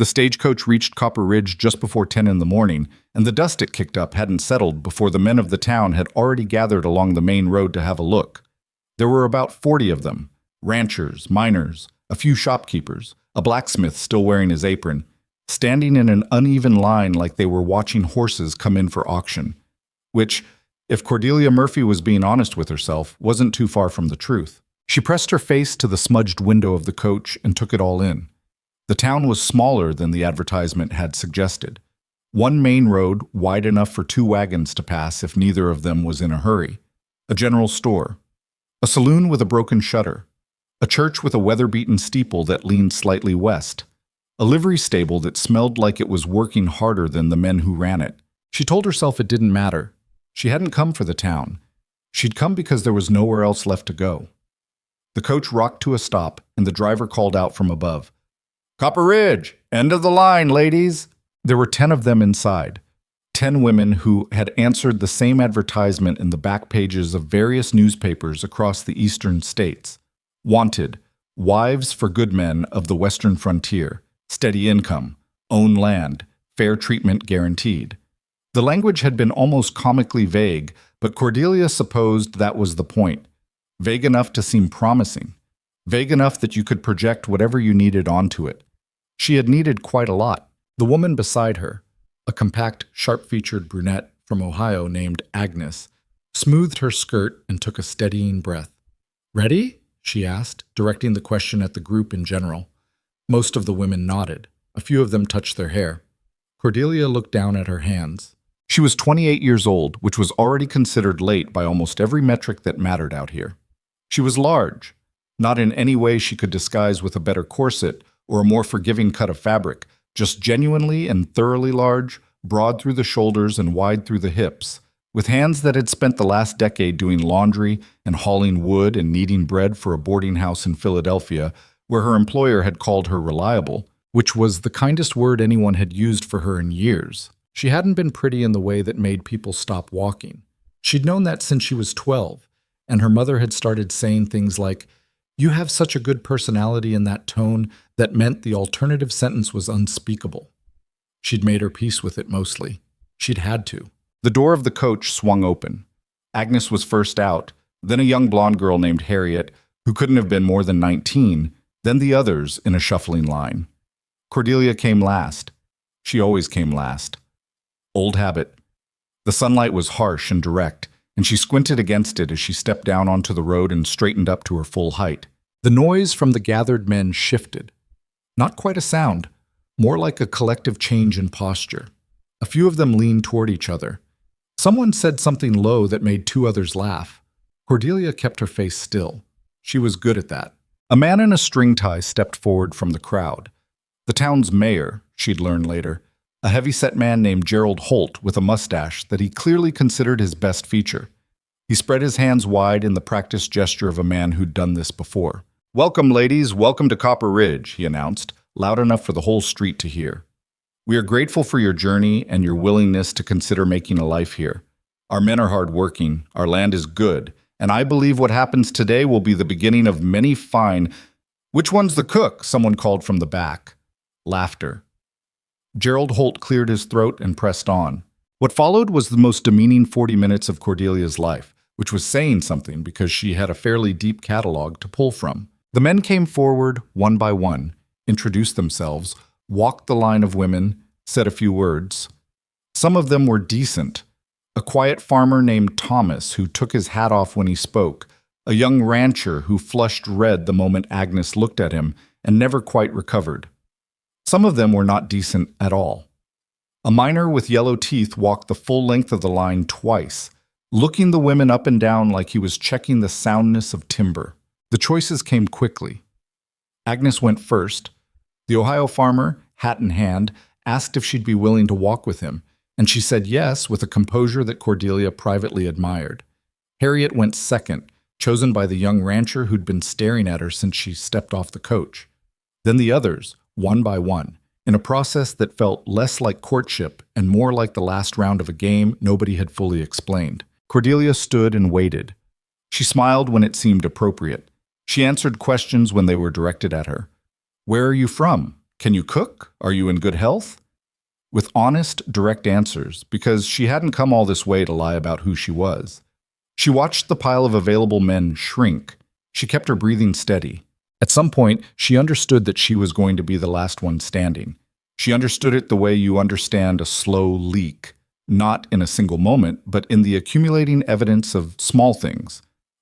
The stagecoach reached Copper Ridge just before 10 in the morning, and the dust it kicked up hadn't settled before the men of the town had already gathered along the main road to have a look. There were about 40 of them, ranchers, miners, a few shopkeepers, a blacksmith still wearing his apron, standing in an uneven line like they were watching horses come in for auction, which, if Cordelia Murphy was being honest with herself, wasn't too far from the truth. She pressed her face to the smudged window of the coach and took it all in. The town was smaller than the advertisement had suggested. One main road, wide enough for 2 wagons to pass if neither of them was in a hurry. A general store. A saloon with a broken shutter. A church with a weather-beaten steeple that leaned slightly west. A livery stable that smelled like it was working harder than the men who ran it. She told herself it didn't matter. She hadn't come for the town. She'd come because there was nowhere else left to go. The coach rocked to a stop, and the driver called out from above, "Copper Ridge! End of the line, ladies!" There were 10 of them inside. 10 women who had answered the same advertisement in the back pages of various newspapers across the eastern states. Wanted, wives for good men of the western frontier, steady income, own land, fair treatment guaranteed. The language had been almost comically vague, but Cordelia supposed that was the point. Vague enough to seem promising. Vague enough that you could project whatever you needed onto it. She had needed quite a lot. The woman beside her, a compact, sharp-featured brunette from Ohio named Agnes, smoothed her skirt and took a steadying breath. "Ready?" she asked, directing the question at the group in general. Most of the women nodded. A few of them touched their hair. Cordelia looked down at her hands. She was 28 years old, which was already considered late by almost every metric that mattered out here. She was large, not in any way she could disguise with a better corset or a more forgiving cut of fabric, just genuinely and thoroughly large, broad through the shoulders and wide through the hips, with hands that had spent the last decade doing laundry and hauling wood and kneading bread for a boarding house in Philadelphia, where her employer had called her reliable, which was the kindest word anyone had used for her in years. She hadn't been pretty in the way that made people stop walking. She'd known that since she was 12, and her mother had started saying things like, "You have such a good personality," in that tone that meant the alternative sentence was unspeakable. She'd made her peace with it mostly. She'd had to. The door of the coach swung open. Agnes was first out, then a young blonde girl named Harriet, who couldn't have been more than 19, then the others in a shuffling line. Cordelia came last. She always came last. Old habit. The sunlight was harsh and direct, and she squinted against it as she stepped down onto the road and straightened up to her full height. The noise from the gathered men shifted. Not quite a sound, more like a collective change in posture. A few of them leaned toward each other. Someone said something low that made 2 others laugh. Cordelia kept her face still. She was good at that. A man in a string tie stepped forward from the crowd. The town's mayor, she'd learn later, a heavy-set man named Gerald Holt with a mustache that he clearly considered his best feature. He spread his hands wide in the practiced gesture of a man who'd done this before. "Welcome, ladies, welcome to Copper Ridge," he announced, loud enough for the whole street to hear. "We are grateful for your journey and your willingness to consider making a life here. Our men are hardworking, our land is good, and I believe what happens today will be the beginning of many fine—" "Which one's the cook?" someone called from the back. Laughter. Gerald Holt cleared his throat and pressed on. What followed was the most demeaning 40 minutes of Cordelia's life, which was saying something because she had a fairly deep catalog to pull from. The men came forward one by one, introduced themselves, walked the line of women, said a few words. Some of them were decent. A quiet farmer named Thomas who took his hat off when he spoke, a young rancher who flushed red the moment Agnes looked at him and never quite recovered. Some of them were not decent at all. A miner with yellow teeth walked the full length of the line twice, looking the women up and down like he was checking the soundness of timber. The choices came quickly. Agnes went first. The Ohio farmer, hat in hand, asked if she'd be willing to walk with him, and she said yes with a composure that Cordelia privately admired. Harriet went second, chosen by the young rancher who'd been staring at her since she stepped off the coach. Then the others, one by one, in a process that felt less like courtship and more like the last round of a game nobody had fully explained. Cordelia stood and waited. She smiled when it seemed appropriate. She answered questions when they were directed at her. "Where are you from?" Can you cook? Are you in good health? With honest, direct answers, because she hadn't come all this way to lie about who she was. She watched the pile of available men shrink. She kept her breathing steady. At some point, she understood that she was going to be the last one standing. She understood it the way you understand a slow leak, not in a single moment, but in the accumulating evidence of small things.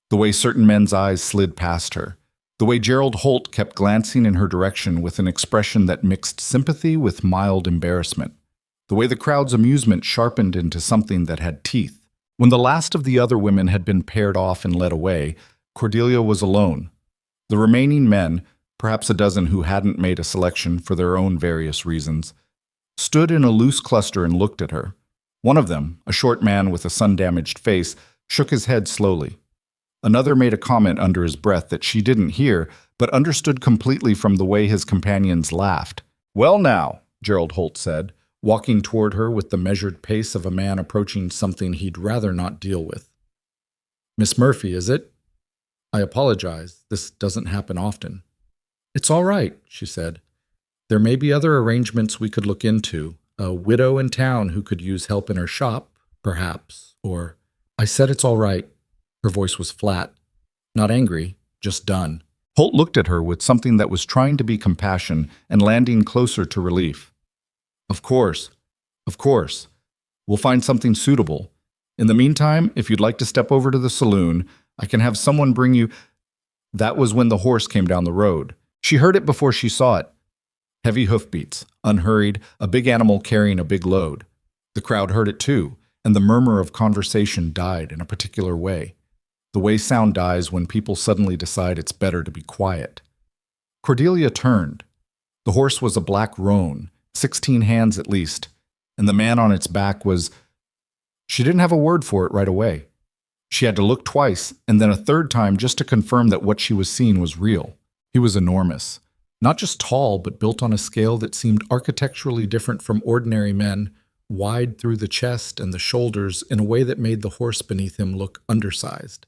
The way certain men's eyes slid past her. The way Gerald Holt kept glancing in her direction with an expression that mixed sympathy with mild embarrassment. The way the crowd's amusement sharpened into something that had teeth. When the last of the other women had been paired off and led away, Cordelia was alone. The remaining men, perhaps a dozen who hadn't made a selection for their own various reasons, stood in a loose cluster and looked at her. One of them, a short man with a sun-damaged face, shook his head slowly. Another made a comment under his breath that she didn't hear, but understood completely from the way his companions laughed. "Well now," Gerald Holt said, walking toward her with the measured pace of a man approaching something he'd rather not deal with. "Miss Murphy, is it? I apologize. This doesn't happen often." "It's all right," she said. "There may be other arrangements we could look into. A widow in town who could use help in her shop, perhaps, or—" "I said it's all right." Her voice was flat. Not angry, just done. Holt looked at her with something that was trying to be compassion and landing closer to relief. Of course. We'll find something suitable. In the meantime, if you'd like to step over to the saloon, I can have someone bring you—" That was when the horse came down the road. She heard it before she saw it. Heavy hoofbeats, unhurried, a big animal carrying a big load. The crowd heard it too, and the murmur of conversation died in a particular way. The way sound dies when people suddenly decide it's better to be quiet. Cordelia turned. The horse was a black roan, 16 hands at least, and the man on its back was— She didn't have a word for it right away. She had to look twice, and then a third time just to confirm that what she was seeing was real. He was enormous. Not just tall, but built on a scale that seemed architecturally different from ordinary men, wide through the chest and the shoulders in a way that made the horse beneath him look undersized.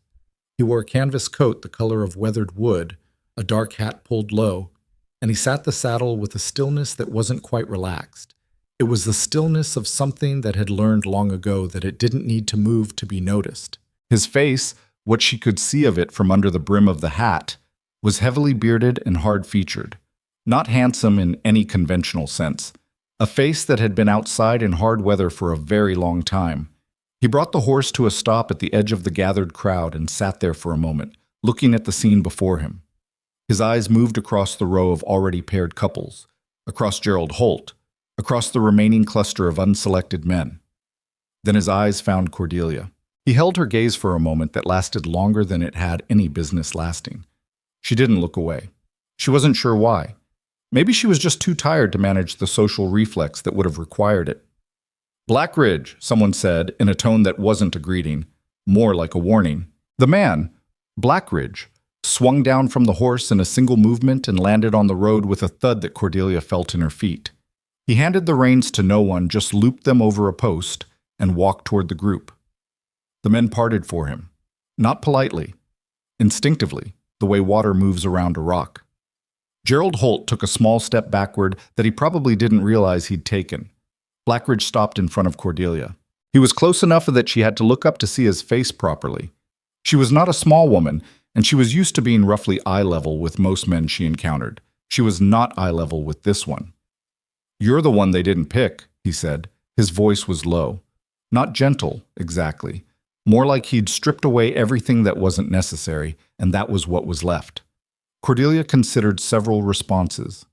He wore a canvas coat the color of weathered wood, a dark hat pulled low, and he sat the saddle with a stillness that wasn't quite relaxed. It was the stillness of something that had learned long ago that it didn't need to move to be noticed. His face, what she could see of it from under the brim of the hat, was heavily bearded and hard-featured. Not handsome in any conventional sense. A face that had been outside in hard weather for a very long time. He brought the horse to a stop at the edge of the gathered crowd and sat there for a moment, looking at the scene before him. His eyes moved across the row of already paired couples, across Gerald Holt, across the remaining cluster of unselected men. Then his eyes found Cordelia. He held her gaze for a moment that lasted longer than it had any business lasting. She didn't look away. She wasn't sure why. Maybe she was just too tired to manage the social reflex that would have required it. "Blackridge," someone said in a tone that wasn't a greeting, more like a warning. The man, Blackridge, swung down from the horse in a single movement and landed on the road with a thud that Cordelia felt in her feet. He handed the reins to no one, just looped them over a post, and walked toward the group. The men parted for him, not politely, instinctively, the way water moves around a rock. Gerald Holt took a small step backward that he probably didn't realize he'd taken. Blackridge stopped in front of Cordelia. He was close enough that she had to look up to see his face properly. She was not a small woman, and she was used to being roughly eye level with most men she encountered. She was not eye level with this one. "You're the one they didn't pick," he said. His voice was low. Not gentle, exactly. More like he'd stripped away everything that wasn't necessary, and that was what was left. Cordelia considered several responses.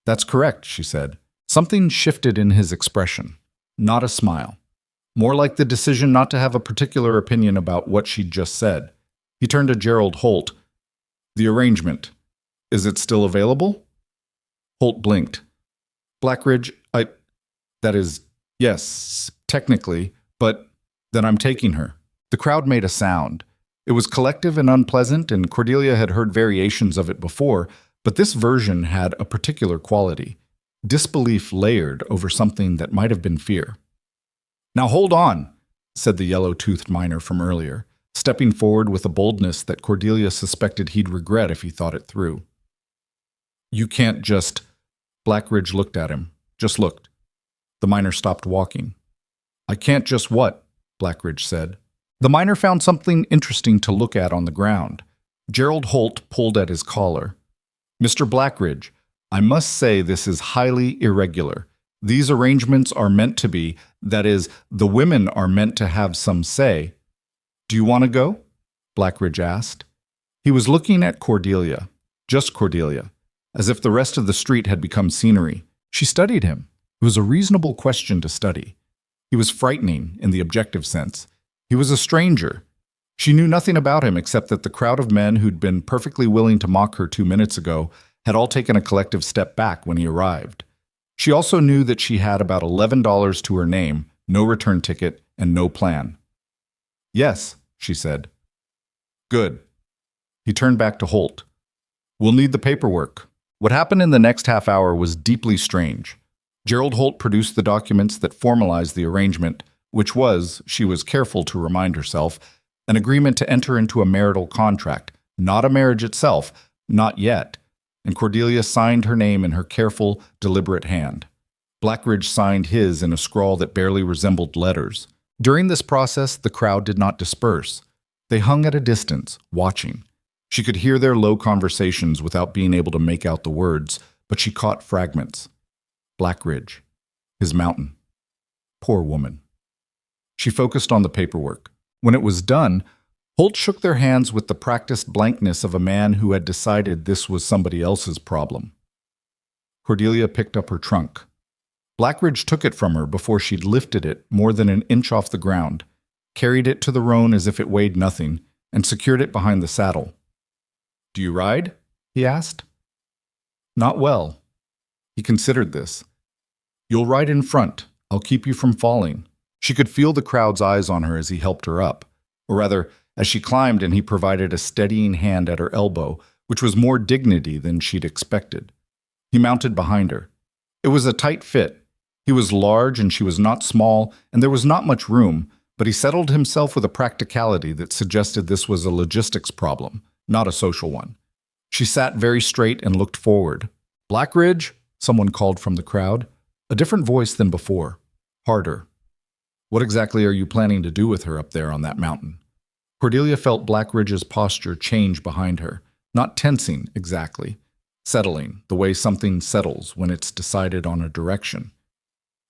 "That's correct," she said. Something shifted in his expression. Not a smile. More like the decision not to have a particular opinion about what she'd just said. He turned to Gerald Holt. "The arrangement. Is it still available?" Holt blinked. "Blackridge, that is, yes, technically, but then I'm taking her." The crowd made a sound. It was collective and unpleasant, and Cordelia had heard variations of it before, but this version had a particular quality. Disbelief layered over something that might have been fear. "Now hold on," said the yellow-toothed miner from earlier, stepping forward with a boldness that Cordelia suspected he'd regret if he thought it through. "You can't just—" Blackridge looked at him. Just looked. The miner stopped walking. I can't just what? Blackridge said. The miner found something interesting to look at on the ground. Gerald Holt pulled at his collar. Mr. Blackridge, I must say this is highly irregular. These arrangements are meant to be, that is, the women are meant to have some say. Do you want to go? Blackridge asked. He was looking at Cordelia, just Cordelia, as if the rest of the street had become scenery. She studied him. It was a reasonable question to study. He was frightening in the objective sense. He was a stranger. She knew nothing about him except that the crowd of men who'd been perfectly willing to mock her 2 minutes ago had all taken a collective step back when he arrived. She also knew that she had about $11 to her name, no return ticket, and no plan. Yes, she said. Good. He turned back to Holt. We'll need the paperwork. What happened in the next half hour was deeply strange. Gerald Holt produced the documents that formalized the arrangement, which was, she was careful to remind herself, an agreement to enter into a marital contract, not a marriage itself, not yet, and Cordelia signed her name in her careful, deliberate hand. Blackridge signed his in a scrawl that barely resembled letters. During this process, the crowd did not disperse. They hung at a distance, watching. She could hear their low conversations without being able to make out the words, but she caught fragments. Blackridge. His mountain. Poor woman. She focused on the paperwork. When it was done, Holt shook their hands with the practiced blankness of a man who had decided this was somebody else's problem. Cordelia picked up her trunk. Blackridge took it from her before she'd lifted it more than an inch off the ground, carried it to the roan as if it weighed nothing, and secured it behind the saddle. Do you ride? He asked. Not well. He considered this. You'll ride in front. I'll keep you from falling. She could feel the crowd's eyes on her as he helped her up, or rather, as she climbed and he provided a steadying hand at her elbow, which was more dignity than she'd expected. He mounted behind her. It was a tight fit. He was large and she was not small, and there was not much room, but he settled himself with a practicality that suggested this was a logistics problem, not a social one. She sat very straight and looked forward. Blackridge? Someone called from the crowd. A different voice than before. Harder. What exactly are you planning to do with her up there on that mountain? Cordelia felt Blackridge's posture change behind her, not tensing exactly, settling, the way something settles when it's decided on a direction.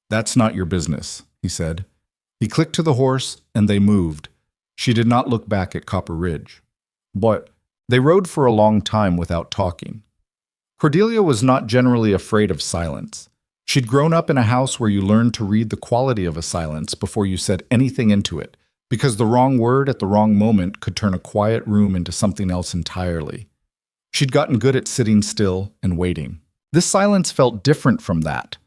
That's not your business, he said. He clicked to the horse, and they moved. She did not look back at Copper Ridge. But they rode for a long time without talking. Cordelia was not generally afraid of silence. She'd grown up in a house where you learned to read the quality of a silence before you said anything into it, because the wrong word at the wrong moment could turn a quiet room into something else entirely. She'd gotten good at sitting still and waiting. This silence felt different from that.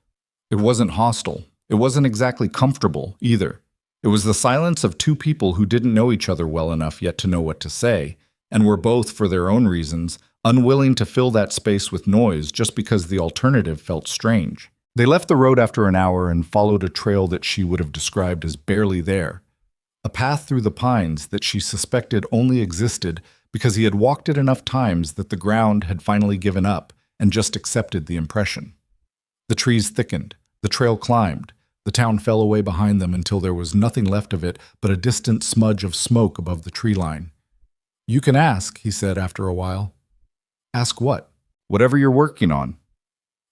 It wasn't hostile. It wasn't exactly comfortable either. It was the silence of two people who didn't know each other well enough yet to know what to say, and were both, for their own reasons, unwilling to fill that space with noise just because the alternative felt strange. They left the road after an hour and followed a trail that she would have described as barely there. A path through the pines that she suspected only existed because he had walked it enough times that the ground had finally given up and just accepted the impression. The trees thickened, the trail climbed, the town fell away behind them until there was nothing left of it but a distant smudge of smoke above the tree line. You can ask, he said after a while. Ask what? Whatever you're working on.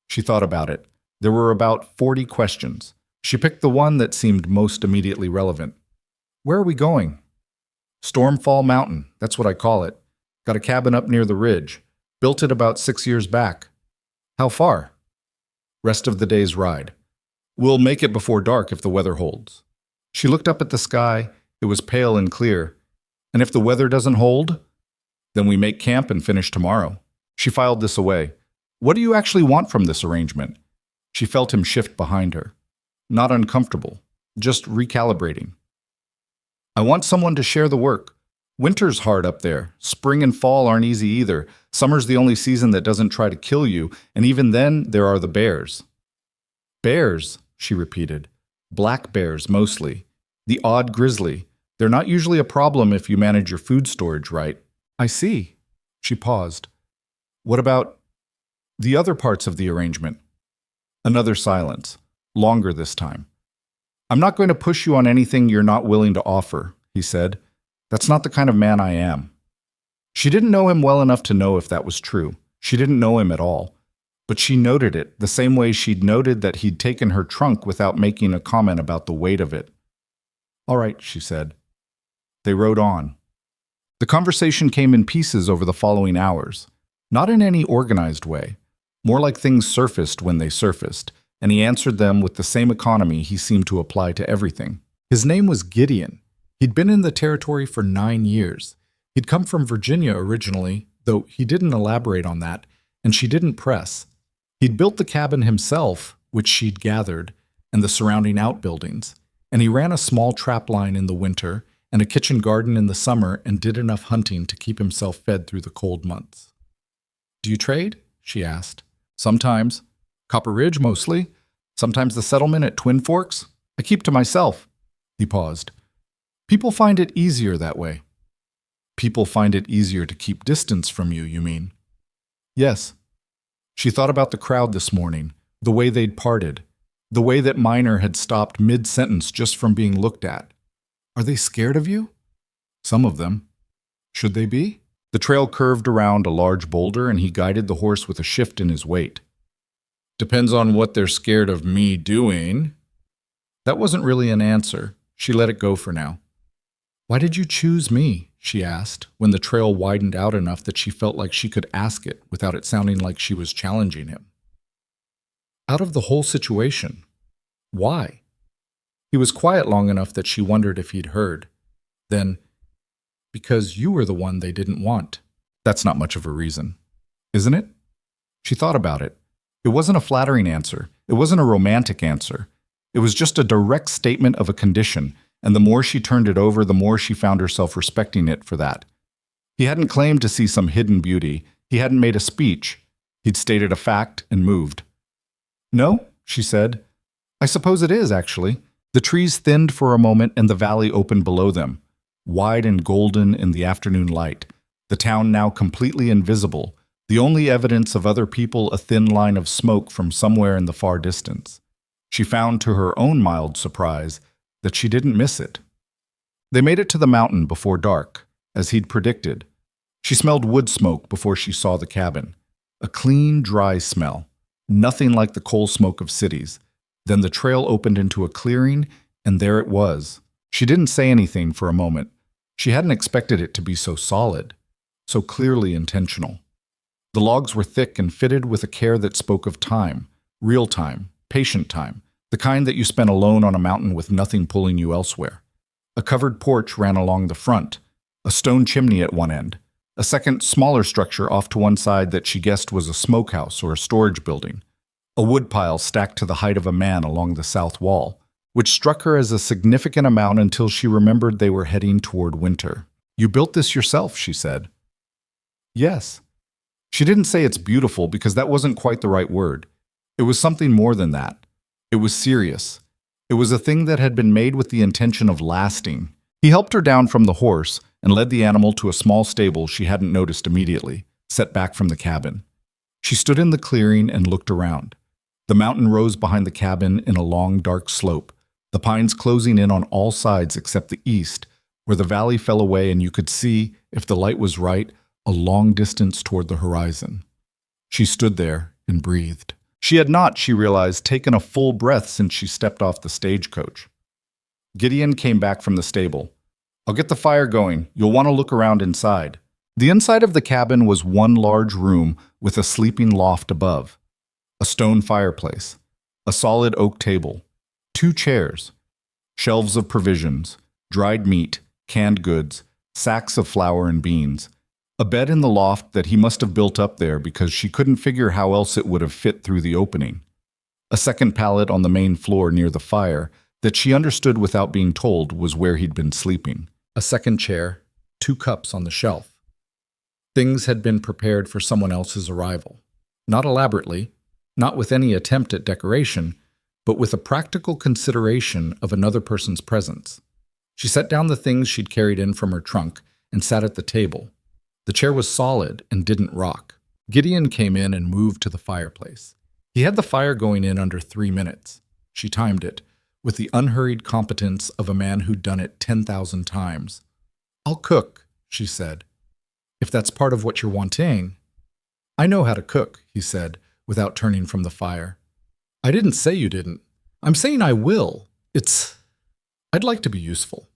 She thought about it. There were about 40 questions. She picked the one that seemed most immediately relevant. Where are we going? Stormfall Mountain, that's what I call it. Got a cabin up near the ridge. Built it about 6 years back. How far? Rest of the day's ride. We'll make it before dark if the weather holds. She looked up at the sky. It was pale and clear. And if the weather doesn't hold? Then we make camp and finish tomorrow. She filed this away. What do you actually want from this arrangement? She felt him shift behind her. Not uncomfortable, just recalibrating. I want someone to share the work. Winter's hard up there. Spring and fall aren't easy either. Summer's the only season that doesn't try to kill you, and even then, there are the bears. Bears, she repeated. Black bears, mostly. The odd grizzly. They're not usually a problem if you manage your food storage right. I see. She paused. What about the other parts of the arrangement? Another silence, longer this time. "I'm not going to push you on anything you're not willing to offer," he said. "That's not the kind of man I am." She didn't know him well enough to know if that was true. She didn't know him at all. But she noted it, the same way she'd noted that he'd taken her trunk without making a comment about the weight of it. "All right," she said. They rode on. The conversation came in pieces over the following hours, not in any organized way, more like things surfaced when they surfaced, and he answered them with the same economy he seemed to apply to everything. His name was Gideon. He'd been in the territory for 9 years. He'd come from Virginia originally, though he didn't elaborate on that, and she didn't press. He'd built the cabin himself, which she'd gathered, and the surrounding outbuildings, and he ran a small trap line in the winter and a kitchen garden in the summer and did enough hunting to keep himself fed through the cold months. "Do you trade?" she asked. "Sometimes. Copper Ridge, mostly. Sometimes the settlement at Twin Forks. I keep to myself." He paused. "People find it easier that way." "People find it easier to keep distance from you, you mean?" "Yes." She thought about the crowd this morning, the way they'd parted, the way that Miner had stopped mid-sentence just from being looked at. "Are they scared of you?" "Some of them." "Should they be?" The trail curved around a large boulder, and he guided the horse with a shift in his weight. "Depends on what they're scared of me doing." That wasn't really an answer. She let it go for now. "Why did you choose me?" she asked, when the trail widened out enough that she felt like she could ask it without it sounding like she was challenging him. "Out of the whole situation. Why?" He was quiet long enough that she wondered if he'd heard. Then, "Because you were the one they didn't want." That's not much of a reason, isn't it? She thought about it. It wasn't a flattering answer. It wasn't a romantic answer. It was just a direct statement of a condition, and the more she turned it over, the more she found herself respecting it for that. He hadn't claimed to see some hidden beauty. He hadn't made a speech. He'd stated a fact and moved. "No," she said. "I suppose it is, actually." The trees thinned for a moment and the valley opened below them, wide and golden in the afternoon light, the town now completely invisible, the only evidence of other people a thin line of smoke from somewhere in the far distance. She found to her own mild surprise that she didn't miss it. They made it to the mountain before dark, as he'd predicted. She smelled wood smoke before she saw the cabin. A clean, dry smell, nothing like the coal smoke of cities. Then the trail opened into a clearing, and there it was. She didn't say anything for a moment. She hadn't expected it to be so solid, so clearly intentional. The logs were thick and fitted with a care that spoke of time, real time, patient time, the kind that you spent alone on a mountain with nothing pulling you elsewhere. A covered porch ran along the front, a stone chimney at one end, a second, smaller structure off to one side that she guessed was a smokehouse or a storage building, a woodpile stacked to the height of a man along the south wall, which struck her as a significant amount until she remembered they were heading toward winter. "You built this yourself," she said. "Yes." She didn't say it's beautiful because that wasn't quite the right word. It was something more than that. It was serious. It was a thing that had been made with the intention of lasting. He helped her down from the horse and led the animal to a small stable she hadn't noticed immediately, set back from the cabin. She stood in the clearing and looked around. The mountain rose behind the cabin in a long, dark slope, the pines closing in on all sides except the east, where the valley fell away and you could see, if the light was right, a long distance toward the horizon. She stood there and breathed. She had not, she realized, taken a full breath since she stepped off the stagecoach. Gideon came back from the stable. "I'll get the fire going. You'll want to look around inside." The inside of the cabin was one large room with a sleeping loft above, a stone fireplace, a solid oak table, 2 chairs, shelves of provisions, dried meat, canned goods, sacks of flour and beans, a bed in the loft that he must have built up there because she couldn't figure how else it would have fit through the opening, a second pallet on the main floor near the fire that she understood without being told was where he'd been sleeping, a second chair, 2 cups on the shelf. Things had been prepared for someone else's arrival. Not elaborately, not with any attempt at decoration, but with a practical consideration of another person's presence. She set down the things she'd carried in from her trunk and sat at the table. The chair was solid and didn't rock. Gideon came in and moved to the fireplace. He had the fire going in under 3 minutes. She timed it, with the unhurried competence of a man who'd done it 10,000 times. "I'll cook," she said, "if that's part of what you're wanting." "I know how to cook," he said, without turning from the fire. "I didn't say you didn't. I'm saying I will. I'd like to be useful."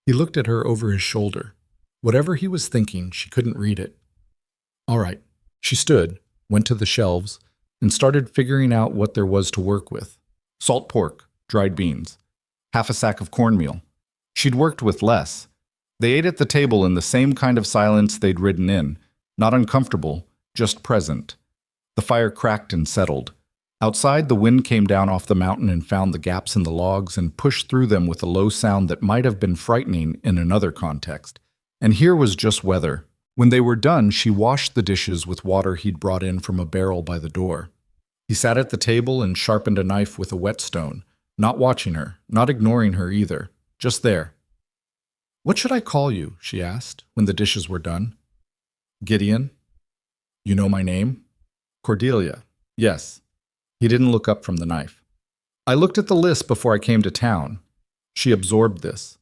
He looked at her over his shoulder. Whatever he was thinking, she couldn't read it. "All right." She stood, went to the shelves, and started figuring out what there was to work with. Salt pork, dried beans, half a sack of cornmeal. She'd worked with less. They ate at the table in the same kind of silence they'd ridden in, not uncomfortable, just present. The fire cracked and settled. Outside, the wind came down off the mountain and found the gaps in the logs and pushed through them with a low sound that might have been frightening in another context. And here was just weather. When they were done, she washed the dishes with water he'd brought in from a barrel by the door. He sat at the table and sharpened a knife with a whetstone, not watching her, not ignoring her either, just there. "What should I call you?" she asked, when the dishes were done. "Gideon." "You know my name?" "Cordelia." "Yes." He didn't look up from the knife. "I looked at the list before I came to town." She absorbed this.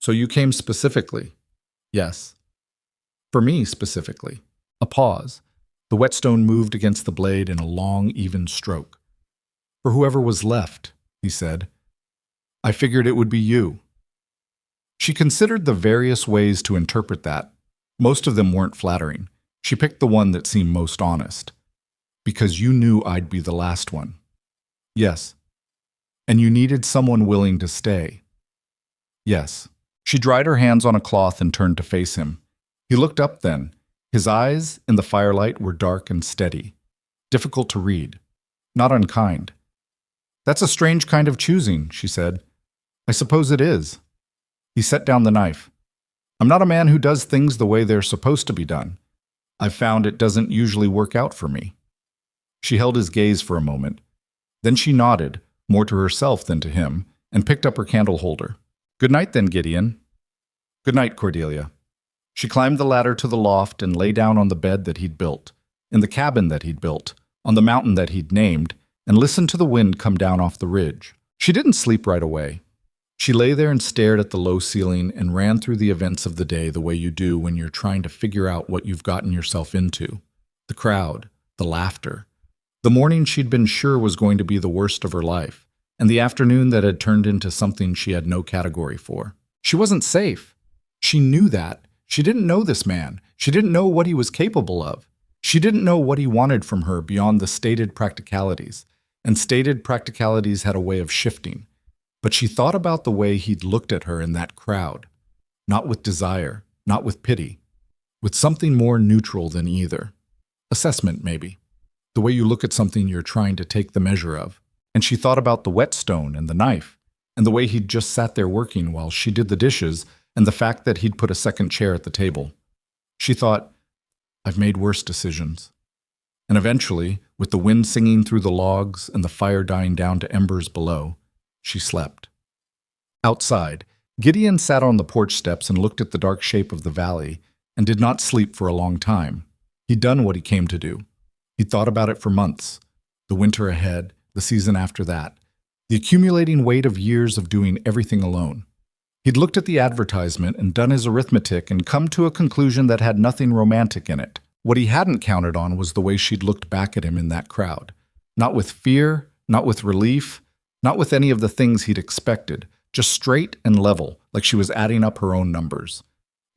"So you came specifically?" "Yes." "For me specifically." A pause. The whetstone moved against the blade in a long, even stroke. "For whoever was left," he said. "I figured it would be you." She considered the various ways to interpret that. Most of them weren't flattering. She picked the one that seemed most honest. "Because you knew I'd be the last one." "Yes." "And you needed someone willing to stay." "Yes." She dried her hands on a cloth and turned to face him. He looked up then. His eyes, in the firelight, were dark and steady. Difficult to read. Not unkind. "That's a strange kind of choosing," she said. "I suppose it is." He set down the knife. "I'm not a man who does things the way they're supposed to be done. I've found it doesn't usually work out for me." She held his gaze for a moment. Then she nodded, more to herself than to him, and picked up her candle holder. "Good night then, Gideon." "Good night, Cordelia." She climbed the ladder to the loft and lay down on the bed that he'd built, in the cabin that he'd built, on the mountain that he'd named, and listened to the wind come down off the ridge. She didn't sleep right away. She lay there and stared at the low ceiling and ran through the events of the day the way you do when you're trying to figure out what you've gotten yourself into. The crowd, the laughter. The morning she'd been sure was going to be the worst of her life, and the afternoon that had turned into something she had no category for. She wasn't safe. She knew that. She didn't know this man. She didn't know what he was capable of. She didn't know what he wanted from her beyond the stated practicalities, and stated practicalities had a way of shifting. But she thought about the way he'd looked at her in that crowd, not with desire, not with pity, with something more neutral than either. Assessment, maybe. The way you look at something you're trying to take the measure of. And she thought about the whetstone and the knife, and the way he'd just sat there working while she did the dishes, and the fact that he'd put a second chair at the table. She thought, I've made worse decisions. And eventually, with the wind singing through the logs and the fire dying down to embers below, she slept. Outside, Gideon sat on the porch steps and looked at the dark shape of the valley and did not sleep for a long time. He'd done what he came to do. He'd thought about it for months. The winter ahead, the season after that, the accumulating weight of years of doing everything alone. He'd looked at the advertisement and done his arithmetic and come to a conclusion that had nothing romantic in it. What he hadn't counted on was the way she'd looked back at him in that crowd. Not with fear, not with relief, not with any of the things he'd expected, just straight and level, like she was adding up her own numbers.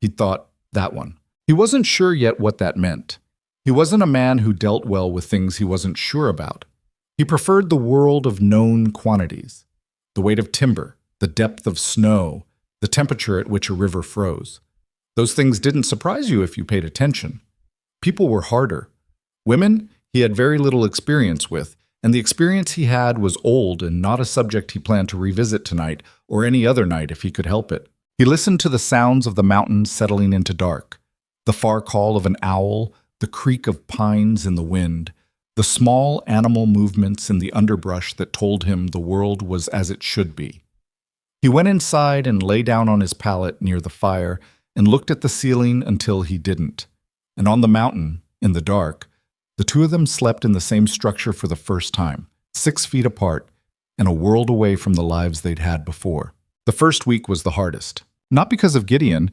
He'd thought, that one. He wasn't sure yet what that meant. He wasn't a man who dealt well with things he wasn't sure about. He preferred the world of known quantities, the weight of timber, the depth of snow, the temperature at which a river froze. Those things didn't surprise you if you paid attention. People were harder. Women, he had very little experience with, and the experience he had was old and not a subject he planned to revisit tonight or any other night if he could help it. He listened to the sounds of the mountains settling into dark, the far call of an owl, the creak of pines in the wind, the small animal movements in the underbrush that told him the world was as it should be. He went inside and lay down on his pallet near the fire and looked at the ceiling until he didn't. And on the mountain, in the dark, The two of them slept in the same structure for the first time, 6 feet apart, and a world away from the lives they'd had before. The first week was the hardest. Not because of Gideon.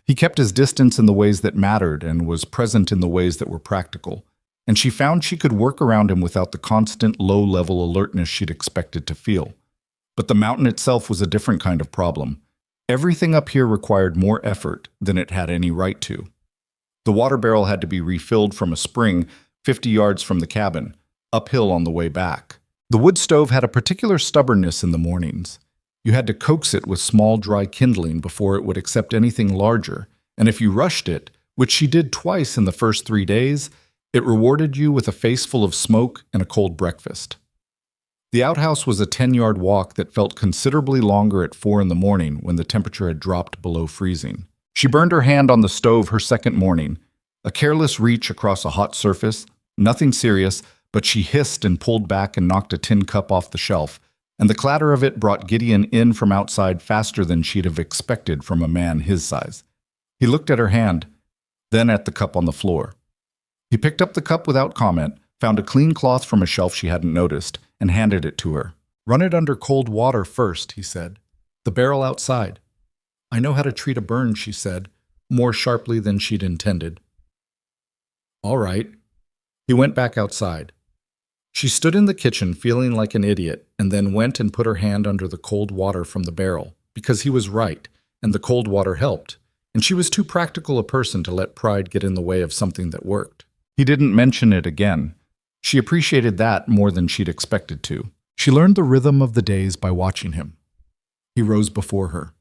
He kept his distance in the ways that mattered and was present in the ways that were practical. And she found she could work around him without the constant low-level alertness she'd expected to feel. But the mountain itself was a different kind of problem. Everything up here required more effort than it had any right to. The water barrel had to be refilled from a spring 50 yards from the cabin, uphill on the way back. The wood stove had a particular stubbornness in the mornings. You had to coax it with small, dry kindling before it would accept anything larger, and if you rushed it, which she did twice in the first 3 days, it rewarded you with a face full of smoke and a cold breakfast. The outhouse was a 10-yard walk that felt considerably longer at 4 in the morning when the temperature had dropped below freezing. She burned her hand on the stove her second morning, a careless reach across a hot surface, nothing serious, but she hissed and pulled back and knocked a tin cup off the shelf, and the clatter of it brought Gideon in from outside faster than she'd have expected from a man his size. He looked at her hand, then at the cup on the floor. He picked up the cup without comment, found a clean cloth from a shelf she hadn't noticed, and handed it to her. "Run it under cold water first," he said. "The barrel outside." "I know how to treat a burn," she said, more sharply than she'd intended. "All right." He went back outside. She stood in the kitchen feeling like an idiot and then went and put her hand under the cold water from the barrel, because he was right, and the cold water helped, and she was too practical a person to let pride get in the way of something that worked. He didn't mention it again. She appreciated that more than she'd expected to. She learned the rhythm of the days by watching him. He rose before her.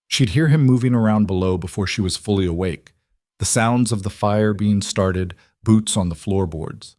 She'd hear him moving around below before she was fully awake, the sounds of the fire being started, boots on the floorboards.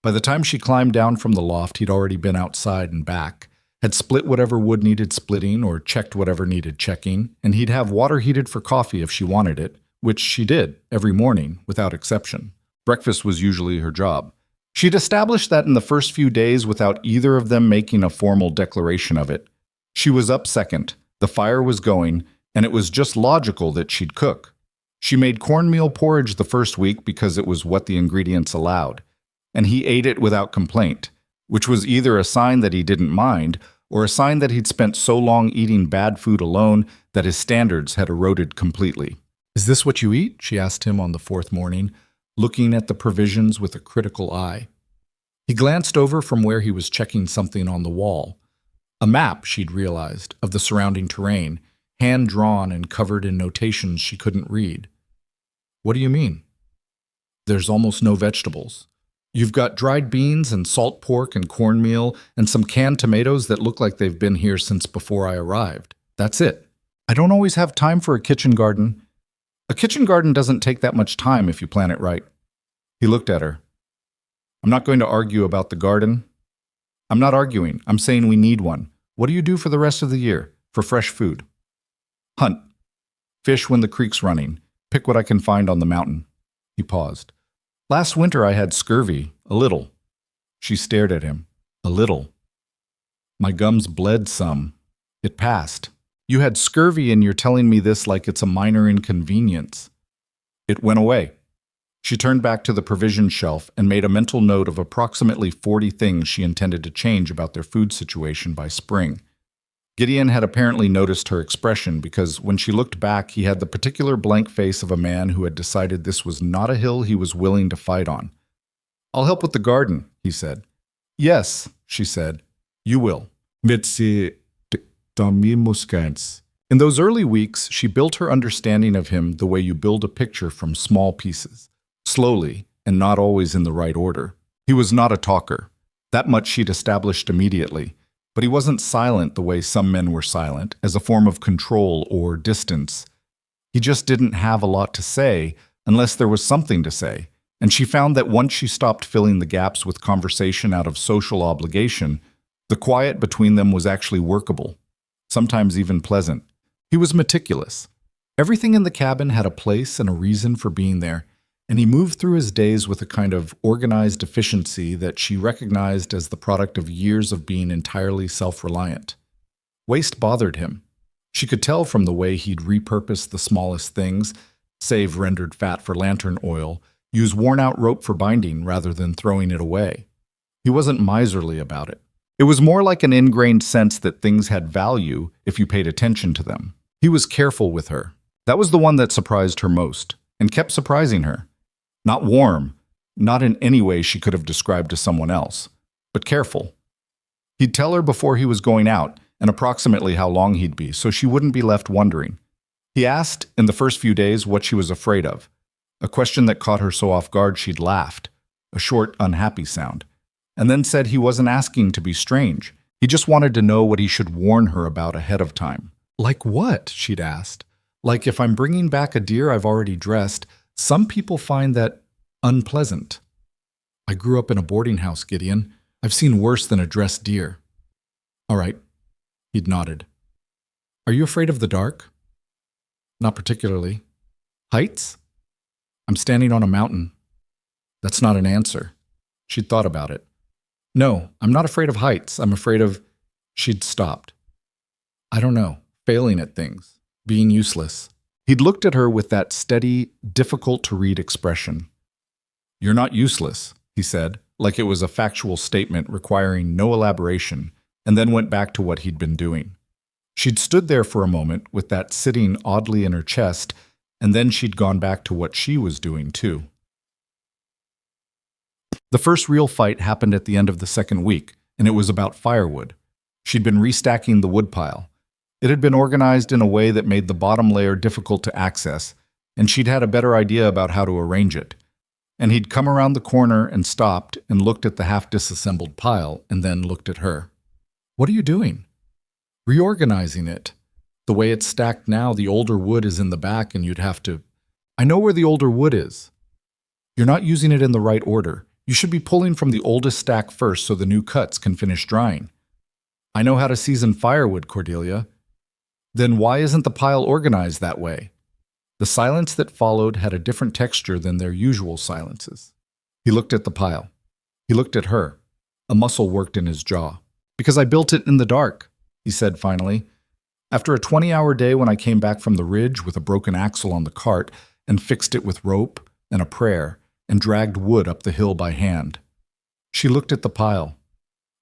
By the time she climbed down from the loft, he'd already been outside and back, had split whatever wood needed splitting or checked whatever needed checking, and he'd have water heated for coffee if she wanted it, which she did every morning, without exception. Breakfast was usually her job. She'd established that in the first few days without either of them making a formal declaration of it. She was up second, the fire was going, and it was just logical that she'd cook. She made cornmeal porridge the first week because it was what the ingredients allowed, and he ate it without complaint, which was either a sign that he didn't mind or a sign that he'd spent so long eating bad food alone that his standards had eroded completely. "Is this what you eat?" she asked him on the 4th morning, looking at the provisions with a critical eye. He glanced over from where he was checking something on the wall. A map, she'd realized, of the surrounding terrain, hand-drawn and covered in notations she couldn't read. "What do you mean?" "There's almost no vegetables. You've got dried beans and salt pork and cornmeal and some canned tomatoes that look like they've been here since before I arrived. That's it. I don't always have time for a kitchen garden." "A kitchen garden doesn't take that much time if you plan it right." He looked at her. "I'm not going to argue about the garden." "I'm not arguing. I'm saying we need one. What do you do for the rest of the year, for fresh food?" "Hunt. Fish when the creek's running. Pick what I can find on the mountain." He paused. "Last winter I had scurvy, a little." She stared at him. "A little." "My gums bled some. It passed." "You had scurvy and you're telling me this like it's a minor inconvenience." "It went away." She turned back to the provision shelf and made a mental note of approximately 40 things she intended to change about their food situation by spring. Gideon had apparently noticed her expression because when she looked back, he had the particular blank face of a man who had decided this was not a hill he was willing to fight on. "I'll help with the garden," he said. "Yes," she said. "You will." In those early weeks, she built her understanding of him the way you build a picture from small pieces, slowly and not always in the right order. He was not a talker. That much she'd established immediately. But he wasn't silent the way some men were silent, as a form of control or distance. He just didn't have a lot to say unless there was something to say, and she found that once she stopped filling the gaps with conversation out of social obligation, the quiet between them was actually workable, sometimes even pleasant. He was meticulous. Everything in the cabin had a place and a reason for being there, and he moved through his days with a kind of organized efficiency that she recognized as the product of years of being entirely self-reliant. Waste bothered him. She could tell from the way he'd repurposed the smallest things, save rendered fat for lantern oil, Use worn-out rope for binding rather than throwing it away. He wasn't miserly about it. It was more like an ingrained sense that things had value if you paid attention to them. He was careful with her. That was the one that surprised her most, and kept surprising her. Not warm, not in any way she could have described to someone else, but careful. He'd tell her before he was going out, and approximately how long he'd be, so she wouldn't be left wondering. He asked, in the first few days, what she was afraid of. A question that caught her so off guard she'd laughed, a short, unhappy sound, and then said he wasn't asking to be strange. He just wanted to know what he should warn her about ahead of time. Like what? She'd asked. Like if I'm bringing back a deer I've already dressed, some people find that unpleasant. I grew up in a boarding house, Gideon. I've seen worse than a dressed deer. All right. He'd nodded. Are you afraid of the dark? Not particularly. Heights? I'm standing on a mountain. That's not an answer. She'd thought about it. No, I'm not afraid of heights. I'm afraid of... She'd stopped. I don't know. Failing at things. Being useless. He'd looked at her with that steady, difficult-to-read expression. You're not useless, he said, like it was a factual statement requiring no elaboration, and then went back to what he'd been doing. She'd stood there for a moment with that sitting oddly in her chest, and then she'd gone back to what she was doing too. The first real fight happened at the end of the second week, and it was about firewood. She'd been restacking the woodpile. It had been organized in a way that made the bottom layer difficult to access, and she'd had a better idea about how to arrange it. And he'd come around the corner and stopped and looked at the half-disassembled pile and then looked at her. What are you doing? Reorganizing it. The way it's stacked now, the older wood is in the back and you'd have to... I know where the older wood is. You're not using it in the right order. You should be pulling from the oldest stack first so the new cuts can finish drying. I know how to season firewood, Cordelia. Then why isn't the pile organized that way? The silence that followed had a different texture than their usual silences. He looked at the pile. He looked at her. A muscle worked in his jaw. Because I built it in the dark, he said finally. After a 20-hour day when I came back from the ridge with a broken axle on the cart and fixed it with rope and a prayer and dragged wood up the hill by hand. She looked at the pile.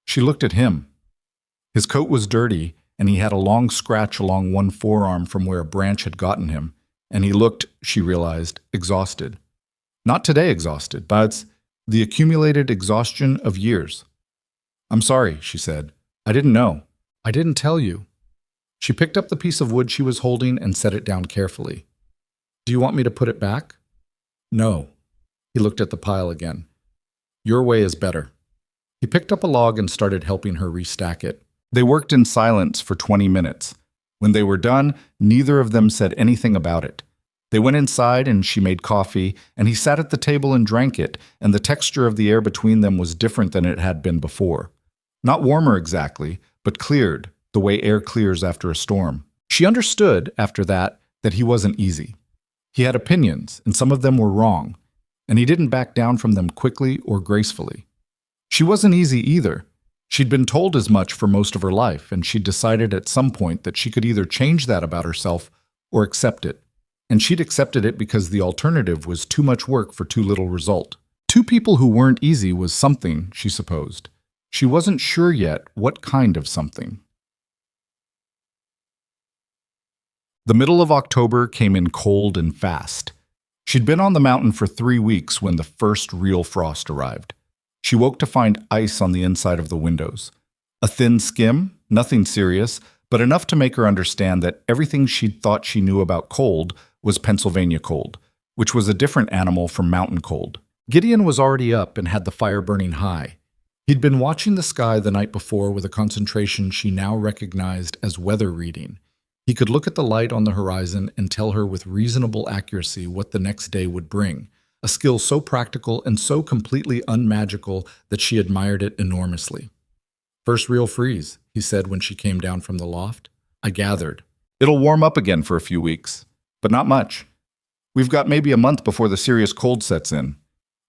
She looked at him. His coat was dirty, and he had a long scratch along one forearm from where a branch had gotten him, and he looked, she realized, exhausted. Not today exhausted, but the accumulated exhaustion of years. I'm sorry, she said. I didn't know. I didn't tell you. She picked up the piece of wood she was holding and set it down carefully. Do you want me to put it back? No. He looked at the pile again. Your way is better. He picked up a log and started helping her restack it. They worked in silence for 20 minutes. When they were done, neither of them said anything about it. They went inside and she made coffee, and he sat at the table and drank it, and the texture of the air between them was different than it had been before. Not warmer exactly, but cleared, the way air clears after a storm. She understood, after that he wasn't easy. He had opinions, and some of them were wrong, and he didn't back down from them quickly or gracefully. She wasn't easy either. She'd been told as much for most of her life, and she'd decided at some point that she could either change that about herself or accept it. And she'd accepted it because the alternative was too much work for too little result. Two people who weren't easy was something, she supposed. She wasn't sure yet what kind of something. The middle of October came in cold and fast. She'd been on the mountain for 3 weeks when the first real frost arrived. She woke to find ice on the inside of the windows. A thin skim, nothing serious, but enough to make her understand that everything she'd thought she knew about cold was Pennsylvania cold, which was a different animal from mountain cold. Gideon was already up and had the fire burning high. He'd been watching the sky the night before with a concentration she now recognized as weather reading. He could look at the light on the horizon and tell her with reasonable accuracy what the next day would bring, a skill so practical and so completely unmagical that she admired it enormously. First real freeze, he said when she came down from the loft. I gathered. It'll warm up again for a few weeks, but not much. We've got maybe a month before the serious cold sets in.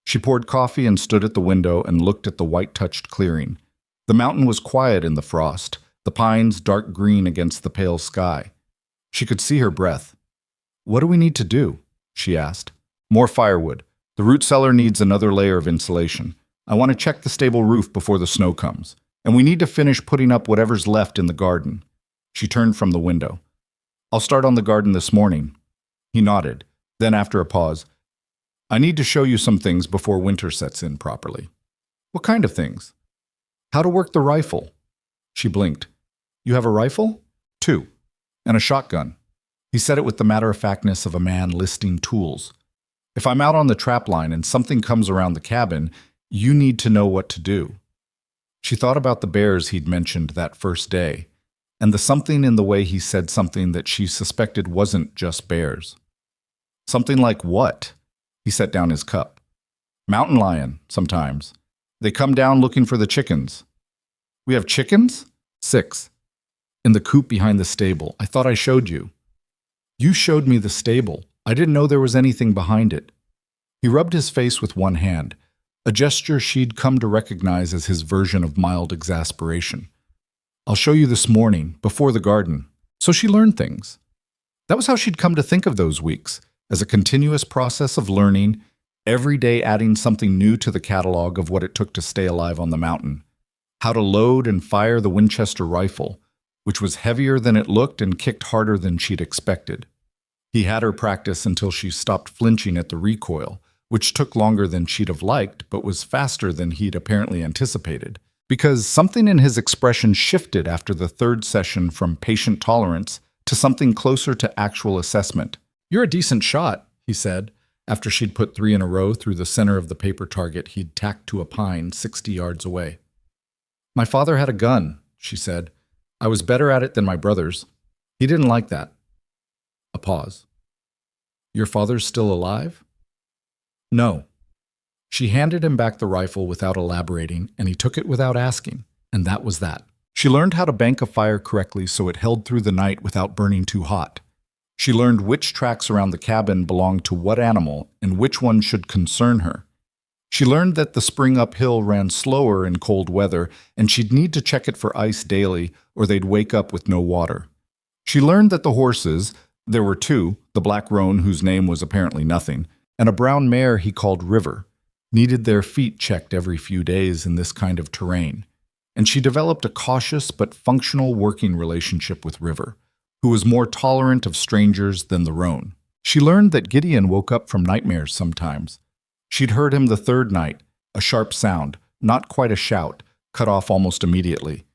She poured coffee and stood at the window and looked at the white-touched clearing. The mountain was quiet in the frost, the pines dark green against the pale sky. She could see her breath. What do we need to do? She asked. More firewood. The root cellar needs another layer of insulation. I want to check the stable roof before the snow comes. And we need to finish putting up whatever's left in the garden. She turned from the window. I'll start on the garden this morning. He nodded. Then after a pause, I need to show you some things before winter sets in properly. What kind of things? How to work the rifle. She blinked. You have a rifle? 2. And a shotgun. He said it with the matter-of-factness of a man listing tools. If I'm out on the trap line and something comes around the cabin, you need to know what to do. She thought about the bears he'd mentioned that first day, and the something in the way he said something that she suspected wasn't just bears. Something like what? He set down his cup. Mountain lion, sometimes. They come down looking for the chickens. We have chickens? 6. In the coop behind the stable. I thought I showed you. You showed me the stable. I didn't know there was anything behind it. He rubbed his face with one hand, a gesture she'd come to recognize as his version of mild exasperation. I'll show you this morning, before the garden. So she learned things. That was how she'd come to think of those weeks, as a continuous process of learning, every day adding something new to the catalog of what it took to stay alive on the mountain. How to load and fire the Winchester rifle, which was heavier than it looked and kicked harder than she'd expected. He had her practice until she stopped flinching at the recoil, which took longer than she'd have liked but was faster than he'd apparently anticipated, because something in his expression shifted after the 3rd session from patient tolerance to something closer to actual assessment. You're a decent shot, he said, after she'd put 3 in a row through the center of the paper target he'd tacked to a pine 60 yards away. My father had a gun, she said. I was better at it than my brothers. He didn't like that. A pause. Your father's still alive? No. She handed him back the rifle without elaborating, and he took it without asking, and that was that. She learned how to bank a fire correctly so it held through the night without burning too hot. She learned which tracks around the cabin belonged to what animal and which one should concern her. She learned that the spring uphill ran slower in cold weather, and she'd need to check it for ice daily or they'd wake up with no water. She learned that the horses, there were 2, the black roan whose name was apparently nothing, and a brown mare he called River, needed their feet checked every few days in this kind of terrain. And she developed a cautious but functional working relationship with River, who was more tolerant of strangers than the roan. She learned that Gideon woke up from nightmares sometimes. She'd heard him the 3rd night, a sharp sound, not quite a shout, cut off almost immediately.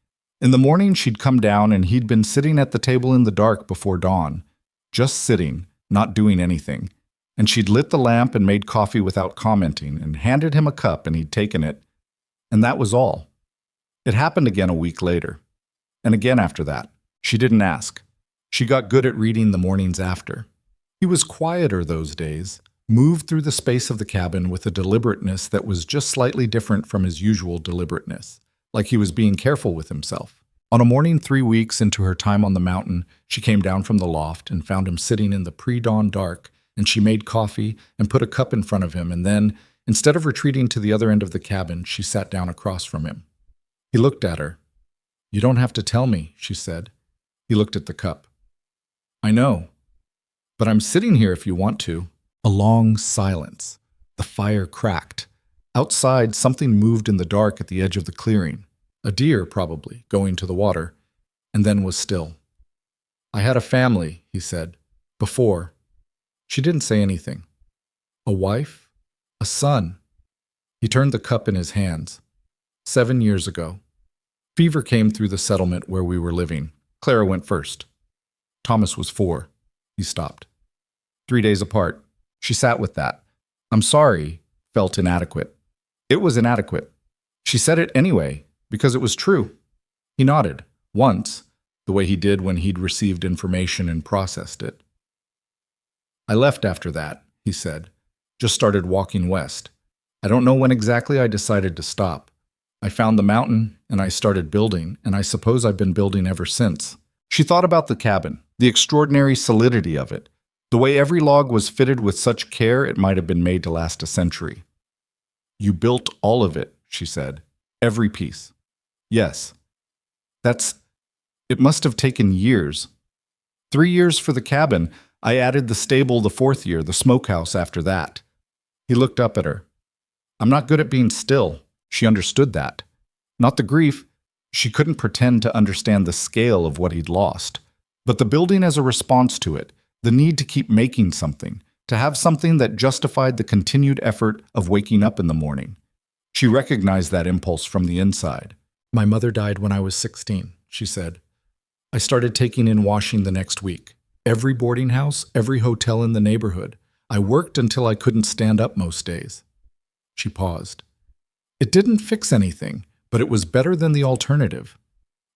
In the morning she'd come down and he'd been sitting at the table in the dark before dawn, just sitting, not doing anything. And she'd lit the lamp and made coffee without commenting and handed him a cup and he'd taken it. And that was all. It happened again a week later. And again after that. She didn't ask. She got good at reading the mornings after. He was quieter those days, moved through the space of the cabin with a deliberateness that was just slightly different from his usual deliberateness, like he was being careful with himself. On a morning 3 weeks into her time on the mountain, she came down from the loft and found him sitting in the pre-dawn dark, and she made coffee and put a cup in front of him, and then, instead of retreating to the other end of the cabin, she sat down across from him. He looked at her. You don't have to tell me, she said. He looked at the cup. I know, but I'm sitting here if you want to. A long silence. The fire cracked. Outside, something moved in the dark at the edge of the clearing. A deer, probably, going to the water, and then was still. I had a family, he said, before. She didn't say anything. A wife? A son? He turned the cup in his hands. 7 years ago. Fever came through the settlement where we were living. Clara went first. Thomas was 4. He stopped. 3 days apart. She sat with that. I'm sorry, felt inadequate. It was inadequate. She said it anyway, because it was true. He nodded, once, the way he did when he'd received information and processed it. I left after that, he said. Just started walking west. I don't know when exactly I decided to stop. I found the mountain, and I started building, and I suppose I've been building ever since. She thought about the cabin, the extraordinary solidity of it, the way every log was fitted with such care it might have been made to last a century. You built all of it, she said. Every piece. Yes. It must have taken years. 3 years for the cabin. I added the stable the 4th year, the smokehouse after that. He looked up at her. I'm not good at being still. She understood that. Not the grief. She couldn't pretend to understand the scale of what he'd lost. But the building as a response to it, the need to keep making something, to have something that justified the continued effort of waking up in the morning. She recognized that impulse from the inside. My mother died when I was 16, she said. I started taking in washing the next week. Every boarding house, every hotel in the neighborhood. I worked until I couldn't stand up most days. She paused. It didn't fix anything, but it was better than the alternative.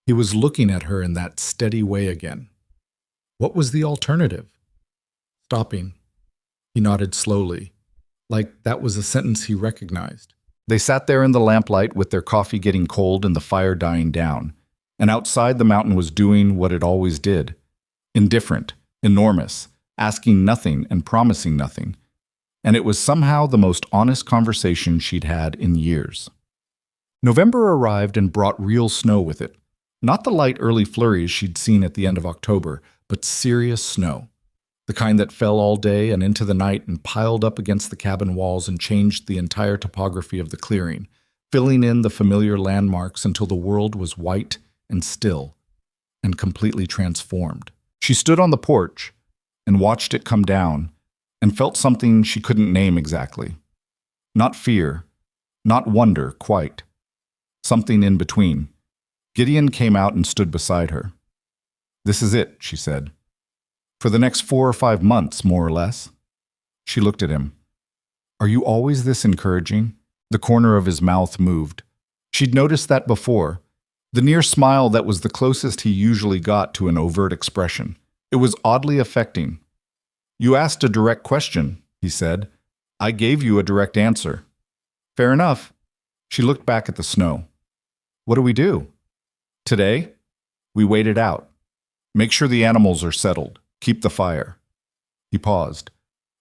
He was looking at her in that steady way again. What was the alternative? Stopping. He nodded slowly, like that was a sentence he recognized. They sat there in the lamplight with their coffee getting cold and the fire dying down, and outside the mountain was doing what it always did. Indifferent, enormous, asking nothing and promising nothing. And it was somehow the most honest conversation she'd had in years. November arrived and brought real snow with it. Not the light early flurries she'd seen at the end of October, but serious snow. The kind that fell all day and into the night and piled up against the cabin walls and changed the entire topography of the clearing, filling in the familiar landmarks until the world was white and still and completely transformed. She stood on the porch and watched it come down and felt something she couldn't name exactly. Not fear, not wonder, quite. Something in between. Gideon came out and stood beside her. This is it, she said. For the next 4 or 5 months, more or less. She looked at him. Are you always this encouraging? The corner of his mouth moved. She'd noticed that before. The near smile that was the closest he usually got to an overt expression. It was oddly affecting. You asked a direct question, he said. I gave you a direct answer. Fair enough. She looked back at the snow. What do we do? Today, we wait it out. Make sure the animals are settled. Keep the fire. He paused.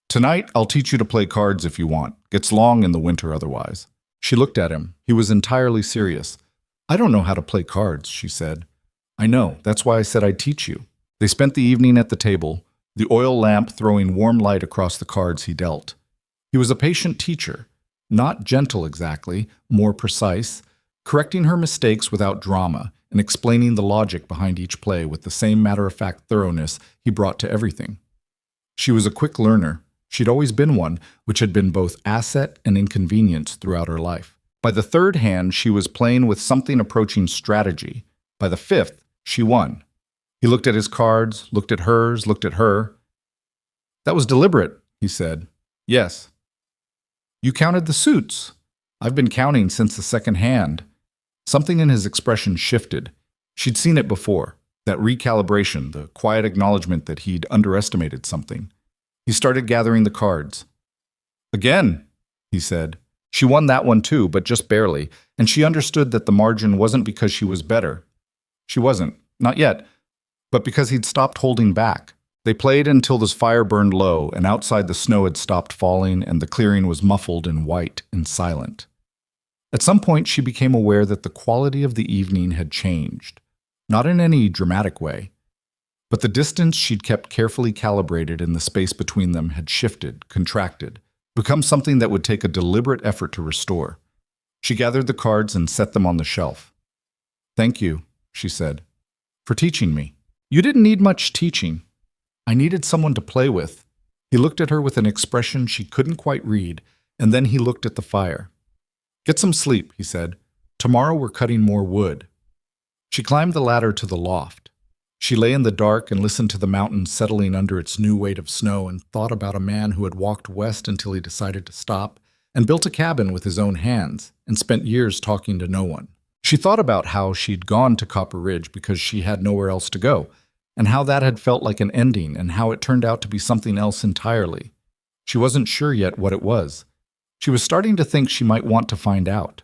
Tonight, I'll teach you to play cards if you want. Gets long in the winter otherwise. She looked at him. He was entirely serious. I don't know how to play cards, she said. I know. That's why I said I'd teach you. They spent the evening at the table, the oil lamp throwing warm light across the cards he dealt. He was a patient teacher, not gentle exactly, more precise, correcting her mistakes without drama and explaining the logic behind each play with the same matter-of-fact thoroughness he brought to everything. She was a quick learner. She'd always been one, which had been both asset and inconvenience throughout her life. By the third hand, she was playing with something approaching strategy. By the fifth, she won. He looked at his cards, looked at hers, looked at her. That was deliberate, he said. Yes. You counted the suits. I've been counting since the second hand. Something in his expression shifted. She'd seen it before, that recalibration, the quiet acknowledgement that he'd underestimated something. He started gathering the cards. Again, he said. She won that one too, but just barely, and she understood that the margin wasn't because she was better. She wasn't, not yet, but because he'd stopped holding back. They played until the fire burned low, and outside the snow had stopped falling, and the clearing was muffled and white and silent. At some point, she became aware that the quality of the evening had changed, not in any dramatic way, but the distance she'd kept carefully calibrated in the space between them had shifted, contracted, become something that would take a deliberate effort to restore. She gathered the cards and set them on the shelf. Thank you, she said, for teaching me. You didn't need much teaching. I needed someone to play with. He looked at her with an expression she couldn't quite read, and then he looked at the fire. Get some sleep, he said. Tomorrow we're cutting more wood. She climbed the ladder to the loft. She lay in the dark and listened to the mountain settling under its new weight of snow and thought about a man who had walked west until he decided to stop and built a cabin with his own hands and spent years talking to no one. She thought about how she'd gone to Copper Ridge because she had nowhere else to go, and how that had felt like an ending and how it turned out to be something else entirely. She wasn't sure yet what it was. She was starting to think she might want to find out.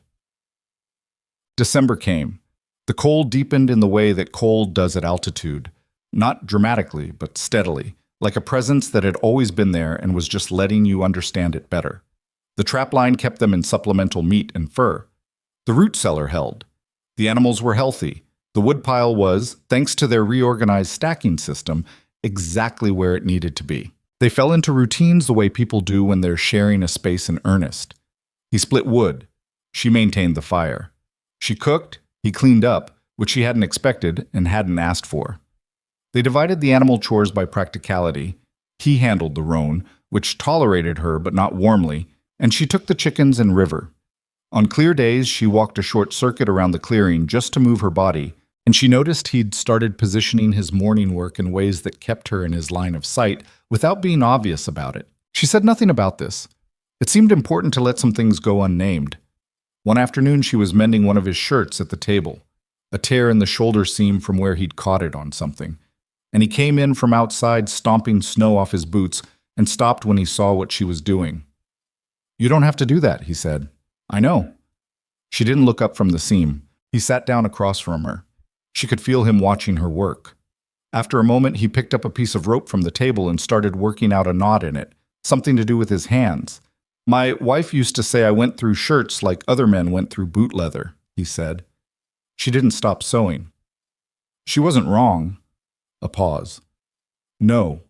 December came. The cold deepened in the way that cold does at altitude, not dramatically, but steadily, like a presence that had always been there and was just letting you understand it better. The trapline kept them in supplemental meat and fur. The root cellar held. The animals were healthy. The woodpile was, thanks to their reorganized stacking system, exactly where it needed to be. They fell into routines the way people do when they're sharing a space in earnest. He split wood. She maintained the fire. She cooked. He cleaned up, which she hadn't expected and hadn't asked for. They divided the animal chores by practicality. He handled the roan, which tolerated her but not warmly, and she took the chickens and river. On clear days, she walked a short circuit around the clearing just to move her body, and she noticed he'd started positioning his morning work in ways that kept her in his line of sight without being obvious about it. She said nothing about this. It seemed important to let some things go unnamed. One afternoon, she was mending one of his shirts at the table, a tear in the shoulder seam from where he'd caught it on something. And he came in from outside, stomping snow off his boots, and stopped when he saw what she was doing. "You don't have to do that," he said. "I know." She didn't look up from the seam. He sat down across from her. She could feel him watching her work. After a moment, he picked up a piece of rope from the table and started working out a knot in it, something to do with his hands. "My wife used to say I went through shirts like other men went through boot leather," he said. She didn't stop sewing. She wasn't wrong. A pause. No.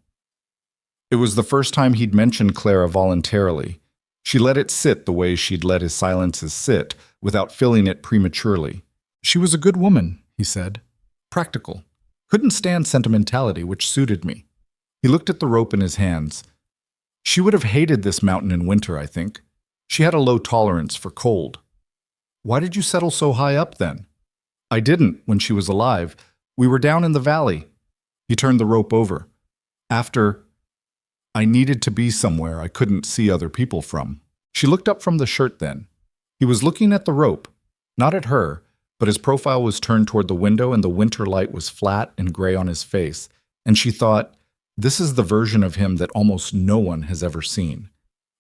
It was the first time he'd mentioned Clara voluntarily. She let it sit the way she'd let his silences sit, without filling it prematurely. "She was a good woman," he said. "Practical. Couldn't stand sentimentality, which suited me." He looked at the rope in his hands. "She would have hated this mountain in winter, I think. She had a low tolerance for cold." "Why did you settle so high up then?" "I didn't, when she was alive. We were down in the valley." He turned the rope over. "After, I needed to be somewhere I couldn't see other people from." She looked up from the shirt then. He was looking at the rope, not at her, but his profile was turned toward the window and the winter light was flat and gray on his face, and she thought, this is the version of him that almost no one has ever seen.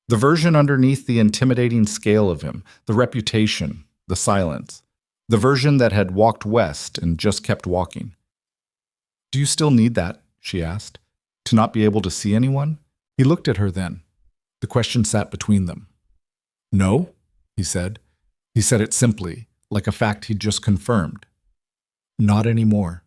The version underneath the intimidating scale of him, the reputation, the silence. The version that had walked west and just kept walking. "Do you still need that?" she asked. "To not be able to see anyone?" He looked at her then. The question sat between them. "No," he said. He said it simply, like a fact he'd just confirmed. "Not anymore."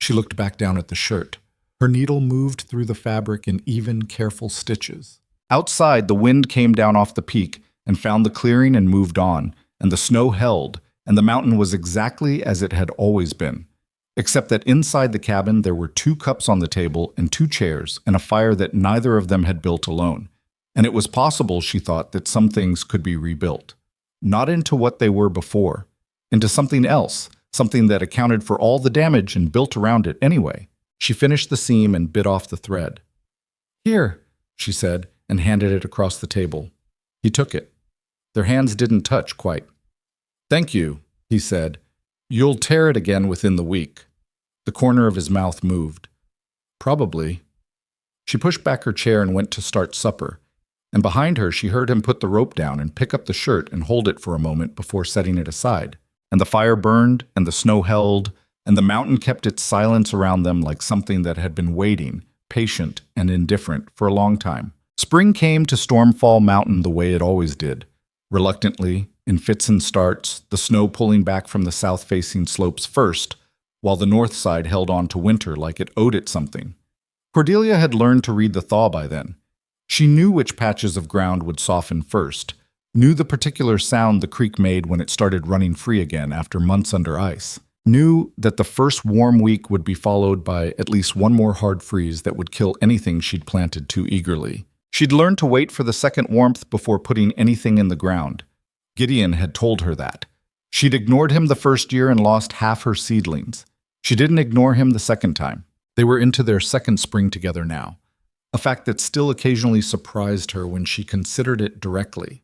She looked back down at the shirt. Her needle moved through the fabric in even, careful stitches. Outside, the wind came down off the peak and found the clearing and moved on, and the snow held, and the mountain was exactly as it had always been, except that inside the cabin there were 2 cups on the table and 2 chairs and a fire that neither of them had built alone. And it was possible, she thought, that some things could be rebuilt. Not into what they were before, into something else, something that accounted for all the damage and built around it anyway. She finished the seam and bit off the thread. "Here," she said, and handed it across the table. He took it. Their hands didn't touch quite. "Thank you," he said. "You'll tear it again within the week." The corner of his mouth moved. "Probably." She pushed back her chair and went to start supper, and behind her she heard him put the rope down and pick up the shirt and hold it for a moment before setting it aside. And the fire burned, and the snow held, and the mountain kept its silence around them like something that had been waiting, patient and indifferent, for a long time. Spring came to Stormfall Mountain the way it always did, reluctantly, in fits and starts, the snow pulling back from the south-facing slopes first, while the north side held on to winter like it owed it something. Cordelia had learned to read the thaw by then. She knew which patches of ground would soften first, knew the particular sound the creek made when it started running free again after months under ice, knew that the first warm week would be followed by at least one more hard freeze that would kill anything she'd planted too eagerly. She'd learned to wait for the second warmth before putting anything in the ground. Gideon had told her that. She'd ignored him the first year and lost half her seedlings. She didn't ignore him the second time. They were into their second spring together now, a fact that still occasionally surprised her when she considered it directly.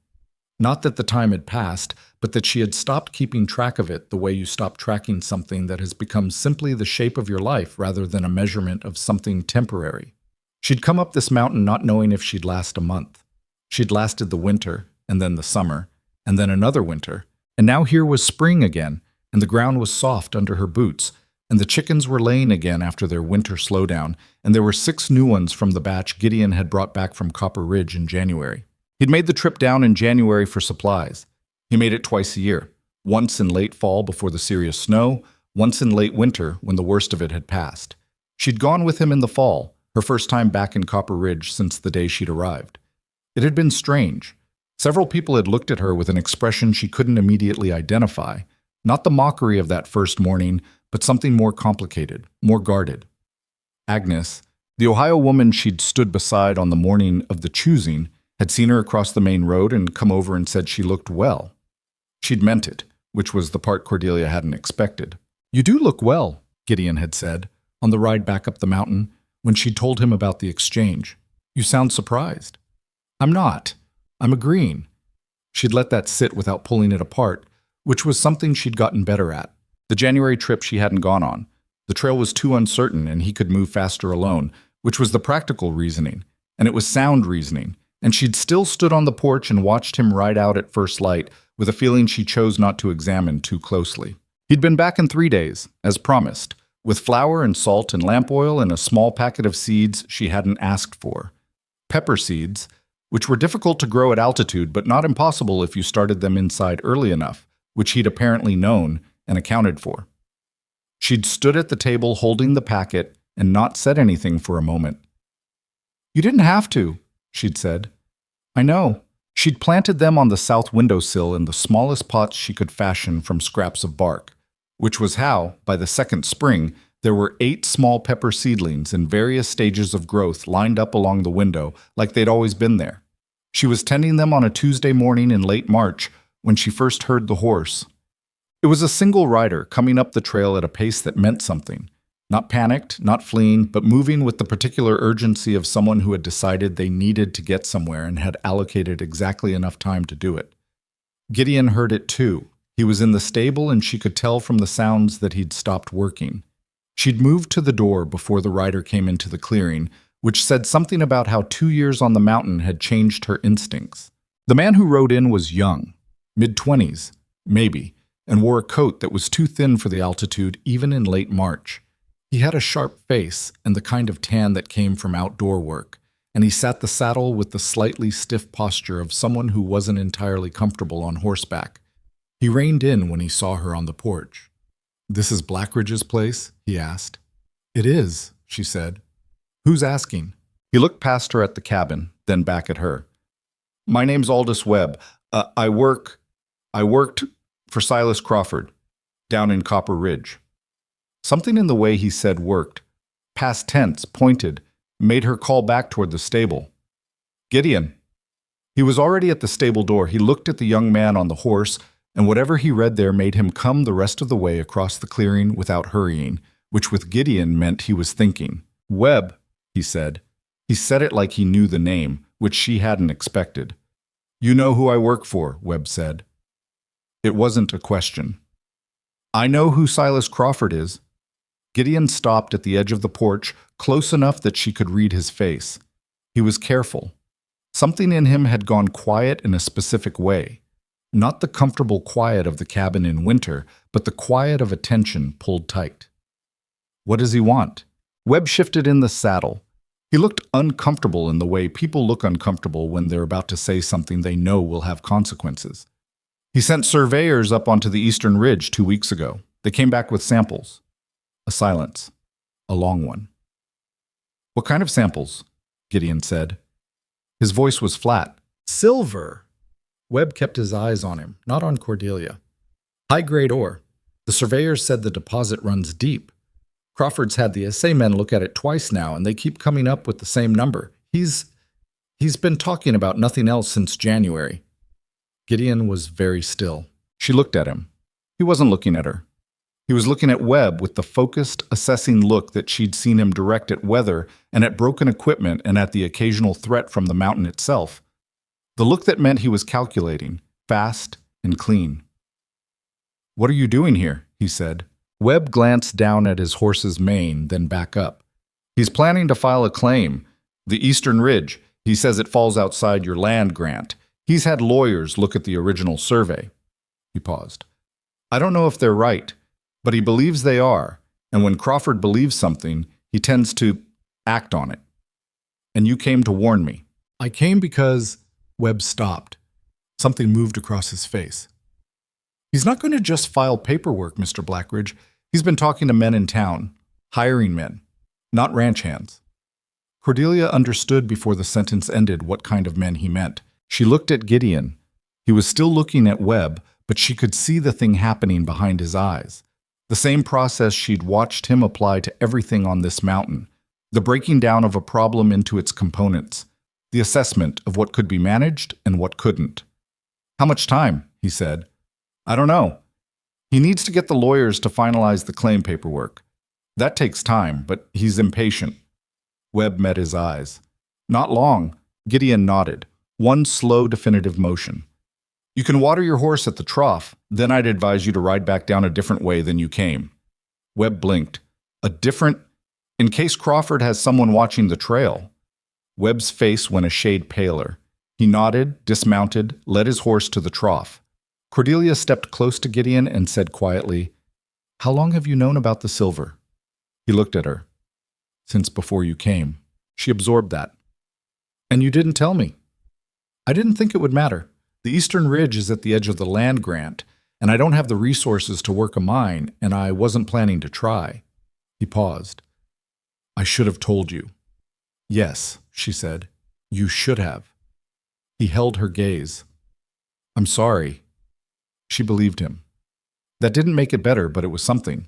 Not that the time had passed, but that she had stopped keeping track of it the way you stop tracking something that has become simply the shape of your life rather than a measurement of something temporary. She'd come up this mountain not knowing if she'd last a month. She'd lasted the winter, and then the summer, and then another winter, and now here was spring again, and the ground was soft under her boots, and the chickens were laying again after their winter slowdown, and there were 6 new ones from the batch Gideon had brought back from Copper Ridge in January. He'd made the trip down in January for supplies. He made it twice a year, once in late fall before the serious snow, once in late winter when the worst of it had passed. She'd gone with him in the fall, her first time back in Copper Ridge since the day she'd arrived. It had been strange. Several people had looked at her with an expression she couldn't immediately identify, not the mockery of that first morning, but something more complicated, more guarded. Agnes, the Ohio woman she'd stood beside on the morning of the choosing, had seen her across the main road and come over and said she looked well. She'd meant it, which was the part Cordelia hadn't expected. "You do look well," Gideon had said, on the ride back up the mountain, when she'd told him about the exchange. "You sound surprised." "I'm not. I'm agreeing." She'd let that sit without pulling it apart, which was something she'd gotten better at. The January trip she hadn't gone on. The trail was too uncertain and he could move faster alone, which was the practical reasoning, and it was sound reasoning, and she'd still stood on the porch and watched him ride out at first light with a feeling she chose not to examine too closely. He'd been back in 3 days, as promised, with flour and salt and lamp oil and a small packet of seeds she hadn't asked for. Pepper seeds, which were difficult to grow at altitude but not impossible if you started them inside early enough, which he'd apparently known and accounted for. She'd stood at the table holding the packet and not said anything for a moment. "You didn't have to," she'd said. "I know." She'd planted them on the south windowsill in the smallest pots she could fashion from scraps of bark, which was how, by the second spring, there were 8 small pepper seedlings in various stages of growth lined up along the window like they'd always been there. She was tending them on a Tuesday morning in late March when she first heard the horse. It was a single rider coming up the trail at a pace that meant something. Not panicked, not fleeing, but moving with the particular urgency of someone who had decided they needed to get somewhere and had allocated exactly enough time to do it. Gideon heard it too. He was in the stable and she could tell from the sounds that he'd stopped working. She'd moved to the door before the rider came into the clearing, which said something about how 2 years on the mountain had changed her instincts. The man who rode in was young, mid-20s, maybe, and wore a coat that was too thin for the altitude even in late March. He had a sharp face and the kind of tan that came from outdoor work, and he sat the saddle with the slightly stiff posture of someone who wasn't entirely comfortable on horseback. He reined in when he saw her on the porch. "This is Blackridge's place?" he asked. "It is," she said. "Who's asking?" He looked past her at the cabin, then back at her. "My name's Aldous Webb. I worked for Silas Crawford, down in Copper Ridge." Something in the way he said worked, past tense, pointed, made her call back toward the stable. "Gideon." He was already at the stable door. He looked at the young man on the horse, and whatever he read there made him come the rest of the way across the clearing without hurrying, which with Gideon meant he was thinking. "Webb," he said. He said it like he knew the name, which she hadn't expected. "You know who I work for," Webb said. It wasn't a question. "I know who Silas Crawford is." Gideon stopped at the edge of the porch, close enough that she could read his face. He was careful. Something in him had gone quiet in a specific way. Not the comfortable quiet of the cabin in winter, but the quiet of attention pulled tight. "What does he want?" Webb shifted in the saddle. He looked uncomfortable in the way people look uncomfortable when they're about to say something they know will have consequences. "He sent surveyors up onto the eastern ridge 2 weeks ago. They came back with samples." A silence. A long one. "What kind of samples?" Gideon said. His voice was flat. "Silver." Webb kept his eyes on him, not on Cordelia. "High-grade ore. The surveyors said the deposit runs deep. Crawford's had the assay men look at it twice now, and they keep coming up with the same number. He's been talking about nothing else since January." Gideon was very still. She looked at him. He wasn't looking at her. He was looking at Webb with the focused, assessing look that she'd seen him direct at weather and at broken equipment and at the occasional threat from the mountain itself. The look that meant he was calculating, fast and clean. "What are you doing here?" he said. Webb glanced down at his horse's mane, then back up. "He's planning to file a claim. The Eastern Ridge. He says it falls outside your land grant. He's had lawyers look at the original survey." He paused. "I don't know if they're right, but he believes they are, and when Crawford believes something, he tends to act on it. And you came to warn me." "I came because—" Webb stopped. Something moved across his face. "He's not going to just file paperwork, Mr. Blackridge. He's been talking to men in town, hiring men, not ranch hands." Cordelia understood before the sentence ended what kind of men he meant. She looked at Gideon. He was still looking at Webb, but she could see the thing happening behind his eyes. The same process she'd watched him apply to everything on this mountain. The breaking down of a problem into its components. The assessment of what could be managed and what couldn't. "How much time?" he said. "I don't know. He needs to get the lawyers to finalize the claim paperwork. That takes time, but he's impatient." Webb met his eyes. "Not long." Gideon nodded. One slow, definitive motion. "You can water your horse at the trough, then I'd advise you to ride back down a different way than you came." Webb blinked. "A different? In case Crawford has someone watching the trail." Webb's face went a shade paler. He nodded, dismounted, led his horse to the trough. Cordelia stepped close to Gideon and said quietly, "How long have you known about the silver?" He looked at her. "Since before you came." She absorbed that. "And you didn't tell me." "I didn't think it would matter. The Eastern Ridge is at the edge of the land grant, and I don't have the resources to work a mine, and I wasn't planning to try." He paused. "I should have told you." "Yes," she said. "You should have." He held her gaze. "I'm sorry." She believed him. That didn't make it better, but it was something.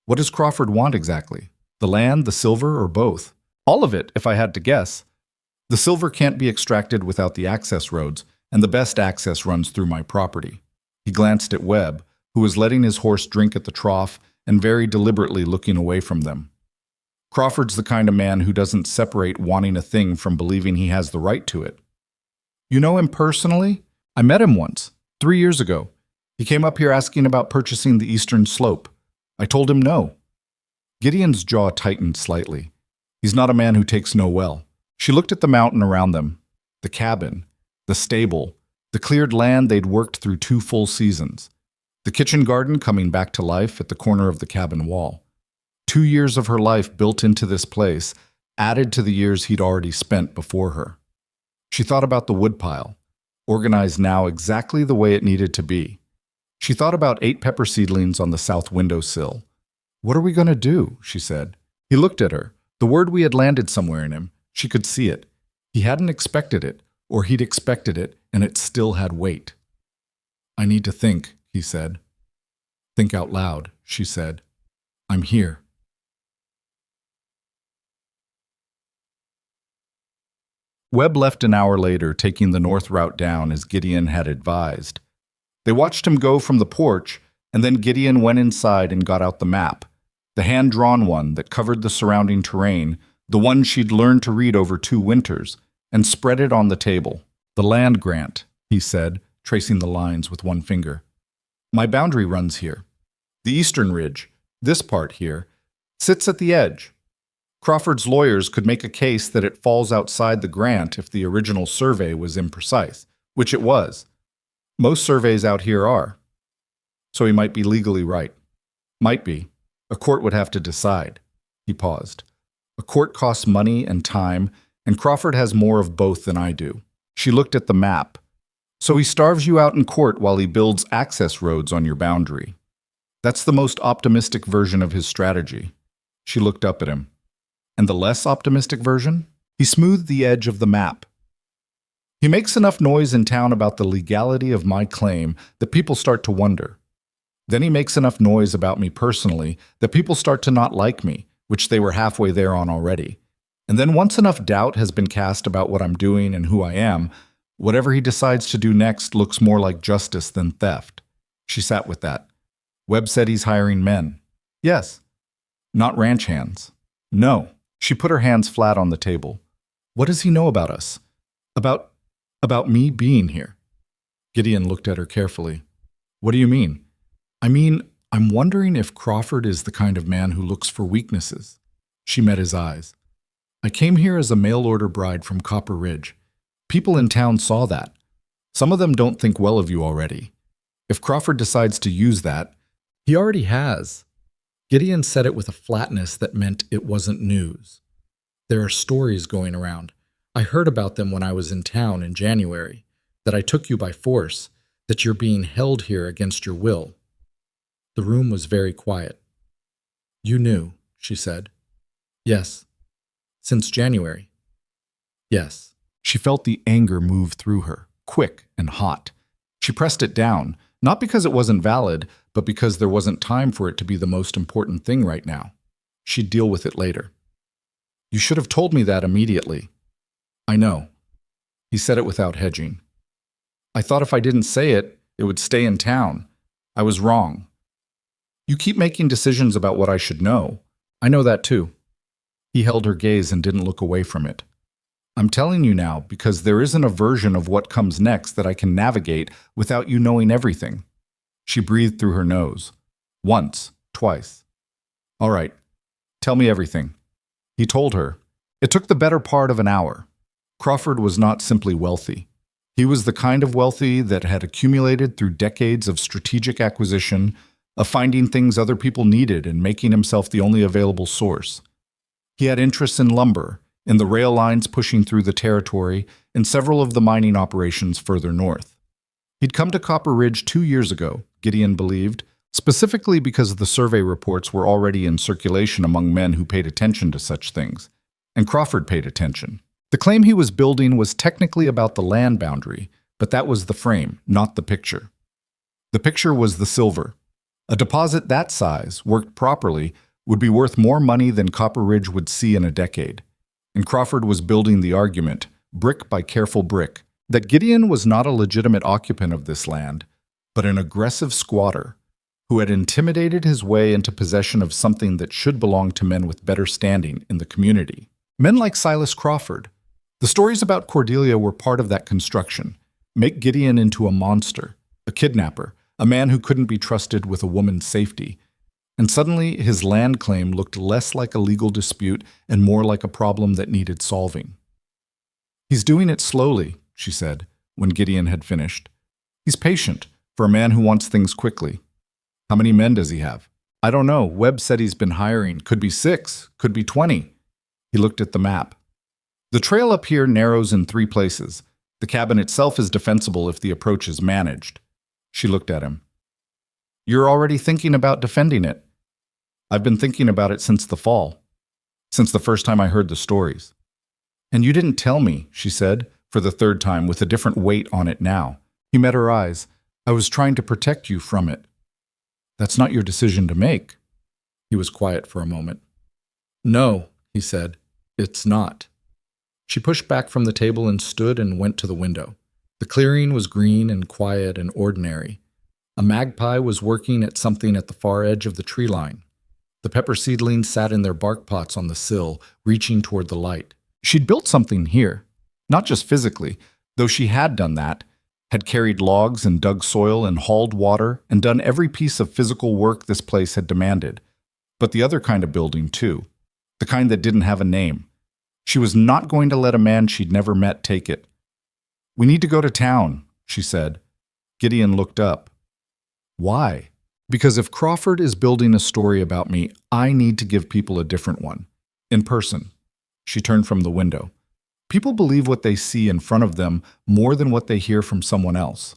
"What does Crawford want exactly? The land, the silver, or both?" "All of it, if I had to guess." "The silver can't be extracted without the access roads, and the best access runs through my property." He glanced at Webb, who was letting his horse drink at the trough and very deliberately looking away from them. "Crawford's the kind of man who doesn't separate wanting a thing from believing he has the right to it." "You know him personally?" "I met him once, 3 years ago. He came up here asking about purchasing the eastern slope. I told him no." Gideon's jaw tightened slightly. He's not a man who takes no well. She looked at the mountain around them, the cabin, the stable, the cleared land they'd worked through 2 full seasons, the kitchen garden coming back to life at the corner of the cabin wall. 2 years of her life built into this place, added to the years he'd already spent before her. She thought about the woodpile, organized now exactly the way it needed to be. She thought about 8 pepper seedlings on the south windowsill. "What are we going to do?" she said. He looked at her. The word we had landed somewhere in him. She could see it. He hadn't expected it, or he'd expected it, and it still had weight. "I need to think," he said. "Think out loud," she said. "I'm here." Webb left an hour later, taking the north route down as Gideon had advised. They watched him go from the porch, and then Gideon went inside and got out the map, the hand-drawn one that covered the surrounding terrain, the one she'd learned to read over 2 winters, and spread it on the table. "The land grant," he said, tracing the lines with one finger. "My boundary runs here. The eastern ridge, this part here, sits at the edge. Crawford's lawyers could make a case that it falls outside the grant if the original survey was imprecise, which it was. Most surveys out here are. So he might be legally right. Might be. A court would have to decide." He paused. "A court costs money and time, and Crawford has more of both than I do." She looked at the map. "So he starves you out in court while he builds access roads on your boundary. That's the most optimistic version of his strategy." She looked up at him. "And the less optimistic version?" He smoothed the edge of the map. "He makes enough noise in town about the legality of my claim that people start to wonder. Then he makes enough noise about me personally that people start to not like me, which they were halfway there on already. And then once enough doubt has been cast about what I'm doing and who I am, whatever he decides to do next looks more like justice than theft." She sat with that. "Webb said he's hiring men." "Yes." "Not ranch hands." "No." She put her hands flat on the table. "What does he know about us? About me being here?" Gideon looked at her carefully. "What do you mean?" "I mean, I'm wondering if Crawford is the kind of man who looks for weaknesses." She met his eyes. "I came here as a mail-order bride from Copper Ridge. People in town saw that. Some of them don't think well of you already. If Crawford decides to use that, he already has." Gideon said it with a flatness that meant it wasn't news. "There are stories going around. I heard about them when I was in town in January, that I took you by force, that you're being held here against your will." The room was very quiet. "You knew," she said. "Yes." Since January. Yes. She felt the anger move through her, quick and hot. She pressed it down, not because it wasn't valid, but because there wasn't time for it to be the most important thing right now. She'd deal with it later. You should have told me that immediately. I know. He said it without hedging. I thought if I didn't say it, it would stay in town. I was wrong. You keep making decisions about what I should know. I know that too. He held her gaze and didn't look away from it. I'm telling you now because there isn't a version of what comes next that I can navigate without you knowing everything. She breathed through her nose. Once, twice. All right, tell me everything. He told her. It took the better part of an hour. Crawford was not simply wealthy. He was the kind of wealthy that had accumulated through decades of strategic acquisition, of finding things other people needed and making himself the only available source. He had interests in lumber, in the rail lines pushing through the territory, and several of the mining operations further north. He'd come to Copper Ridge 2 years ago, Gideon believed, specifically because the survey reports were already in circulation among men who paid attention to such things. And Crawford paid attention. The claim he was building was technically about the land boundary, but that was the frame, not the picture. The picture was the silver. A deposit that size, worked properly, would be worth more money than Copper Ridge would see in a decade. And Crawford was building the argument, brick by careful brick, that Gideon was not a legitimate occupant of this land, but an aggressive squatter who had intimidated his way into possession of something that should belong to men with better standing in the community. Men like Silas Crawford. The stories about Cordelia were part of that construction. Make Gideon into a monster, a kidnapper, a man who couldn't be trusted with a woman's safety. And suddenly his land claim looked less like a legal dispute and more like a problem that needed solving. He's doing it slowly, she said, when Gideon had finished. He's patient, for a man who wants things quickly. How many men does he have? I don't know. Webb said he's been hiring. Could be 6, could be 20. He looked at the map. The trail up here narrows in 3 places. The cabin itself is defensible if the approach is managed. She looked at him. You're already thinking about defending it. I've been thinking about it since the fall, since the first time I heard the stories. And you didn't tell me, she said, for the 3rd time with a different weight on it now. He met her eyes. I was trying to protect you from it. That's not your decision to make. He was quiet for a moment. No, he said, it's not. She pushed back from the table and stood and went to the window. The clearing was green and quiet and ordinary. A magpie was working at something at the far edge of the tree line. The pepper seedlings sat in their bark pots on the sill, reaching toward the light. She'd built something here, not just physically, though she had done that, had carried logs and dug soil and hauled water and done every piece of physical work this place had demanded. But the other kind of building, too. The kind that didn't have a name. She was not going to let a man she'd never met take it. We need to go to town, she said. Gideon looked up. Why? Because if Crawford is building a story about me, I need to give people a different one. In person. She turned from the window. People believe what they see in front of them more than what they hear from someone else.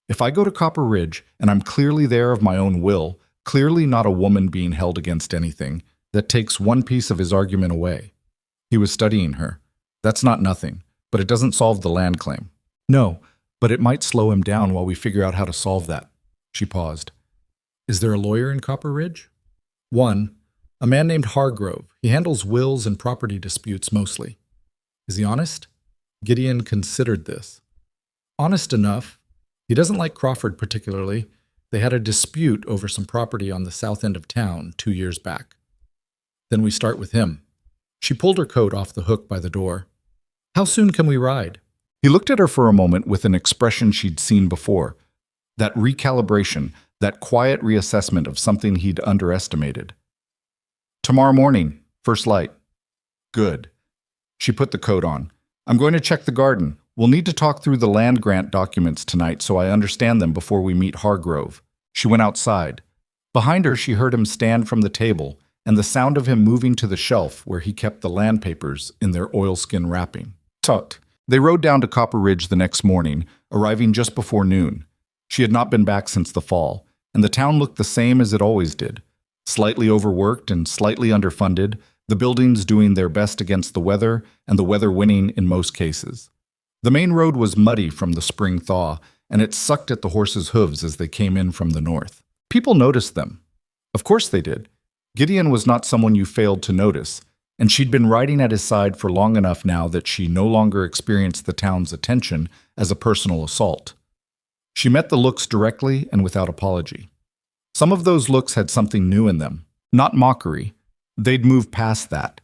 If I go to Copper Ridge, and I'm clearly there of my own will, clearly not a woman being held against anything, that takes one piece of his argument away. He was studying her. That's not nothing, but it doesn't solve the land claim. No, but it might slow him down while we figure out how to solve that. She paused. Is there a lawyer in Copper Ridge? One. A man named Hargrove. He handles wills and property disputes mostly. Is he honest? Gideon considered this. Honest enough. He doesn't like Crawford particularly. They had a dispute over some property on the south end of town 2 years back. Then we start with him. She pulled her coat off the hook by the door. How soon can we ride? He looked at her for a moment with an expression she'd seen before. That recalibration, that quiet reassessment of something he'd underestimated. Tomorrow morning, first light. Good. She put the coat on. I'm going to check the garden. We'll need to talk through the land grant documents tonight so I understand them before we meet Hargrove. She went outside. Behind her, she heard him stand from the table and the sound of him moving to the shelf where he kept the land papers in their oilskin wrapping. Tut. They rode down to Copper Ridge the next morning, arriving just before noon. She had not been back since the fall, and the town looked the same as it always did. Slightly overworked and slightly underfunded, the buildings doing their best against the weather, and the weather winning in most cases. The main road was muddy from the spring thaw, and it sucked at the horses' hooves as they came in from the north. People noticed them. Of course they did. Gideon was not someone you failed to notice, and she'd been riding at his side for long enough now that she no longer experienced the town's attention as a personal assault. She met the looks directly and without apology. Some of those looks had something new in them, not mockery. They'd moved past that.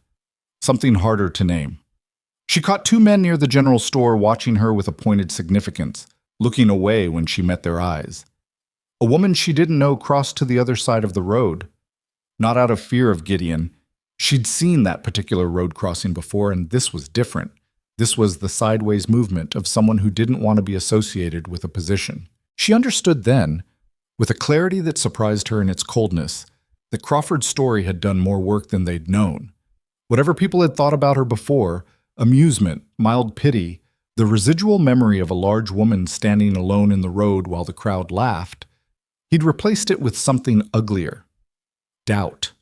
Something harder to name. She caught two men near the general store watching her with a pointed significance, looking away when she met their eyes. A woman she didn't know crossed to the other side of the road. Not out of fear of Gideon. She'd seen that particular road crossing before, and this was different. This was the sideways movement of someone who didn't want to be associated with a position. She understood then, with a clarity that surprised her in its coldness, that Crawford's story had done more work than they'd known. Whatever people had thought about her before, amusement, mild pity, the residual memory of a large woman standing alone in the road while the crowd laughed, he'd replaced it with something uglier. Doubt.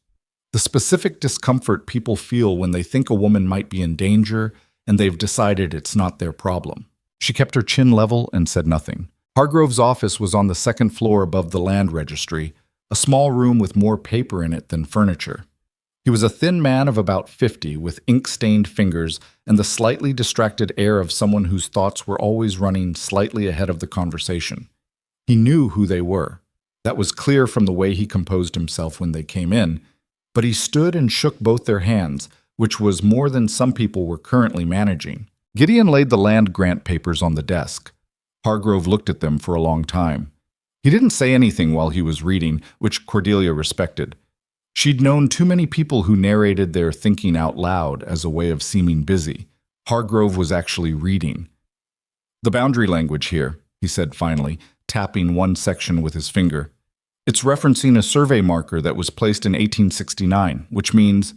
The specific discomfort people feel when they think a woman might be in danger and they've decided it's not their problem. She kept her chin level and said nothing. Hargrove's office was on the second floor above the land registry, a small room with more paper in it than furniture. He was a thin man of about 50, with ink-stained fingers and the slightly distracted air of someone whose thoughts were always running slightly ahead of the conversation. He knew who they were. That was clear from the way he composed himself when they came in, but he stood and shook both their hands, which was more than some people were currently managing. Gideon laid the land grant papers on the desk. Hargrove looked at them for a long time. He didn't say anything while he was reading, which Cordelia respected. She'd known too many people who narrated their thinking out loud as a way of seeming busy. Hargrove was actually reading. "The boundary language here," he said finally, tapping one section with his finger. "It's referencing a survey marker that was placed in 1869, which means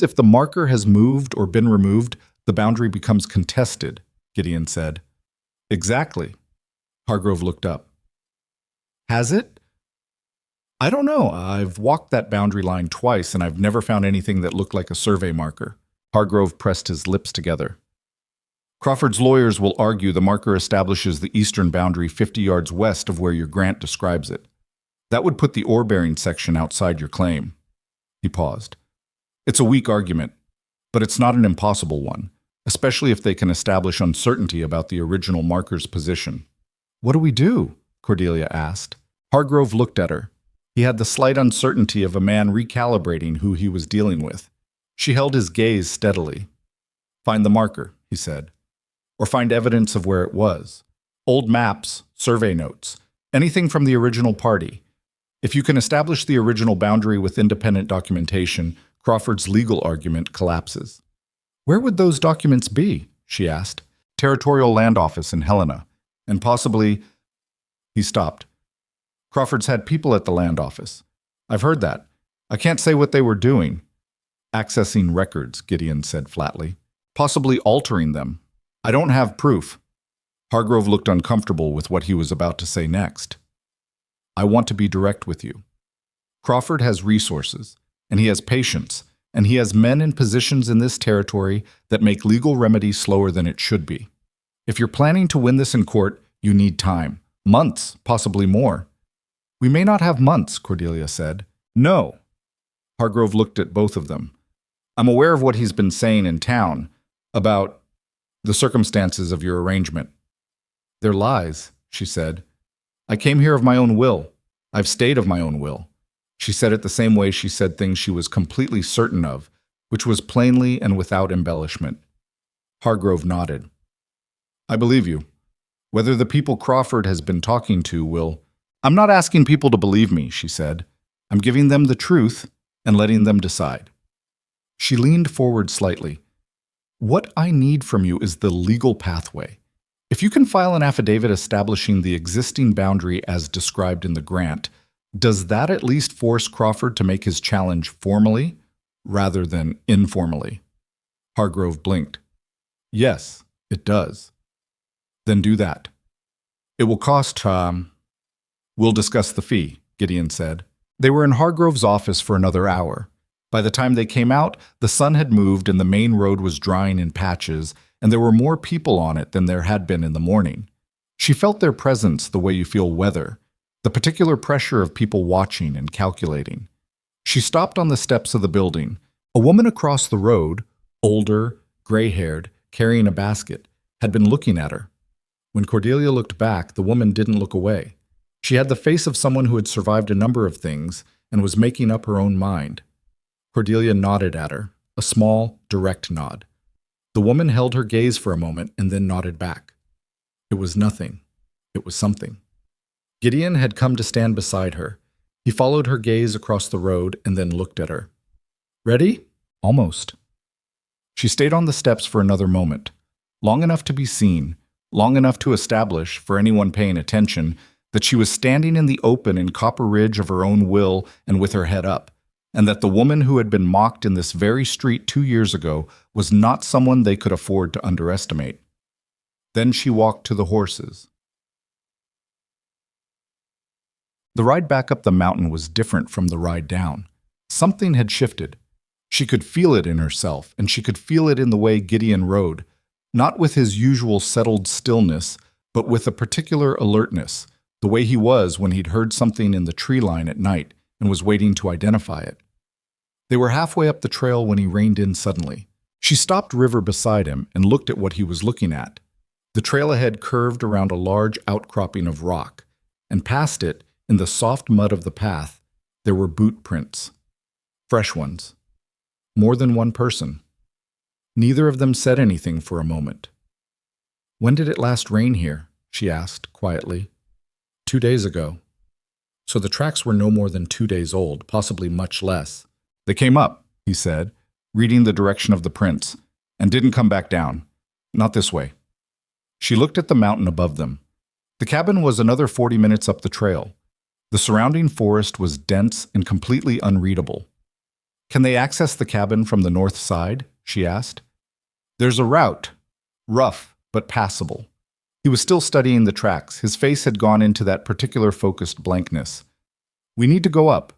if the marker has moved or been removed, the boundary becomes contested," Gideon said. "Exactly." Hargrove looked up. "Has it?" "I don't know. I've walked that boundary line twice, and I've never found anything that looked like a survey marker." Hargrove pressed his lips together. "Crawford's lawyers will argue the marker establishes the eastern boundary 50 yards west of where your grant describes it. That would put the ore-bearing section outside your claim." He paused. "It's a weak argument, but it's not an impossible one, especially if they can establish uncertainty about the original marker's position." "What do we do?" Cordelia asked. Hargrove looked at her. He had the slight uncertainty of a man recalibrating who he was dealing with. She held his gaze steadily. "Find the marker," he said. "Or find evidence of where it was. Old maps, survey notes, anything from the original party. If you can establish the original boundary with independent documentation, Crawford's legal argument collapses." "Where would those documents be?" she asked. "Territorial Land Office in Helena, and possibly—" He stopped. "Crawford's had people at the land office. I've heard that. I can't say what they were doing." "Accessing records," Gideon said flatly. "Possibly altering them. I don't have proof." Hargrove looked uncomfortable with what he was about to say next. "I want to be direct with you. Crawford has resources, and he has patience, and he has men in positions in this territory that make legal remedies slower than it should be. If you're planning to win this in court, you need time. Months, possibly more." "We may not have months," Cordelia said. "No." Hargrove looked at both of them. "I'm aware of what he's been saying in town about the circumstances of your arrangement." "They're lies," she said. "I came here of my own will. I've stayed of my own will." She said it the same way she said things she was completely certain of, which was plainly and without embellishment. Hargrove nodded. "I believe you. Whether the people Crawford has been talking to will—" "I'm not asking people to believe me," she said. "I'm giving them the truth and letting them decide." She leaned forward slightly. "What I need from you is the legal pathway. If you can file an affidavit establishing the existing boundary as described in the grant, does that at least force Crawford to make his challenge formally rather than informally?" Hargrove blinked. "Yes, it does." "Then do that. It will cost, We'll discuss the fee," Gideon said. They were in Hargrove's office for another hour. By the time they came out, the sun had moved and the main road was drying in patches, and there were more people on it than there had been in the morning. She felt their presence the way you feel weather, the particular pressure of people watching and calculating. She stopped on the steps of the building. A woman across the road, older, gray-haired, carrying a basket, had been looking at her. When Cordelia looked back, the woman didn't look away. She had the face of someone who had survived a number of things and was making up her own mind. Cordelia nodded at her, a small, direct nod. The woman held her gaze for a moment and then nodded back. It was nothing. It was something. Gideon had come to stand beside her. He followed her gaze across the road and then looked at her. Ready? Almost. She stayed on the steps for another moment, long enough to be seen, long enough to establish, for anyone paying attention, that she was standing in the open in Copper Ridge of her own will and with her head up, and that the woman who had been mocked in this very street 2 years ago was not someone they could afford to underestimate. Then she walked to the horses. The ride back up the mountain was different from the ride down. Something had shifted. She could feel it in herself, and she could feel it in the way Gideon rode, not with his usual settled stillness, but with a particular alertness, the way he was when he'd heard something in the tree line at night and was waiting to identify it. They were halfway up the trail when he reined in suddenly. She stopped River beside him and looked at what he was looking at. The trail ahead curved around a large outcropping of rock, and past it, in the soft mud of the path, there were boot prints. Fresh ones. More than one person. Neither of them said anything for a moment. "When did it last rain here?" she asked quietly. 2 days ago. So the tracks were no more than 2 days old, possibly much less. "They came up," he said, reading the direction of the prints, "and didn't come back down. Not this way." She looked at the mountain above them. The cabin was another 40 minutes up the trail. The surrounding forest was dense and completely unreadable. "Can they access the cabin from the north side?" she asked. "There's a route. Rough, but passable." He was still studying the tracks. His face had gone into that particular focused blankness. "We need to go up."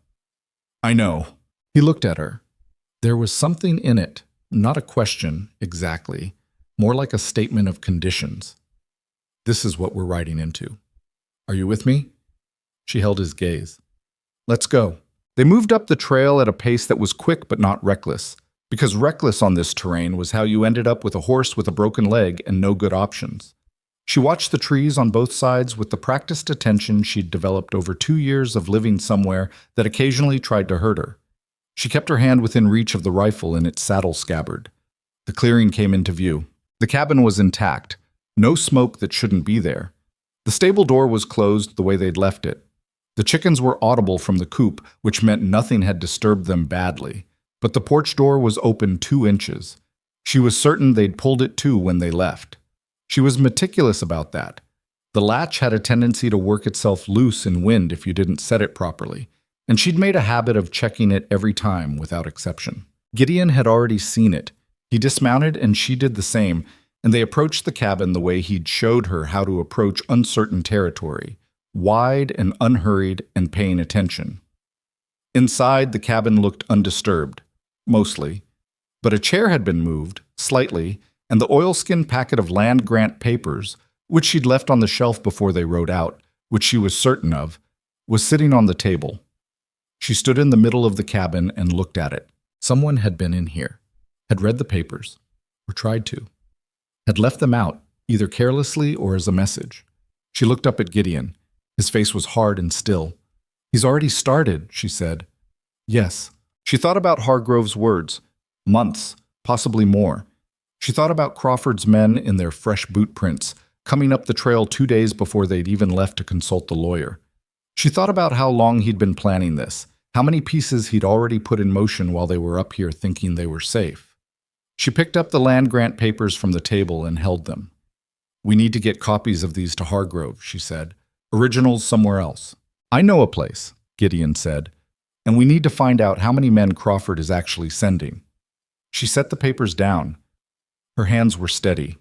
"I know." He looked at her. There was something in it, not a question, exactly, more like a statement of conditions. "This is what we're riding into. Are you with me?" She held his gaze. "Let's go." They moved up the trail at a pace that was quick but not reckless, because reckless on this terrain was how you ended up with a horse with a broken leg and no good options. She watched the trees on both sides with the practiced attention she'd developed over 2 years of living somewhere that occasionally tried to hurt her. She kept her hand within reach of the rifle in its saddle scabbard. The clearing came into view. The cabin was intact, no smoke that shouldn't be there. The stable door was closed the way they'd left it. The chickens were audible from the coop, which meant nothing had disturbed them badly, but the porch door was open 2 inches. She was certain they'd pulled it too when they left. She was meticulous about that. The latch had a tendency to work itself loose in wind if you didn't set it properly, and she'd made a habit of checking it every time without exception. Gideon had already seen it. He dismounted and she did the same, and they approached the cabin the way he'd showed her how to approach uncertain territory, wide and unhurried and paying attention. Inside, the cabin looked undisturbed, mostly, but a chair had been moved, slightly, and the oilskin packet of land grant papers, which she'd left on the shelf before they rode out, which she was certain of, was sitting on the table. She stood in the middle of the cabin and looked at it. Someone had been in here, had read the papers, or tried to, had left them out, either carelessly or as a message. She looked up at Gideon. His face was hard and still. "He's already started," she said. "Yes." She thought about Hargrove's words. Months, possibly more. She thought about Crawford's men in their fresh boot prints, coming up the trail 2 days before they'd even left to consult the lawyer. She thought about how long he'd been planning this, how many pieces he'd already put in motion while they were up here thinking they were safe. She picked up the land grant papers from the table and held them. "We need to get copies of these to Hargrove," she said. "Originals somewhere else." "I know a place," Gideon said, "and we need to find out how many men Crawford is actually sending." She set the papers down. Her hands were steady.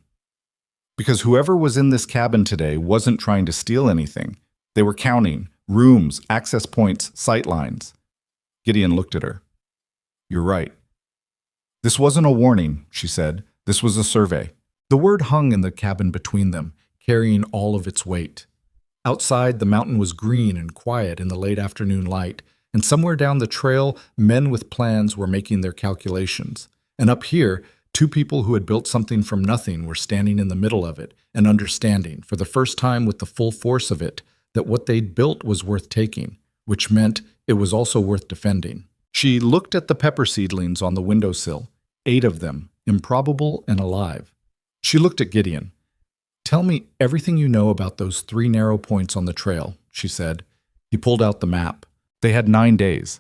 Because whoever was in this cabin today wasn't trying to steal anything. They were counting rooms, access points, sight lines. Gideon looked at her. You're right. This wasn't a warning, she said. This was a survey. The word hung in the cabin between them, carrying all of its weight. Outside, the mountain was green and quiet in the late afternoon light, and somewhere down the trail, men with plans were making their calculations. And up here, two people who had built something from nothing were standing in the middle of it and understanding, for the first time with the full force of it, that what they'd built was worth taking, which meant it was also worth defending. She looked at the pepper seedlings on the windowsill, 8 of them, improbable and alive. She looked at Gideon. "Tell me everything you know about those 3 narrow points on the trail," she said. He pulled out the map. They had 9 days.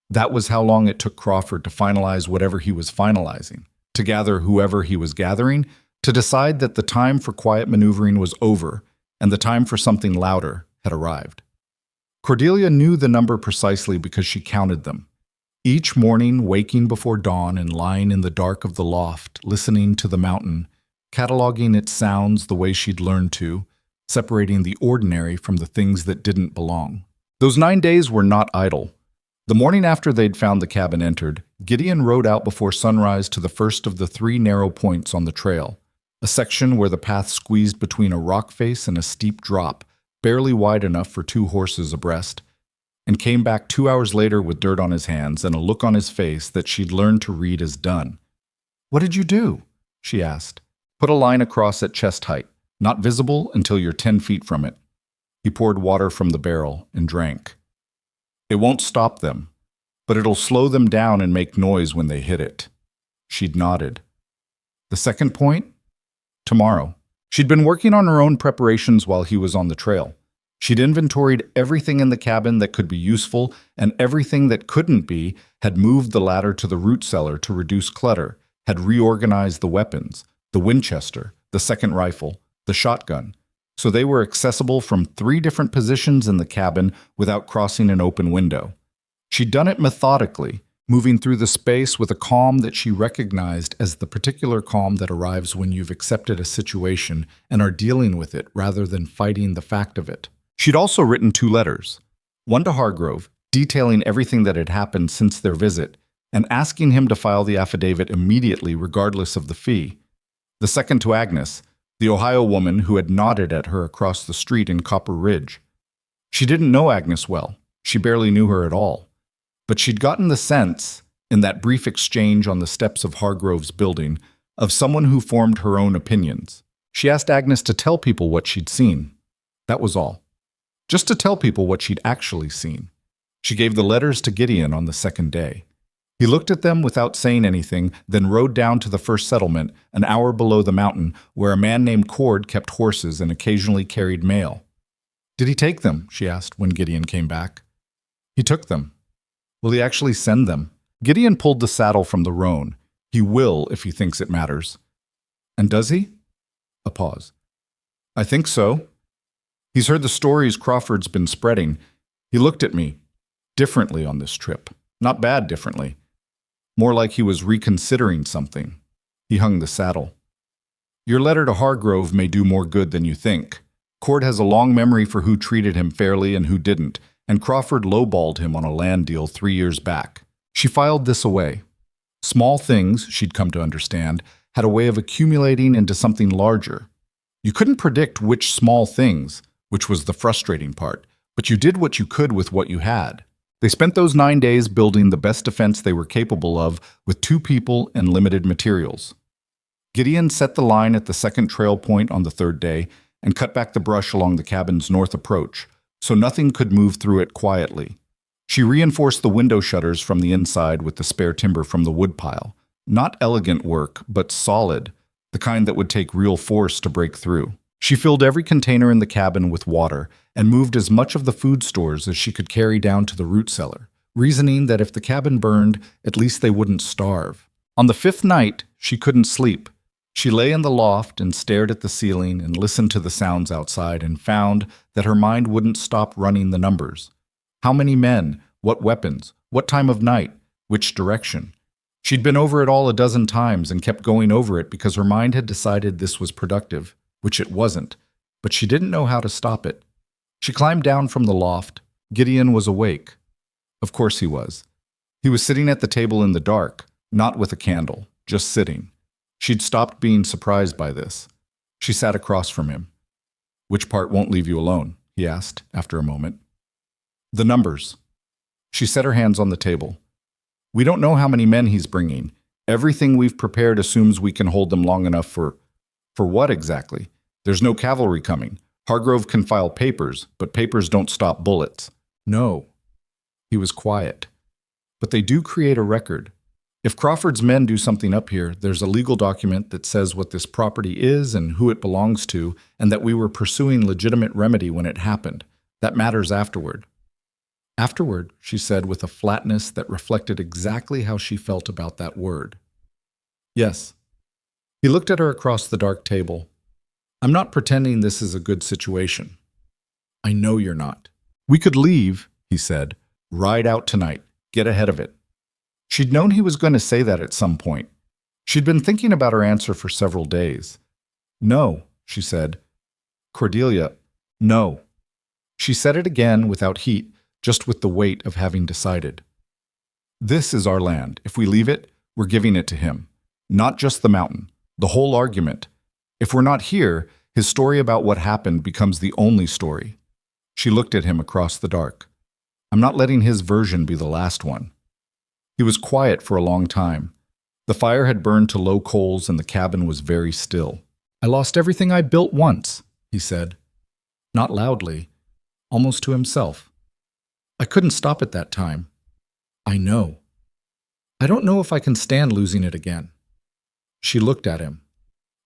That was how long it took Crawford to finalize whatever he was finalizing, to gather whoever he was gathering, to decide that the time for quiet maneuvering was over and the time for something louder had arrived. Cordelia knew the number precisely because she counted them. Each morning, waking before dawn and lying in the dark of the loft, listening to the mountain, cataloging its sounds the way she'd learned to, separating the ordinary from the things that didn't belong. Those 9 days were not idle. The morning after they'd found the cabin entered, Gideon rode out before sunrise to the first of the 3 narrow points on the trail, a section where the path squeezed between a rock face and a steep drop, barely wide enough for 2 horses abreast, and came back 2 hours later with dirt on his hands and a look on his face that she'd learned to read as done. "What did you do?" she asked. "Put a line across at chest height, not visible until you're 10 feet from it." He poured water from the barrel and drank. "It won't stop them, but it'll slow them down and make noise when they hit it." She'd nodded. "The second point? Tomorrow." She'd been working on her own preparations while he was on the trail. She'd inventoried everything in the cabin that could be useful, and everything that couldn't be had moved the ladder to the root cellar to reduce clutter, had reorganized the weapons, the Winchester, the second rifle, the shotgun, so they were accessible from 3 different positions in the cabin without crossing an open window. She'd done it methodically, moving through the space with a calm that she recognized as the particular calm that arrives when you've accepted a situation and are dealing with it rather than fighting the fact of it. She'd also written 2 letters, one to Hargrove, detailing everything that had happened since their visit, and asking him to file the affidavit immediately regardless of the fee. The second to Agnes, the Ohio woman who had nodded at her across the street in Copper Ridge. She didn't know Agnes well. She barely knew her at all. But she'd gotten the sense, in that brief exchange on the steps of Hargrove's building, of someone who formed her own opinions. She asked Agnes to tell people what she'd seen. That was all. Just to tell people what she'd actually seen. She gave the letters to Gideon on the second day. He looked at them without saying anything, then rode down to the first settlement, an hour below the mountain, where a man named Cord kept horses and occasionally carried mail. "Did he take them?" she asked when Gideon came back. "He took them." "Will he actually send them?" Gideon pulled the saddle from the roan. "He will if he thinks it matters." "And does he?" A pause. "I think so. He's heard the stories Crawford's been spreading. He looked at me differently on this trip. Not bad differently. More like he was reconsidering something." He hung the saddle. "Your letter to Hargrove may do more good than you think. Cord has a long memory for who treated him fairly and who didn't, and Crawford lowballed him on a land deal 3 years back." She filed this away. Small things, she'd come to understand, had a way of accumulating into something larger. You couldn't predict which small things, which was the frustrating part, but you did what you could with what you had. They spent those 9 days building the best defense they were capable of with 2 people and limited materials. Gideon set the line at the second trail point on the 3rd day and cut back the brush along the cabin's north approach, so nothing could move through it quietly. She reinforced the window shutters from the inside with the spare timber from the woodpile. Not elegant work, but solid, the kind that would take real force to break through. She filled every container in the cabin with water and moved as much of the food stores as she could carry down to the root cellar, reasoning that if the cabin burned, at least they wouldn't starve. On the 5th night, she couldn't sleep. She lay in the loft and stared at the ceiling and listened to the sounds outside and found that her mind wouldn't stop running the numbers. How many men? What weapons? What time of night? Which direction? She'd been over it all a dozen times and kept going over it because her mind had decided this was productive, which it wasn't, but she didn't know how to stop it. She climbed down from the loft. Gideon was awake. Of course he was. He was sitting at the table in the dark, not with a candle, just sitting. She'd stopped being surprised by this. She sat across from him. "Which part won't leave you alone?" he asked after a moment. "The numbers." She set her hands on the table. "We don't know how many men he's bringing. Everything we've prepared assumes we can hold them long enough for what exactly? There's no cavalry coming. Hargrove can file papers, but papers don't stop bullets." "No." He was quiet. "But they do create a record. If Crawford's men do something up here, there's a legal document that says what this property is and who it belongs to, and that we were pursuing legitimate remedy when it happened. That matters afterward." "Afterward," she said with a flatness that reflected exactly how she felt about that word. "Yes." He looked at her across the dark table. "I'm not pretending this is a good situation." "I know you're not." "We could leave," he said. "Ride out tonight. Get ahead of it." She'd known he was going to say that at some point. She'd been thinking about her answer for several days. "No," she said. "Cordelia, no." She said it again without heat, just with the weight of having decided. "This is our land. If we leave it, we're giving it to him. Not just the mountain, the whole argument. If we're not here, his story about what happened becomes the only story." She looked at him across the dark. "I'm not letting his version be the last one." He was quiet for a long time. The fire had burned to low coals and the cabin was very still. "I lost everything I built once," he said. Not loudly, almost to himself. "I couldn't stop at that time." "I know. I don't know if I can stand losing it again." She looked at him.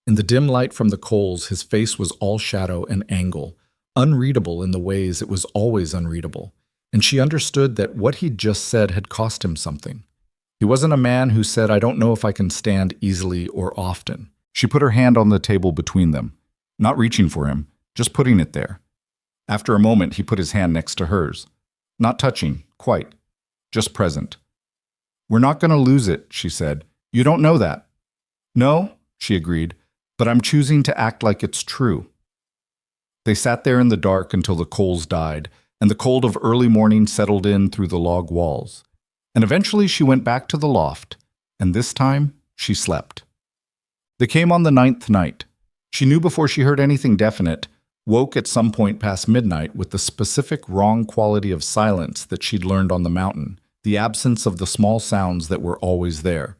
In the dim light from the coals, his face was all shadow and angle, unreadable in the ways it was always unreadable, and she understood that what he'd just said had cost him something. He wasn't a man who said, "I don't know if I can stand easily or often." She put her hand on the table between them, not reaching for him, just putting it there. After a moment, he put his hand next to hers. Not touching, quite, just present. "We're not going to lose it," she said. "You don't know that." "No," she agreed, "but I'm choosing to act like it's true." They sat there in the dark until the coals died, and the cold of early morning settled in through the log walls. And eventually she went back to the loft, and this time she slept. They came on the 9th night. She knew before she heard anything definite, woke at some point past midnight with the specific wrong quality of silence that she'd learned on the mountain, the absence of the small sounds that were always there.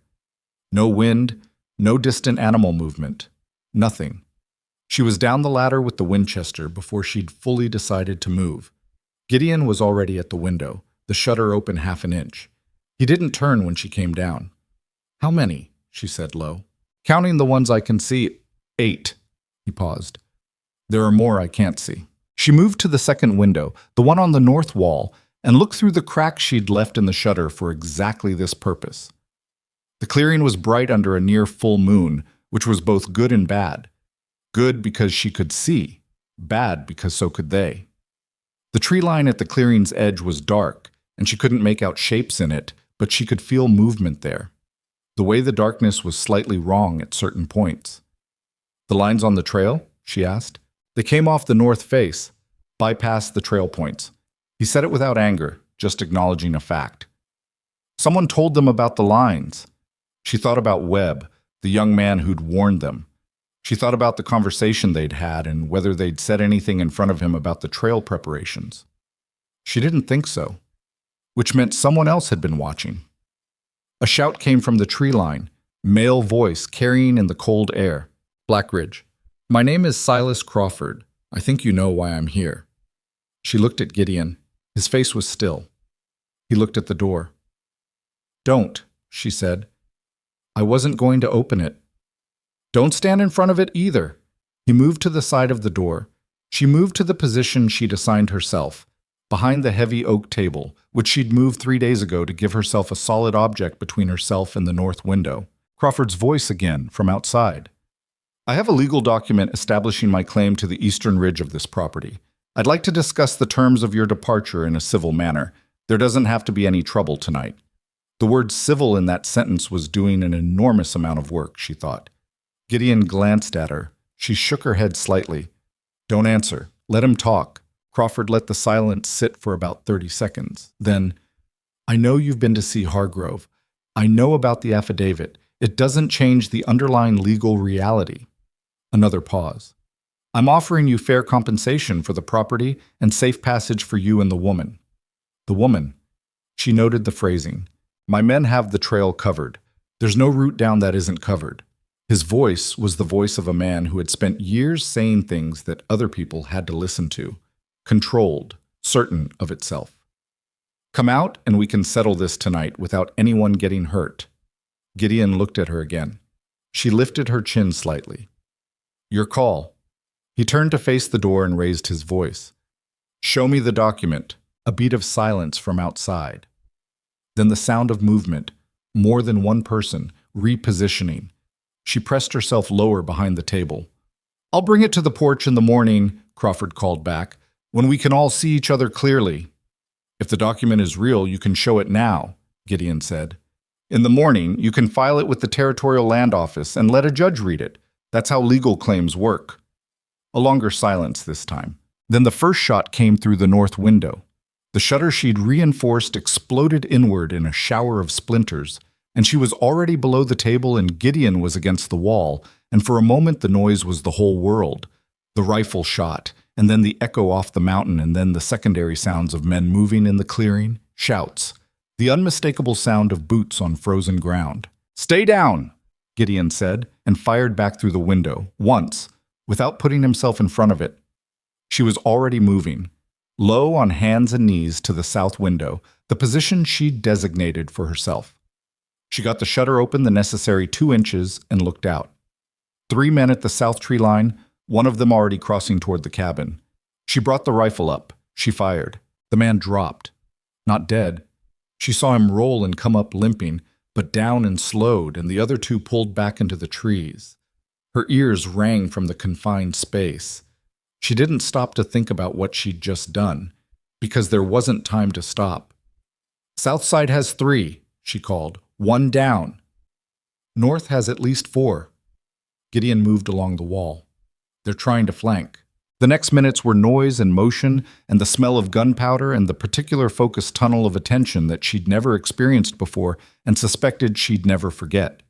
No wind, no distant animal movement, nothing. She was down the ladder with the Winchester before she'd fully decided to move. Gideon was already at the window, the shutter open half an inch. He didn't turn when she came down. "How many?" she said low. "Counting the ones I can see, 8. He paused. "There are more I can't see." She moved to the second window, the one on the north wall, and looked through the cracks she'd left in the shutter for exactly this purpose. The clearing was bright under a near full moon, which was both good and bad. Good because she could see, bad because so could they. The tree line at the clearing's edge was dark, and she couldn't make out shapes in it, but she could feel movement there. The way the darkness was slightly wrong at certain points. "The lines on the trail?" she asked. "They came off the north face, bypassed the trail points." He said it without anger, just acknowledging a fact. Someone told them about the lines. She thought about Webb, the young man who'd warned them. She thought about the conversation they'd had and whether they'd said anything in front of him about the trail preparations. She didn't think so, which meant someone else had been watching. A shout came from the tree line, male voice carrying in the cold air. "Black Ridge. My name is Silas Crawford. I think you know why I'm here." She looked at Gideon. His face was still. He looked at the door. "Don't," she said. "I wasn't going to open it." "Don't stand in front of it either." He moved to the side of the door. She moved to the position she'd assigned herself, behind the heavy oak table, which she'd moved 3 days ago to give herself a solid object between herself and the north window. Crawford's voice again, from outside. "I have a legal document establishing my claim to the eastern ridge of this property. I'd like to discuss the terms of your departure in a civil manner. There doesn't have to be any trouble tonight." The word civil in that sentence was doing an enormous amount of work, she thought. Gideon glanced at her. She shook her head slightly. "Don't answer. Let him talk." Crawford let the silence sit for about 30 seconds. Then, I know you've been to see Hargrove. I know about the affidavit. It doesn't change the underlying legal reality. Another pause. I'm offering you fair compensation for the property and safe passage for you and the woman. The woman. She noted the phrasing. My men have the trail covered. There's no route down that isn't covered. His voice was the voice of a man who had spent years saying things that other people had to listen to, controlled, certain of itself. Come out and we can settle this tonight without anyone getting hurt. Gideon looked at her again. She lifted her chin slightly. Your call. He turned to face the door and raised his voice. Show me the document. A beat of silence from outside. Then the sound of movement, more than one person, repositioning. She pressed herself lower behind the table. I'll bring it to the porch in the morning, Crawford called back, when we can all see each other clearly. If the document is real, you can show it now, Gideon said. In the morning, you can file it with the Territorial Land Office and let a judge read it. That's how legal claims work. A longer silence this time. Then the first shot came through the north window. The shutter she'd reinforced exploded inward in a shower of splinters, and she was already below the table and Gideon was against the wall, and for a moment the noise was the whole world. The rifle shot, and then the echo off the mountain, and then the secondary sounds of men moving in the clearing, shouts, the unmistakable sound of boots on frozen ground. Stay down, Gideon said, and fired back through the window, once, without putting himself in front of it. She was already moving. Low on hands and knees to the south window, the position she'd designated for herself. She got the shutter open the necessary 2 inches and looked out. 3 men at the south tree line, one of them already crossing toward the cabin. She brought the rifle up. She fired. The man dropped. Not dead. She saw him roll and come up limping, but down and slowed, and the other 2 pulled back into the trees. Her ears rang from the confined space. She didn't stop to think about what she'd just done, because there wasn't time to stop. Southside has 3, she called. 1 down. North has at least 4. Gideon moved along the wall. They're trying to flank. The next minutes were noise and motion and the smell of gunpowder and the particular focused tunnel of attention that she'd never experienced before and suspected she'd never forget.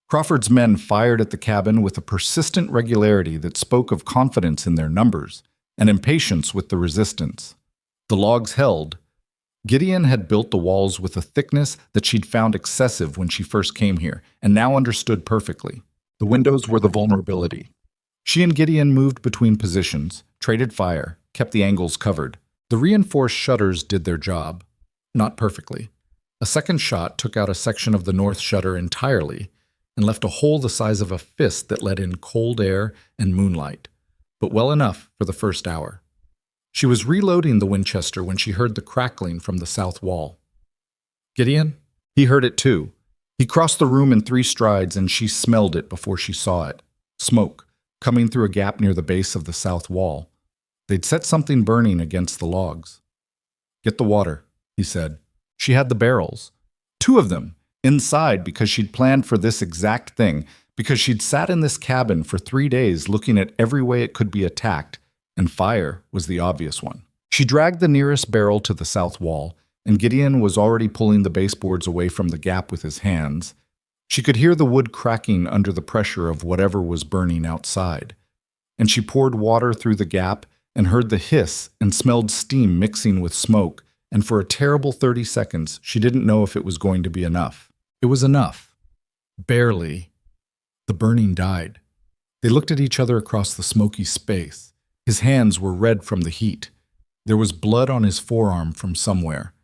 Crawford's men fired at the cabin with a persistent regularity that spoke of confidence in their numbers and impatience with the resistance. The logs held. Gideon had built the walls with a thickness that she'd found excessive when she first came here, and now understood perfectly. The windows were the vulnerability. She and Gideon moved between positions, traded fire, kept the angles covered. The reinforced shutters did their job. Not perfectly. A second shot took out a section of the north shutter entirely, and left a hole the size of a fist that let in cold air and moonlight, but well enough for the first hour. She was reloading the Winchester when she heard the crackling from the south wall. Gideon? He heard it too. He crossed the room in 3 strides and she smelled it before she saw it. Smoke, coming through a gap near the base of the south wall. They'd set something burning against the logs. Get the water, he said. She had the barrels. 2 of them. Inside because she'd planned for this exact thing, because she'd sat in this cabin for 3 days looking at every way it could be attacked, and fire was the obvious one. She dragged the nearest barrel to the south wall, and Gideon was already pulling the baseboards away from the gap with his hands. She could hear the wood cracking under the pressure of whatever was burning outside, and she poured water through the gap and heard the hiss and smelled steam mixing with smoke, and for a terrible 30 seconds she didn't know if it was going to be enough. It was enough. Barely. The burning died. They looked at each other across the smoky space. His hands were red from the heat. There was blood on his forearm from somewhere.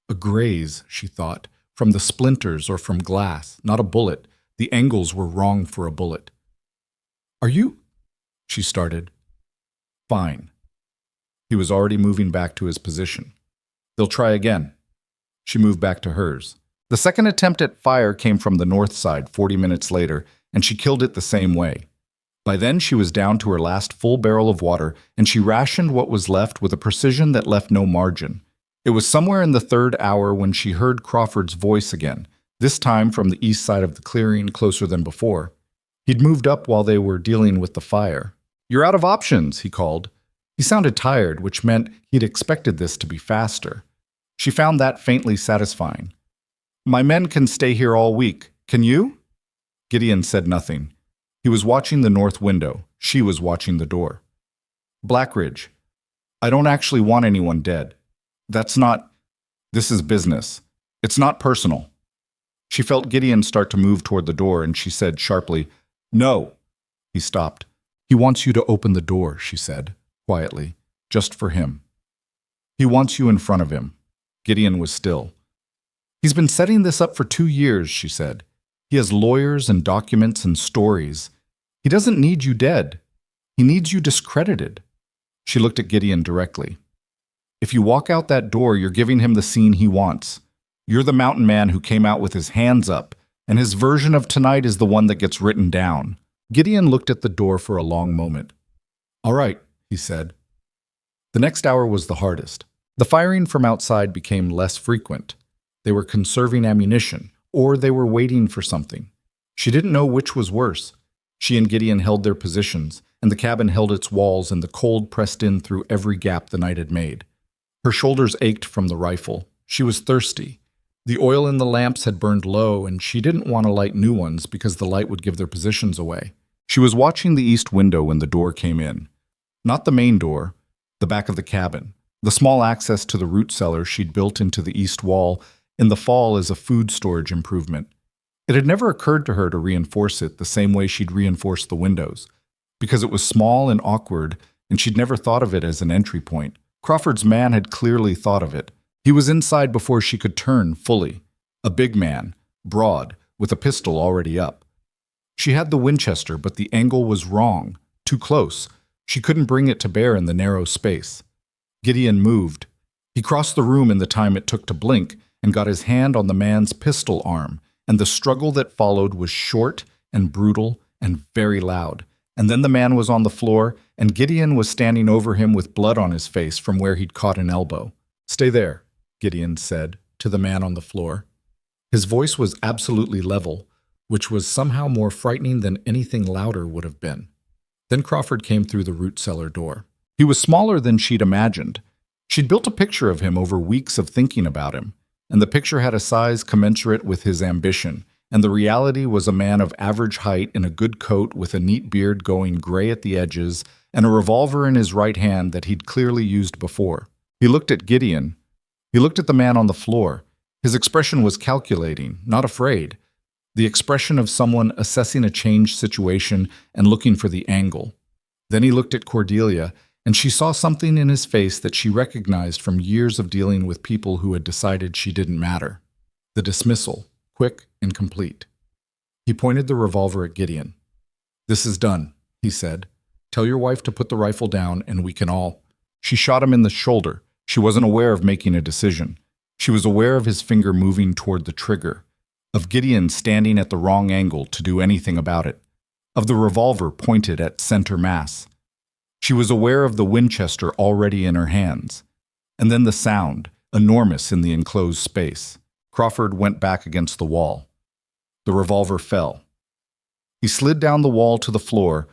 A graze, she thought, from the splinters or from glass, not a bullet. The angles were wrong for a bullet. Are you? She started. Fine. He was already moving back to his position. They'll try again. She moved back to hers. The second attempt at fire came from the north side 40 minutes later, and she killed it the same way. By then she was down to her last full barrel of water, and she rationed what was left with a precision that left no margin. It was somewhere in the 3rd hour when she heard Crawford's voice again, this time from the east side of the clearing, closer than before. He'd moved up while they were dealing with the fire. You're out of options, he called. He sounded tired, which meant he'd expected this to be faster. She found that faintly satisfying. My men can stay here all week. Can you? Gideon said nothing. He was watching the north window. She was watching the door. Blackridge, I don't actually want anyone dead. This is business. It's not personal. She felt Gideon start to move toward the door, and she said sharply, No. He stopped. He wants you to open the door, she said, quietly, just for him. He wants you in front of him. Gideon was still. He's been setting this up for 2 years, she said. He has lawyers and documents and stories. He doesn't need you dead. He needs you discredited. She looked at Gideon directly. If you walk out that door, you're giving him the scene he wants. You're the mountain man who came out with his hands up, and his version of tonight is the one that gets written down. Gideon looked at the door for a long moment. All right, he said. The next hour was the hardest. The firing from outside became less frequent. They were conserving ammunition, or they were waiting for something. She didn't know which was worse. She and Gideon held their positions, and the cabin held its walls, and the cold pressed in through every gap the night had made. Her shoulders ached from the rifle. She was thirsty. The oil in the lamps had burned low, and she didn't want to light new ones because the light would give their positions away. She was watching the east window when the door came in. Not the main door, the back of the cabin. The small access to the root cellar she'd built into the east wall in the fall as a food storage improvement. It had never occurred to her to reinforce it the same way she'd reinforced the windows, because it was small and awkward, and she'd never thought of it as an entry point. Crawford's man had clearly thought of it. He was inside before she could turn fully. A big man, broad, with a pistol already up. She had the Winchester, but the angle was wrong, too close. She couldn't bring it to bear in the narrow space. Gideon moved. He crossed the room in the time it took to blink and got his hand on the man's pistol arm, and the struggle that followed was short and brutal and very loud. And then the man was on the floor, and Gideon was standing over him with blood on his face from where he'd caught an elbow. Stay there, Gideon said to the man on the floor. His voice was absolutely level, which was somehow more frightening than anything louder would have been. Then Crawford came through the root cellar door. He was smaller than she'd imagined. She'd built a picture of him over weeks of thinking about him, and the picture had a size commensurate with his ambition, and the reality was a man of average height in a good coat with a neat beard going gray at the edges and a revolver in his right hand that he'd clearly used before. He looked at Gideon. He looked at the man on the floor. His expression was calculating, not afraid. The expression of someone assessing a changed situation and looking for the angle. Then he looked at Cordelia, and she saw something in his face that she recognized from years of dealing with people who had decided she didn't matter. The dismissal, quick and complete. He pointed the revolver at Gideon. This is done, he said. Tell your wife to put the rifle down and we can all. She shot him in the shoulder. She wasn't aware of making a decision. She was aware of his finger moving toward the trigger, of Gideon standing at the wrong angle to do anything about it, of the revolver pointed at center mass. She was aware of the Winchester already in her hands. And then the sound, enormous in the enclosed space. Crawford went back against the wall. The revolver fell. He slid down the wall to the floor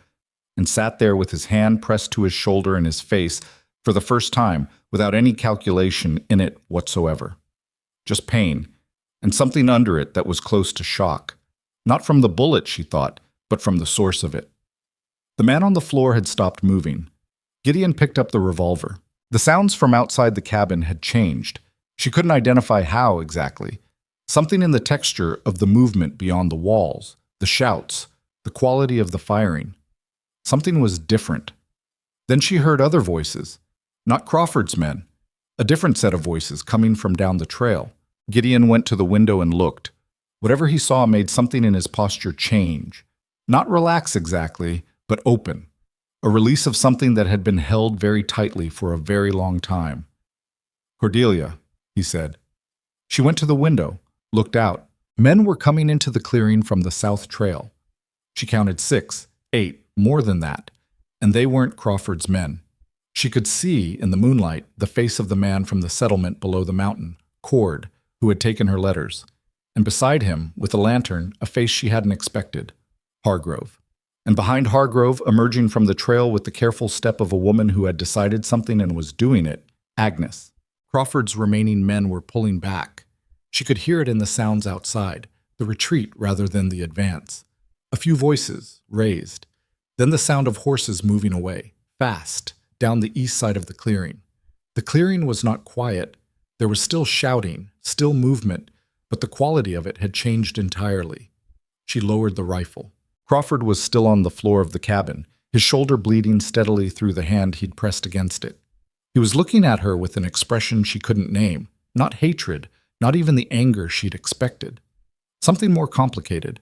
and sat there with his hand pressed to his shoulder and his face for the first time without any calculation in it whatsoever. Just pain, and something under it that was close to shock. Not from the bullet, she thought, but from the source of it. The man on the floor had stopped moving. Gideon picked up the revolver. The sounds from outside the cabin had changed. She couldn't identify how exactly. Something in the texture of the movement beyond the walls, the shouts, the quality of the firing. Something was different. Then she heard other voices. Not Crawford's men. A different set of voices coming from down the trail. Gideon went to the window and looked. Whatever he saw made something in his posture change. Not relax exactly, but open. A release of something that had been held very tightly for a very long time. Cordelia, he said. She went to the window, looked out. Men were coming into the clearing from the south trail. She counted 6, 8, more than that, and they weren't Crawford's men. She could see, in the moonlight, the face of the man from the settlement below the mountain, Cord, who had taken her letters, and beside him, with a lantern, a face she hadn't expected, Hargrove. And behind Hargrove, emerging from the trail with the careful step of a woman who had decided something and was doing it, Agnes. Crawford's remaining men were pulling back. She could hear it in the sounds outside, the retreat rather than the advance. A few voices, raised. Then the sound of horses moving away, fast, down the east side of the clearing. The clearing was not quiet. There was still shouting, still movement, but the quality of it had changed entirely. She lowered the rifle. Crawford was still on the floor of the cabin, his shoulder bleeding steadily through the hand he'd pressed against it. He was looking at her with an expression she couldn't name, not hatred, not even the anger she'd expected. Something more complicated.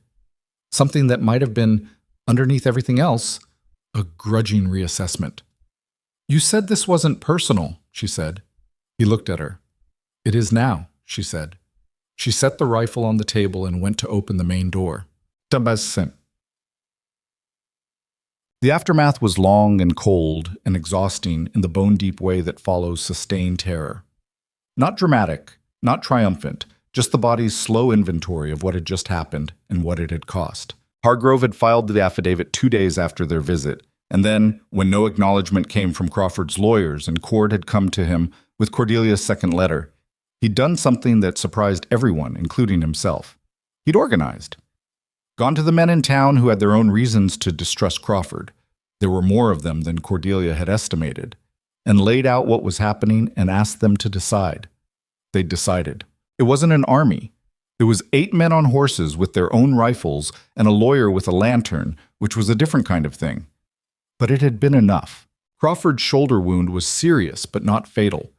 Something that might have been, underneath everything else, a grudging reassessment. "You said this wasn't personal," she said. He looked at her. "It is now," she said. She set the rifle on the table and went to open the main door. The aftermath was long and cold and exhausting in the bone-deep way that follows sustained terror. Not dramatic, not triumphant, just the body's slow inventory of what had just happened and what it had cost. Hargrove had filed the affidavit 2 days after their visit, and then, when no acknowledgement came from Crawford's lawyers and Cord had come to him with Cordelia's second letter, he'd done something that surprised everyone, including himself. He'd organized. Gone to the men in town who had their own reasons to distrust Crawford. There were more of them than Cordelia had estimated, and laid out what was happening and asked them to decide. They'd decided. It wasn't an army. It was 8 men on horses with their own rifles and a lawyer with a lantern, which was a different kind of thing. But it had been enough. Crawford's shoulder wound was serious but not fatal.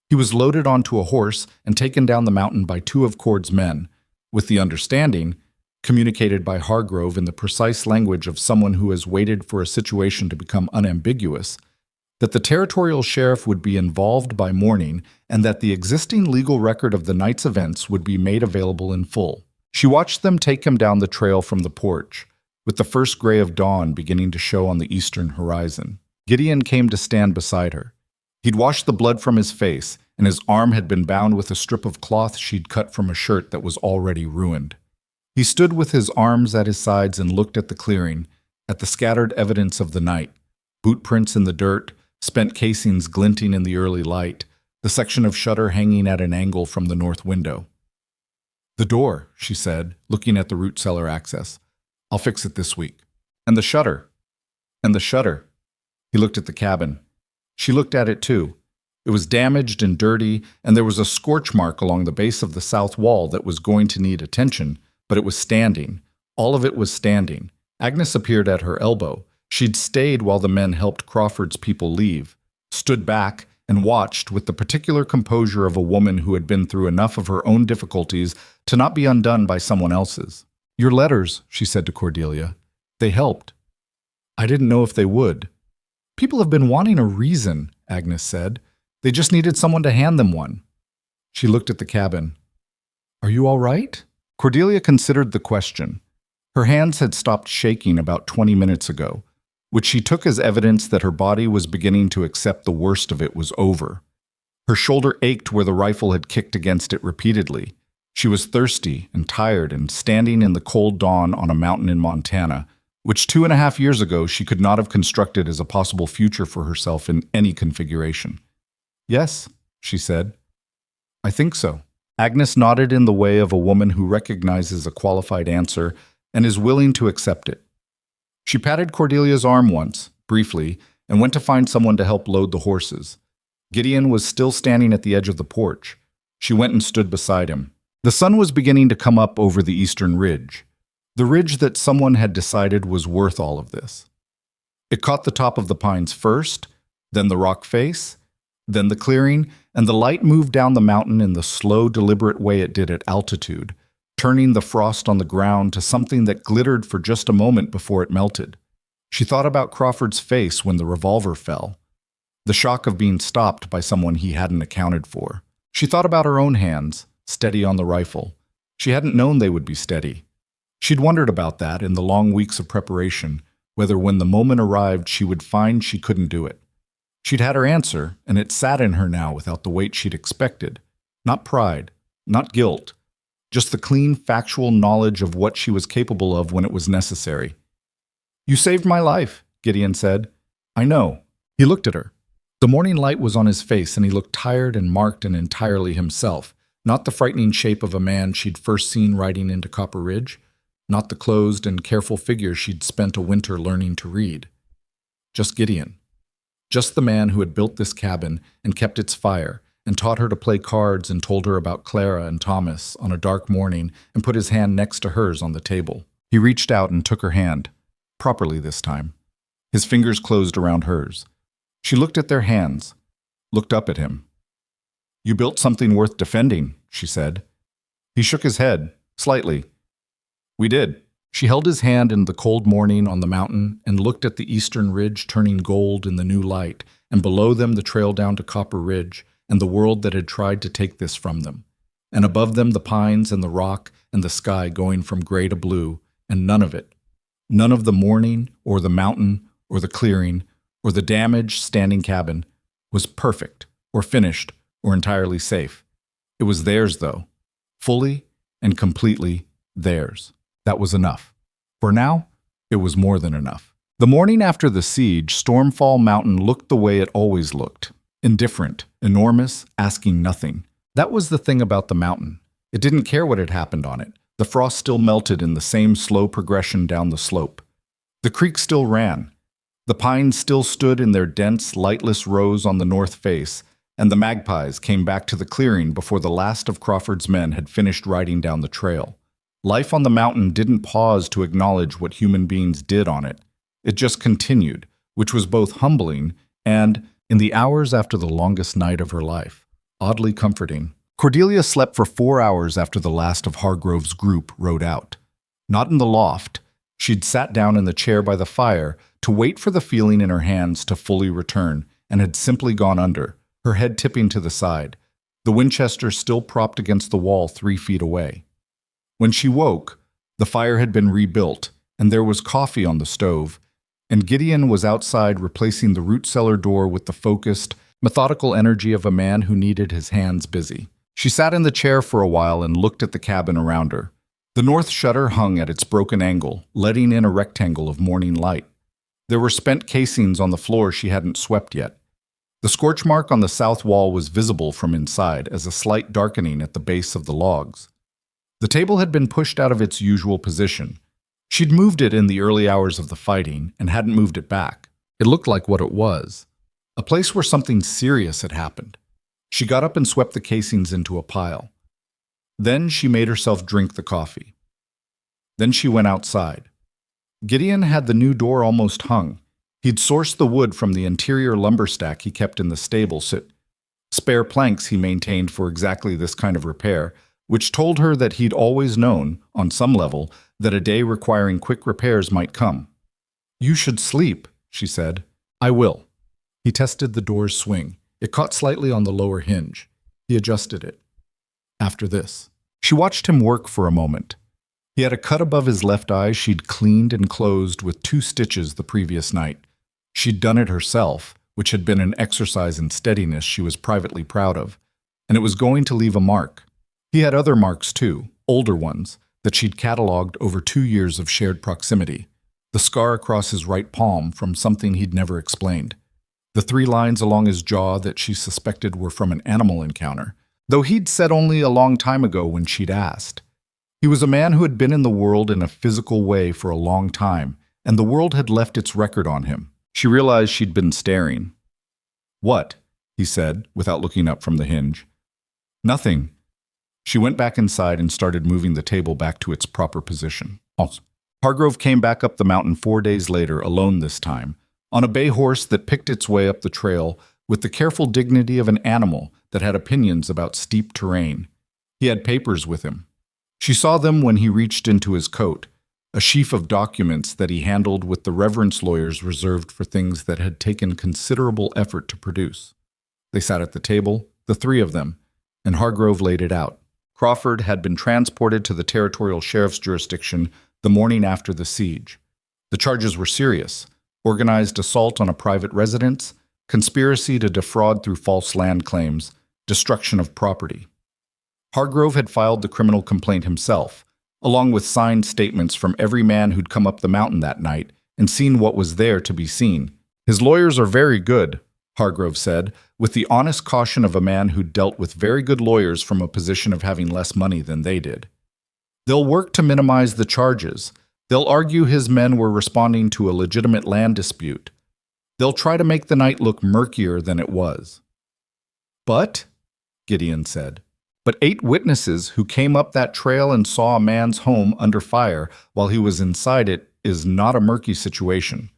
He was loaded onto a horse and taken down the mountain by 2 of Cord's men, with the understanding, communicated by Hargrove in the precise language of someone who has waited for a situation to become unambiguous, that the territorial sheriff would be involved by morning and that the existing legal record of the night's events would be made available in full. She watched them take him down the trail from the porch, with the first gray of dawn beginning to show on the eastern horizon. Gideon came to stand beside her. He'd washed the blood from his face, and his arm had been bound with a strip of cloth she'd cut from a shirt that was already ruined. He stood with his arms at his sides and looked at the clearing, at the scattered evidence of the night, boot prints in the dirt, spent casings glinting in the early light, the section of shutter hanging at an angle from the north window. "The door," she said, looking at the root cellar access. "I'll fix it this week. And the shutter." "And the shutter." He looked at the cabin. She looked at it too. It was damaged and dirty, and there was a scorch mark along the base of the south wall that was going to need attention, but it was standing. All of it was standing. Agnes appeared at her elbow. She'd stayed while the men helped Crawford's people leave, stood back, and watched with the particular composure of a woman who had been through enough of her own difficulties to not be undone by someone else's. "Your letters," she said to Cordelia. "They helped." "I didn't know if they would." "People have been wanting a reason," Agnes said. "They just needed someone to hand them one." She looked at the cabin. "Are you all right?" Cordelia considered the question. Her hands had stopped shaking about 20 minutes ago, which she took as evidence that her body was beginning to accept the worst of it was over. Her shoulder ached where the rifle had kicked against it repeatedly. She was thirsty and tired and standing in the cold dawn on a mountain in Montana, which 2.5 years ago she could not have constructed as a possible future for herself in any configuration. "Yes," she said. "I think so." Agnes nodded in the way of a woman who recognizes a qualified answer and is willing to accept it. She patted Cordelia's arm once, briefly, and went to find someone to help load the horses. Gideon was still standing at the edge of the porch. She went and stood beside him. The sun was beginning to come up over the eastern ridge, the ridge that someone had decided was worth all of this. It caught the top of the pines first, then the rock face, then the clearing, and the light moved down the mountain in the slow, deliberate way it did at altitude, turning the frost on the ground to something that glittered for just a moment before it melted. She thought about Crawford's face when the revolver fell, the shock of being stopped by someone he hadn't accounted for. She thought about her own hands, steady on the rifle. She hadn't known they would be steady. She'd wondered about that in the long weeks of preparation, whether when the moment arrived she would find she couldn't do it. She'd had her answer, and it sat in her now without the weight she'd expected. Not pride, not guilt, just the clean, factual knowledge of what she was capable of when it was necessary. "You saved my life," Gideon said. "I know." He looked at her. The morning light was on his face, and he looked tired and marked and entirely himself, not the frightening shape of a man she'd first seen riding into Copper Ridge, not the closed and careful figure she'd spent a winter learning to read. Just Gideon. Just the man who had built this cabin and kept its fire, and taught her to play cards and told her about Clara and Thomas on a dark morning and put his hand next to hers on the table. He reached out and took her hand, properly this time. His fingers closed around hers. She looked at their hands, looked up at him. "You built something worth defending," she said. He shook his head, slightly. "We did." She held his hand in the cold morning on the mountain and looked at the eastern ridge turning gold in the new light, and below them the trail down to Copper Ridge and the world that had tried to take this from them. And above them the pines and the rock and the sky going from gray to blue, and none of it. None of the morning or the mountain or the clearing or the damaged standing cabin was perfect or finished or entirely safe. It was theirs, though. Fully and completely theirs. That was enough. For now, it was more than enough. The morning after the siege, Stormfall Mountain looked the way it always looked. Indifferent, enormous, asking nothing. That was the thing about the mountain. It didn't care what had happened on it. The frost still melted in the same slow progression down the slope. The creek still ran. The pines still stood in their dense, lightless rows on the north face, and the magpies came back to the clearing before the last of Crawford's men had finished riding down the trail. Life on the mountain didn't pause to acknowledge what human beings did on it. It just continued, which was both humbling and, in the hours after the longest night of her life, oddly comforting. Cordelia slept for 4 hours after the last of Hargrove's group rode out. Not in the loft. She'd sat down in the chair by the fire to wait for the feeling in her hands to fully return, and had simply gone under, her head tipping to the side, the Winchester still propped against the wall 3 feet away. When she woke, the fire had been rebuilt, and there was coffee on the stove, and Gideon was outside replacing the root cellar door with the focused, methodical energy of a man who needed his hands busy. She sat in the chair for a while and looked at the cabin around her. The north shutter hung at its broken angle, letting in a rectangle of morning light. There were spent casings on the floor she hadn't swept yet. The scorch mark on the south wall was visible from inside as a slight darkening at the base of the logs. The table had been pushed out of its usual position. She'd moved it in the early hours of the fighting and hadn't moved it back. It looked like what it was, a place where something serious had happened. She got up and swept the casings into a pile. Then she made herself drink the coffee. Then she went outside. Gideon had the new door almost hung. He'd sourced the wood from the interior lumber stack he kept in the stable. Spare planks he maintained for exactly this kind of repair, which told her that he'd always known, on some level, that a day requiring quick repairs might come. "You should sleep," she said. "I will." He tested the door's swing. It caught slightly on the lower hinge. He adjusted it. After this. She watched him work for a moment. He had a cut above his left eye she'd cleaned and closed with 2 stitches the previous night. She'd done it herself, which had been an exercise in steadiness she was privately proud of, and it was going to leave a mark. He had other marks too, older ones, that she'd cataloged over 2 years of shared proximity. The scar across his right palm from something he'd never explained. The 3 lines along his jaw that she suspected were from an animal encounter, though he'd said only a long time ago when she'd asked. He was a man who had been in the world in a physical way for a long time, and the world had left its record on him. She realized she'd been staring. "What?" he said, without looking up from the hinge. "Nothing." She went back inside and started moving the table back to its proper position. Hargrove came back up the mountain 4 days later, alone this time, on a bay horse that picked its way up the trail with the careful dignity of an animal that had opinions about steep terrain. He had papers with him. She saw them when he reached into his coat, a sheaf of documents that he handled with the reverence lawyers reserved for things that had taken considerable effort to produce. They sat at the table, the 3 of them, and Hargrove laid it out. Crawford had been transported to the territorial sheriff's jurisdiction the morning after the siege. The charges were serious: organized assault on a private residence, conspiracy to defraud through false land claims, destruction of property. Hargrove had filed the criminal complaint himself, along with signed statements from every man who'd come up the mountain that night and seen what was there to be seen. "His lawyers are very good," Hargrove said, with the honest caution of a man who dealt with very good lawyers from a position of having less money than they did. They'll work to minimize the charges. They'll argue his men were responding to a legitimate land dispute. They'll try to make the night look murkier than it was. But, Gideon said, 8 witnesses who came up that trail and saw a man's home under fire while he was inside it is not a murky situation.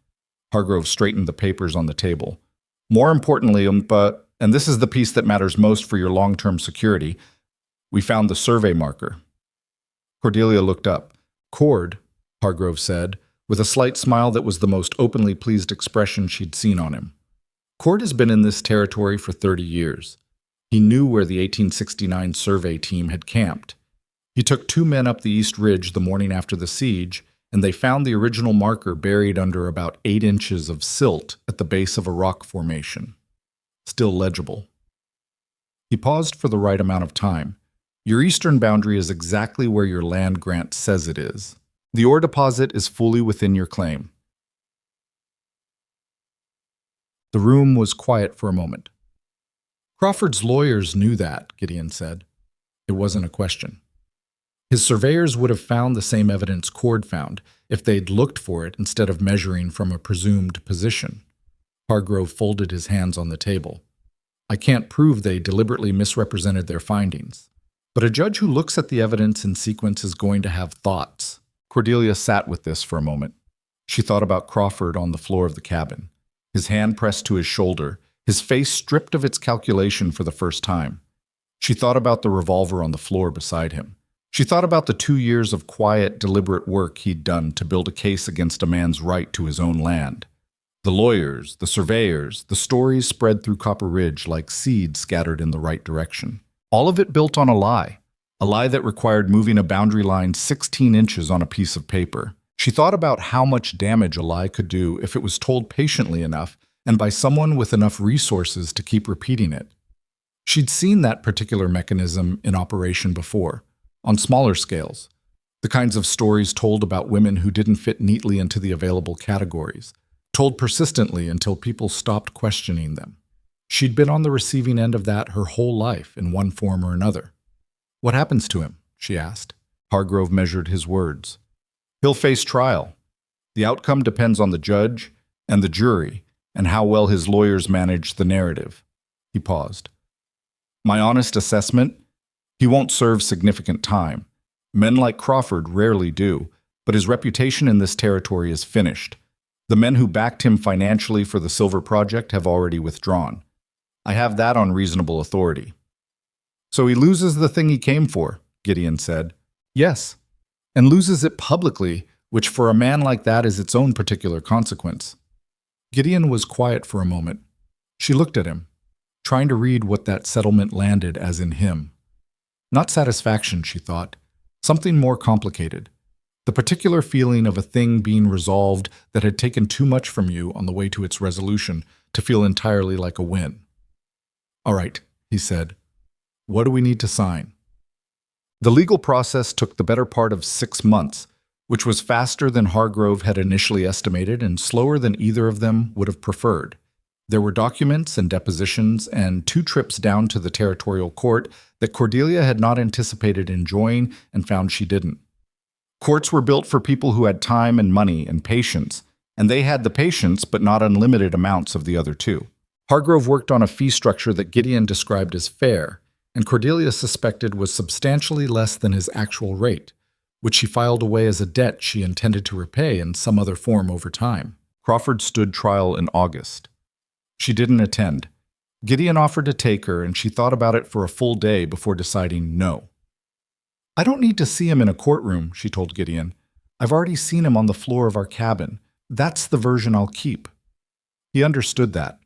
Hargrove straightened the papers on the table. More importantly, and this is the piece that matters most for your long-term security, we found the survey marker. Cordelia looked up. Cord, Hargrove said, with a slight smile that was the most openly pleased expression she'd seen on him. Cord has been in this territory for 30 years. He knew where the 1869 survey team had camped. He took 2 men up the East Ridge the morning after the siege, and they found the original marker buried under about 8 inches of silt at the base of a rock formation. Still legible. He paused for the right amount of time. Your eastern boundary is exactly where your land grant says it is. The ore deposit is fully within your claim. The room was quiet for a moment. Crawford's lawyers knew that, Gideon said. It wasn't a question. His surveyors would have found the same evidence Cord found if they'd looked for it instead of measuring from a presumed position. Hargrove folded his hands on the table. I can't prove they deliberately misrepresented their findings. But a judge who looks at the evidence in sequence is going to have thoughts. Cordelia sat with this for a moment. She thought about Crawford on the floor of the cabin, his hand pressed to his shoulder, his face stripped of its calculation for the first time. She thought about the revolver on the floor beside him. She thought about the 2 years of quiet, deliberate work he'd done to build a case against a man's right to his own land. The lawyers, the surveyors, the stories spread through Copper Ridge like seeds scattered in the right direction. All of it built on a lie that required moving a boundary line 16 inches on a piece of paper. She thought about how much damage a lie could do if it was told patiently enough and by someone with enough resources to keep repeating it. She'd seen that particular mechanism in operation before, on smaller scales, the kinds of stories told about women who didn't fit neatly into the available categories, told persistently until people stopped questioning them. She'd been on the receiving end of that her whole life in one form or another. What happens to him? She asked. Hargrove measured his words. He'll face trial. The outcome depends on the judge and the jury and how well his lawyers manage the narrative. He paused. My honest assessment? He won't serve significant time. Men like Crawford rarely do, but his reputation in this territory is finished. The men who backed him financially for the Silver Project have already withdrawn. I have that on reasonable authority. So he loses the thing he came for, Gideon said. Yes, and loses it publicly, which for a man like that is its own particular consequence. Gideon was quiet for a moment. She looked at him, trying to read what that settlement landed as in him. Not satisfaction, she thought. Something more complicated. The particular feeling of a thing being resolved that had taken too much from you on the way to its resolution to feel entirely like a win. All right, he said. What do we need to sign? The legal process took the better part of 6 months, which was faster than Hargrove had initially estimated and slower than either of them would have preferred. There were documents and depositions and 2 trips down to the territorial court that Cordelia had not anticipated enjoying and found she didn't. Courts were built for people who had time and money and patience, and they had the patience but not unlimited amounts of the other 2. Hargrove worked on a fee structure that Gideon described as fair, and Cordelia suspected was substantially less than his actual rate, which she filed away as a debt she intended to repay in some other form over time. Crawford stood trial in August. She didn't attend. Gideon offered to take her, and she thought about it for a full day before deciding no. I don't need to see him in a courtroom, she told Gideon. I've already seen him on the floor of our cabin. That's the version I'll keep. He understood that.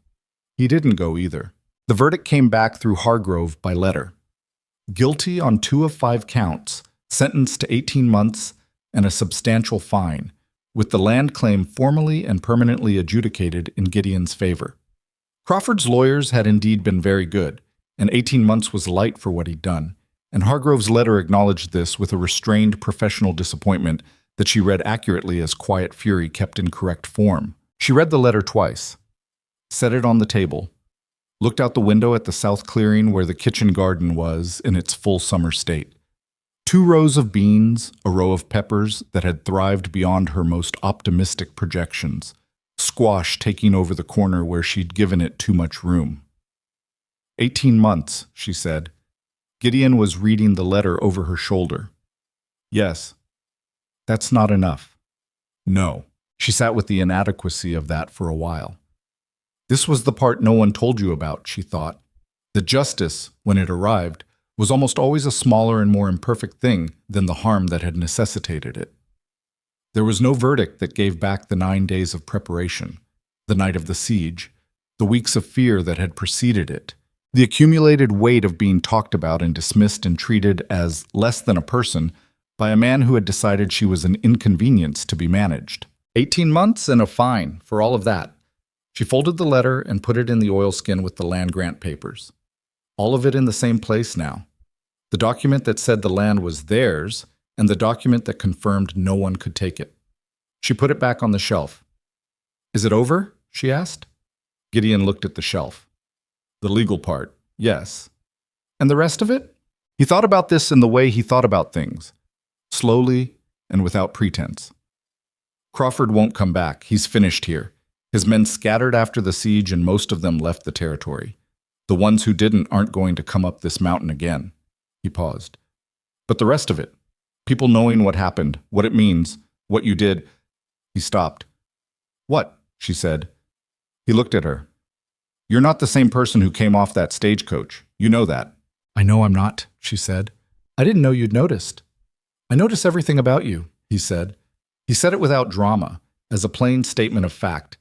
He didn't go either. The verdict came back through Hargrove by letter. Guilty on 2 of 5 counts, sentenced to 18 months and a substantial fine, with the land claim formally and permanently adjudicated in Gideon's favor. Crawford's lawyers had indeed been very good, and 18 months was light for what he'd done, and Hargrove's letter acknowledged this with a restrained professional disappointment that she read accurately as quiet fury kept in correct form. She read the letter twice, set it on the table, looked out the window at the south clearing where the kitchen garden was in its full summer state. 2 rows of beans, a row of peppers that had thrived beyond her most optimistic projections, squash taking over the corner where she'd given it too much room. 18 months, she said. Gideon was reading the letter over her shoulder. Yes. That's not enough. No. She sat with the inadequacy of that for a while. This was the part no one told you about, she thought. The justice, when it arrived, was almost always a smaller and more imperfect thing than the harm that had necessitated it. There was no verdict that gave back the 9 days of preparation, the night of the siege, the weeks of fear that had preceded it, the accumulated weight of being talked about and dismissed and treated as less than a person by a man who had decided she was an inconvenience to be managed. 18 months and a fine for all of that. She folded the letter and put it in the oilskin with the land grant papers. All of it in the same place now. The document that said the land was theirs and the document that confirmed no one could take it. She put it back on the shelf. Is it over? She asked. Gideon looked at the shelf. The legal part, yes. And the rest of it? He thought about this in the way he thought about things, slowly and without pretense. Crawford won't come back. He's finished here. His men scattered after the siege and most of them left the territory. The ones who didn't aren't going to come up this mountain again. He paused. But the rest of it, people knowing what happened, what it means, what you did. He stopped. What? She said. He looked at her. You're not the same person who came off that stagecoach. You know that. I know I'm not, she said. I didn't know you'd noticed. I notice everything about you, he said. He said it without drama, as a plain statement of fact,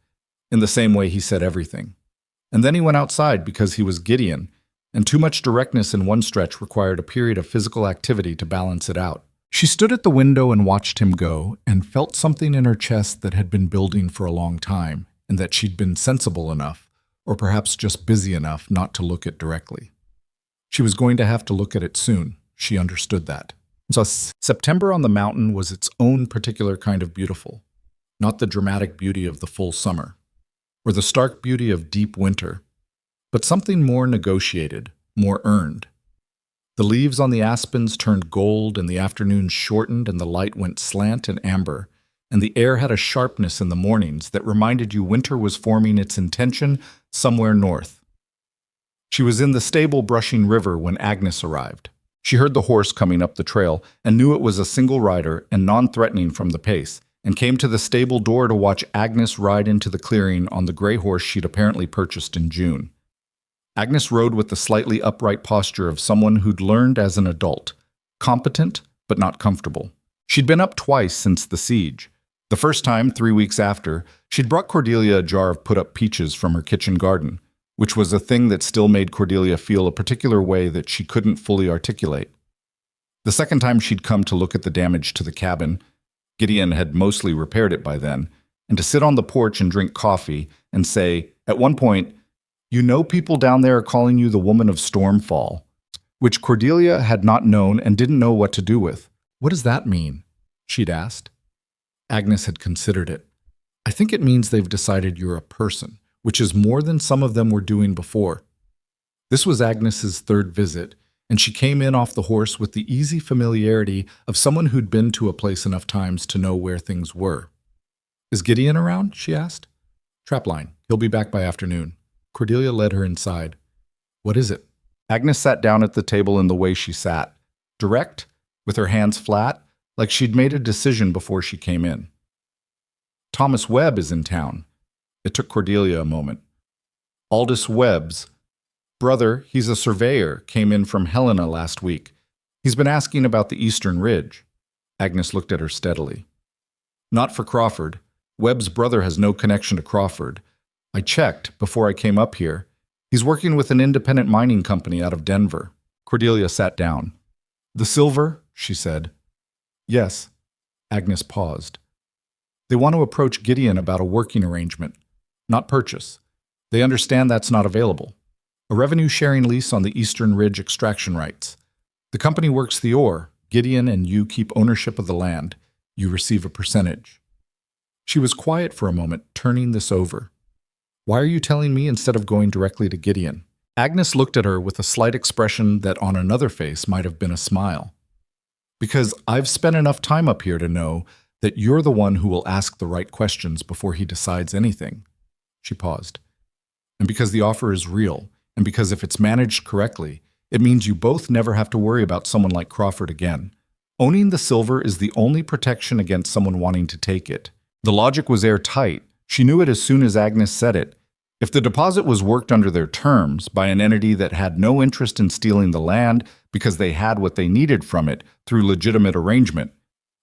in the same way he said everything. And then he went outside because he was Gideon, and too much directness in one stretch required a period of physical activity to balance it out. She stood at the window and watched him go, and felt something in her chest that had been building for a long time, and that she'd been sensible enough, or perhaps just busy enough not to look at directly. She was going to have to look at it soon. She understood that. So September on the mountain was its own particular kind of beautiful, not the dramatic beauty of the full summer, or the stark beauty of deep winter, but something more negotiated, more earned. The leaves on the aspens turned gold, and the afternoons shortened, and the light went slant and amber, and the air had a sharpness in the mornings that reminded you winter was forming its intention somewhere north. She was in the stable brushing river when Agnes arrived. She heard the horse coming up the trail and knew it was a single rider and non-threatening from the pace, and came to the stable door to watch Agnes ride into the clearing on the gray horse she'd apparently purchased in June. Agnes rode with the slightly upright posture of someone who'd learned as an adult, competent but not comfortable. She'd been up twice since the siege. The first time, 3 weeks after, she'd brought Cordelia a jar of put-up peaches from her kitchen garden, which was a thing that still made Cordelia feel a particular way that she couldn't fully articulate. The second time she'd come to look at the damage to the cabin, Gideon had mostly repaired it by then, and to sit on the porch and drink coffee and say, at one point, "You know people down there are calling you the woman of Stormfall," which Cordelia had not known and didn't know what to do with. What does that mean? She'd asked. Agnes had considered it. I think it means they've decided you're a person, which is more than some of them were doing before. This was Agnes's third visit, and she came in off the horse with the easy familiarity of someone who'd been to a place enough times to know where things were. Is Gideon around? She asked. Trapline. He'll be back by afternoon. Cordelia led her inside. What is it? Agnes sat down at the table in the way she sat, direct, with her hands flat, like she'd made a decision before she came in. Thomas Webb is in town. It took Cordelia a moment. Aldous Webb's brother, he's a surveyor, came in from Helena last week. He's been asking about the Eastern Ridge. Agnes looked at her steadily. Not for Crawford. Webb's brother has no connection to Crawford. I checked before I came up here. He's working with an independent mining company out of Denver. Cordelia sat down. The silver? She said. Yes. Agnes paused. They want to approach Gideon about a working arrangement, not purchase. They understand that's not available. A revenue-sharing lease on the Eastern Ridge extraction rights. The company works the ore. Gideon and you keep ownership of the land. You receive a percentage. She was quiet for a moment, turning this over. Why are you telling me instead of going directly to Gideon? Agnes looked at her with a slight expression that on another face might have been a smile. Because I've spent enough time up here to know that you're the one who will ask the right questions before he decides anything. She paused. And because the offer is real, and because if it's managed correctly, it means you both never have to worry about someone like Crawford again. Owning the silver is the only protection against someone wanting to take it. The logic was airtight. She knew it as soon as Agnes said it. If the deposit was worked under their terms by an entity that had no interest in stealing the land because they had what they needed from it through legitimate arrangement,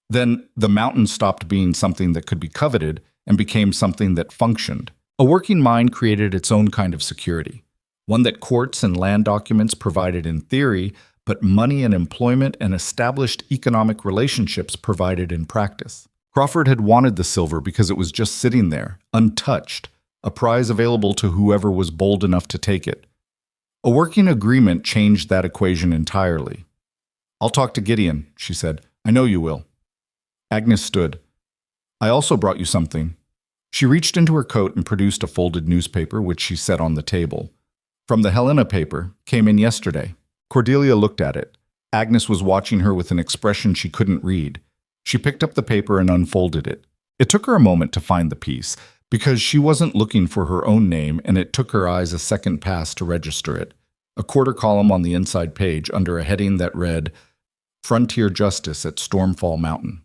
then the mountain stopped being something that could be coveted and became something that functioned. A working mine created its own kind of security, one that courts and land documents provided in theory, but money and employment and established economic relationships provided in practice. Crawford had wanted the silver because it was just sitting there, untouched, a prize available to whoever was bold enough to take it. A working agreement changed that equation entirely. "I'll talk to Gideon," she said. "I know you will." Agnes stood. "I also brought you something." She reached into her coat and produced a folded newspaper, which she set on the table. "From the Helena paper, came in yesterday." Cordelia looked at it. Agnes was watching her with an expression she couldn't read. She picked up the paper and unfolded it. It took her a moment to find the piece, because she wasn't looking for her own name, and it took her eyes a second pass to register it. A quarter column on the inside page under a heading that read, "Frontier Justice at Stormfall Mountain."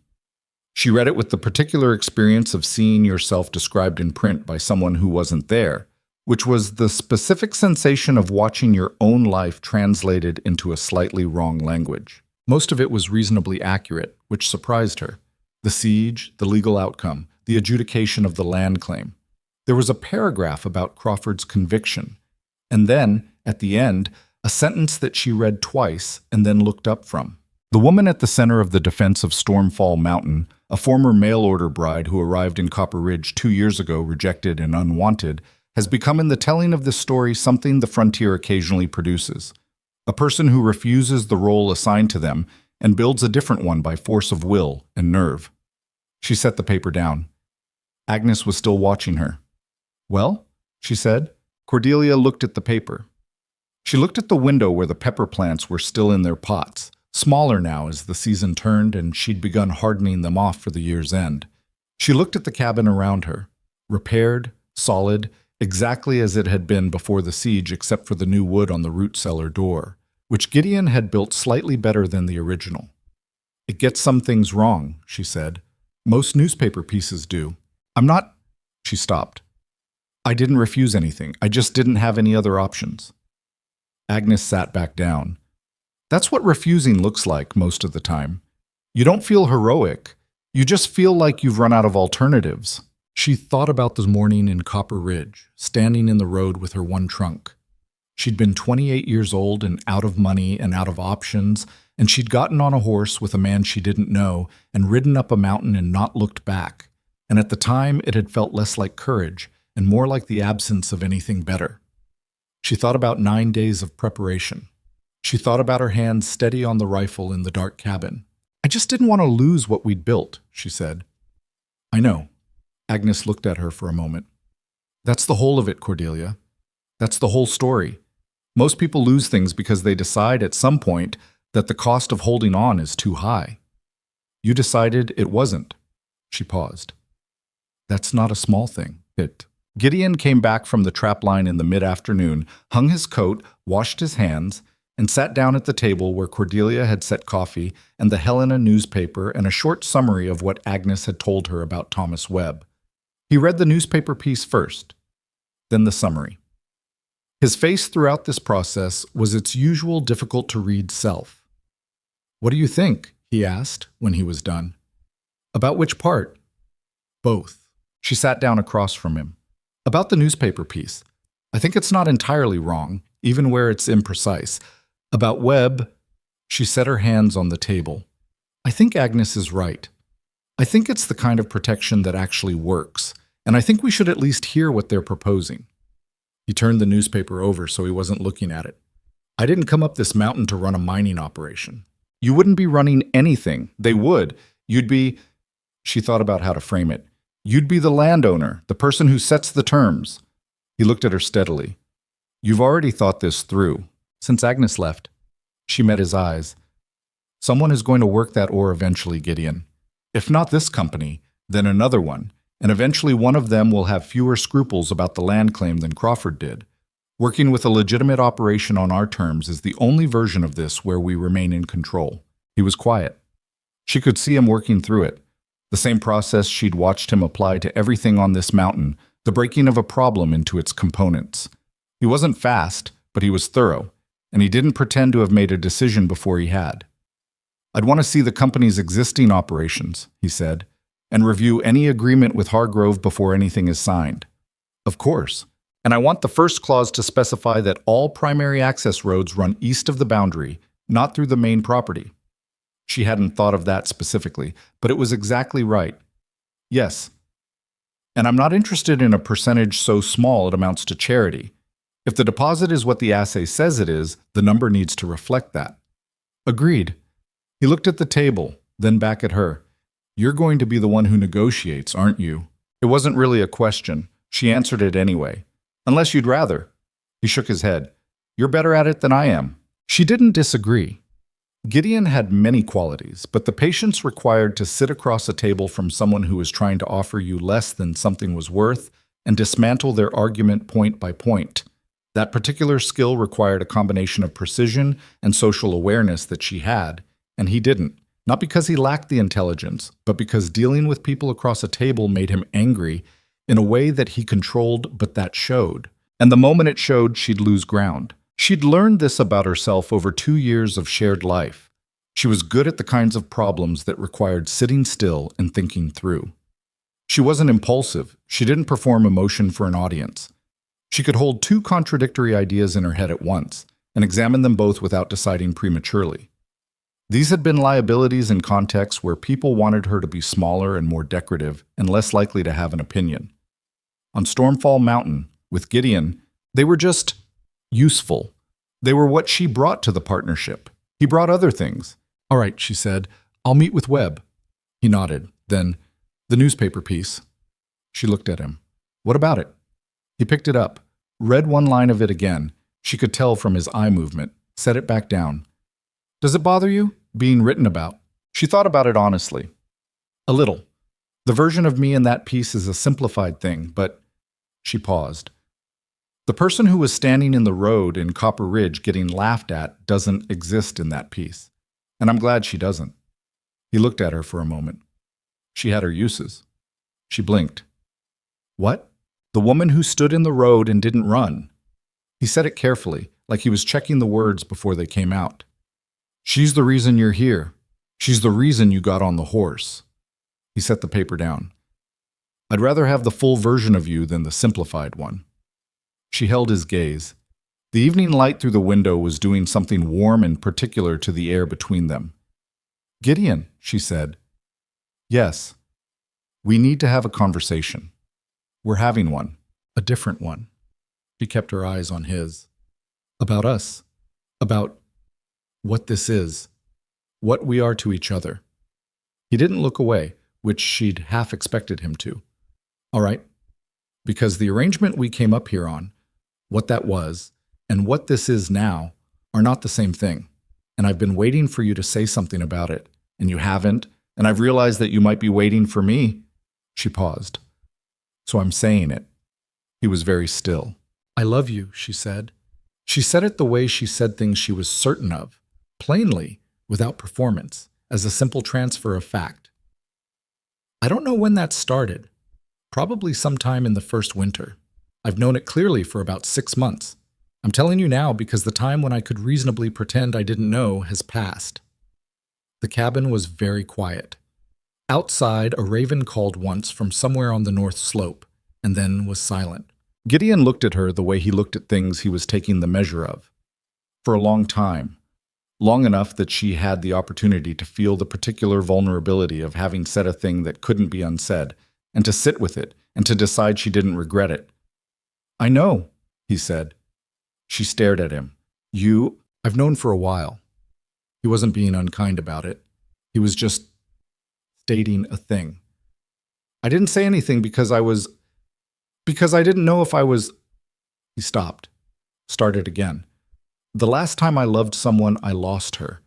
She read it with the particular experience of seeing yourself described in print by someone who wasn't there, which was the specific sensation of watching your own life translated into a slightly wrong language. Most of it was reasonably accurate, which surprised her. The siege, the legal outcome, the adjudication of the land claim. There was a paragraph about Crawford's conviction, and then, at the end, a sentence that she read twice and then looked up from. The woman at the center of the defense of Stormfall Mountain, a former mail-order bride who arrived in Copper Ridge 2 years ago rejected and unwanted, has become in the telling of this story something the frontier occasionally produces. A person who refuses the role assigned to them and builds a different one by force of will and nerve. She set the paper down. Agnes was still watching her. "Well?" she said. Cordelia looked at the paper. She looked at the window where the pepper plants were still in their pots, smaller now as the season turned and she'd begun hardening them off for the year's end. She looked at the cabin around her, repaired, solid, exactly as it had been before the siege except for the new wood on the root cellar door, which Gideon had built slightly better than the original. "It gets some things wrong," she said. "Most newspaper pieces do. I'm not—" She stopped. "I didn't refuse anything. I just didn't have any other options." Agnes sat back down. "That's what refusing looks like most of the time. You don't feel heroic. You just feel like you've run out of alternatives." She thought about the morning in Copper Ridge, standing in the road with her one trunk. She'd been 28 years old and out of money and out of options, and she'd gotten on a horse with a man she didn't know and ridden up a mountain and not looked back. And at the time, it had felt less like courage and more like the absence of anything better. She thought about 9 days of preparation. She thought about her hands steady on the rifle in the dark cabin. "I just didn't want to lose what we'd built," she said. "I know." Agnes looked at her for a moment. "That's the whole of it, Cordelia. That's the whole story. Most people lose things because they decide at some point that the cost of holding on is too high. You decided it wasn't." She paused. "That's not a small thing. Gideon came back from the trapline in the mid-afternoon, hung his coat, washed his hands, and sat down at the table where Cordelia had set coffee and the Helena newspaper and a short summary of what Agnes had told her about Thomas Webb. He read the newspaper piece first, then the summary. His face throughout this process was its usual difficult-to-read self. "What do you think?" he asked when he was done. "About which part?" "Both." She sat down across from him. "About the newspaper piece. I think it's not entirely wrong, even where it's imprecise. About Webb," she set her hands on the table. "I think Agnes is right. I think it's the kind of protection that actually works, and I think we should at least hear what they're proposing." He turned the newspaper over so he wasn't looking at it. "I didn't come up this mountain to run a mining operation. You wouldn't be running anything. They would. You'd be—" She thought about how to frame it. "You'd be the landowner, the person who sets the terms." He looked at her steadily. You've already thought this through. Since Agnes left, she met his eyes. Someone is going to work that ore eventually, Gideon. If not this company, then another one, and eventually one of them will have fewer scruples about the land claim than Crawford did. Working with a legitimate operation on our terms is the only version of this where we remain in control. He was quiet. She could see him working through it. The same process she'd watched him apply to everything on this mountain, the breaking of a problem into its components. He wasn't fast, but he was thorough, and he didn't pretend to have made a decision before he had. I'd want to see the company's existing operations, he said, and review any agreement with Hargrove before anything is signed. Of course. And I want the first clause to specify that all primary access roads run east of the boundary, not through the main property. She hadn't thought of that specifically, but it was exactly right. Yes. And I'm not interested in a percentage so small it amounts to charity. If the deposit is what the assay says it is, the number needs to reflect that. Agreed. He looked at the table, then back at her. You're going to be the one who negotiates, aren't you? It wasn't really a question. She answered it anyway. Unless you'd rather. He shook his head. You're better at it than I am. She didn't disagree. Gideon had many qualities, but the patience required to sit across a table from someone who was trying to offer you less than something was worth and dismantle their argument point by point. That particular skill required a combination of precision and social awareness that she had, and he didn't. Not because he lacked the intelligence, but because dealing with people across a table made him angry in a way that he controlled but that showed. And the moment it showed, she'd lose ground. She'd learned this about herself over 2 years of shared life. She was good at the kinds of problems that required sitting still and thinking through. She wasn't impulsive. She didn't perform emotion for an audience. She could hold 2 contradictory ideas in her head at once and examine them both without deciding prematurely. These had been liabilities in contexts where people wanted her to be smaller and more decorative and less likely to have an opinion. On Stormfall Mountain, with Gideon, they were just useful. They were what she brought to the partnership. He brought other things. All right, she said, I'll meet with Webb. He nodded. Then, the newspaper piece. She looked at him. What about it? He picked it up, read one line of it again. She could tell from his eye movement, set it back down. Does it bother you, being written about? She thought about it honestly. A little. The version of me in that piece is a simplified thing, but... She paused. The person who was standing in the road in Copper Ridge getting laughed at doesn't exist in that piece. And I'm glad she doesn't. He looked at her for a moment. She had her uses. She blinked. What? The woman who stood in the road and didn't run. He said it carefully, like he was checking the words before they came out. She's the reason you're here. She's the reason you got on the horse. He set the paper down. I'd rather have the full version of you than the simplified one. She held his gaze. The evening light through the window was doing something warm and particular to the air between them. Gideon, she said. Yes. We need to have a conversation. We're having one. A different one. She kept her eyes on his. About us. About what this is. What we are to each other. He didn't look away, which she'd half expected him to. All right. Because the arrangement we came up here on, what that was, and what this is now, are not the same thing. And I've been waiting for you to say something about it, and you haven't, and I've realized that you might be waiting for me. She paused. So I'm saying it. He was very still. I love you, she said. She said it the way she said things she was certain of, plainly, without performance, as a simple transfer of fact. I don't know when that started. Probably sometime in the first winter. I've known it clearly for about 6 months. I'm telling you now because the time when I could reasonably pretend I didn't know has passed. The cabin was very quiet. Outside, a raven called once from somewhere on the north slope, and then was silent. Gideon looked at her the way he looked at things he was taking the measure of. For a long time. Long enough that she had the opportunity to feel the particular vulnerability of having said a thing that couldn't be unsaid, and to sit with it, and to decide she didn't regret it. I know, he said. She stared at him. I've known for a while. He wasn't being unkind about it. He was just stating a thing. I didn't say anything because I didn't know if I was... He stopped. started again. The last time I loved someone, I lost her,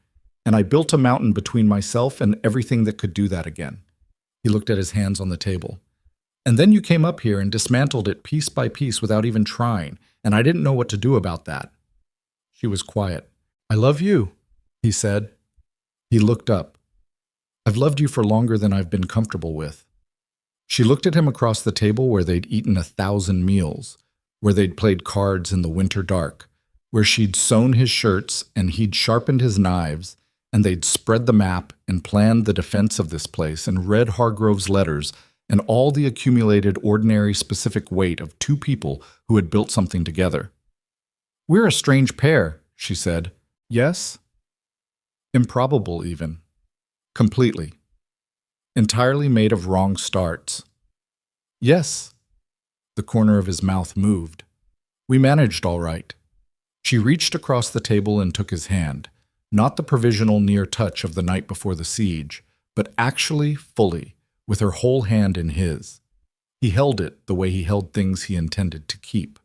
and I built a mountain between myself and everything that could do that again. He looked at his hands on the table. And then you came up here and dismantled it piece by piece without even trying, and I didn't know what to do about that. She was quiet. I love you, he said. He looked up. I've loved you for longer than I've been comfortable with. She looked at him across the table where they'd eaten 1,000 meals, where they'd played cards in the winter dark, where she'd sewn his shirts and he'd sharpened his knives, and they'd spread the map and planned the defense of this place and read Hargrove's letters and all the accumulated ordinary specific weight of two people who had built something together. We're a strange pair, she said. Yes? Improbable even. Completely. Entirely made of wrong starts. Yes. The corner of his mouth moved. We managed all right. She reached across the table and took his hand, not the provisional near touch of the night before the siege, but actually fully, with her whole hand in his. He held it the way he held things he intended to keep.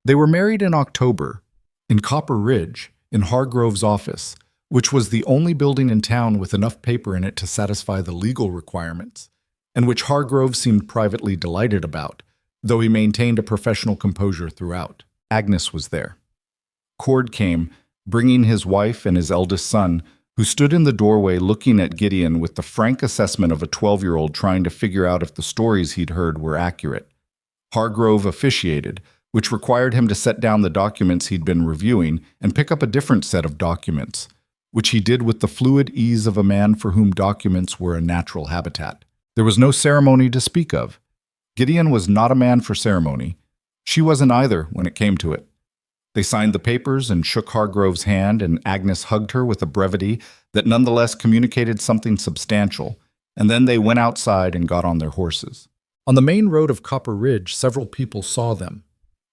They were married in October, in Copper Ridge, in Hargrove's office, which was the only building in town with enough paper in it to satisfy the legal requirements, and which Hargrove seemed privately delighted about, though he maintained a professional composure throughout. Agnes was there. Cord came, bringing his wife and his eldest son, who stood in the doorway looking at Gideon with the frank assessment of a 12-year-old trying to figure out if the stories he'd heard were accurate. Hargrove officiated, which required him to set down the documents he'd been reviewing and pick up a different set of documents, which he did with the fluid ease of a man for whom documents were a natural habitat. There was no ceremony to speak of. Gideon was not a man for ceremony. She wasn't either when it came to it. They signed the papers and shook Hargrove's hand, and Agnes hugged her with a brevity that nonetheless communicated something substantial, and then they went outside and got on their horses. On the main road of Copper Ridge, several people saw them.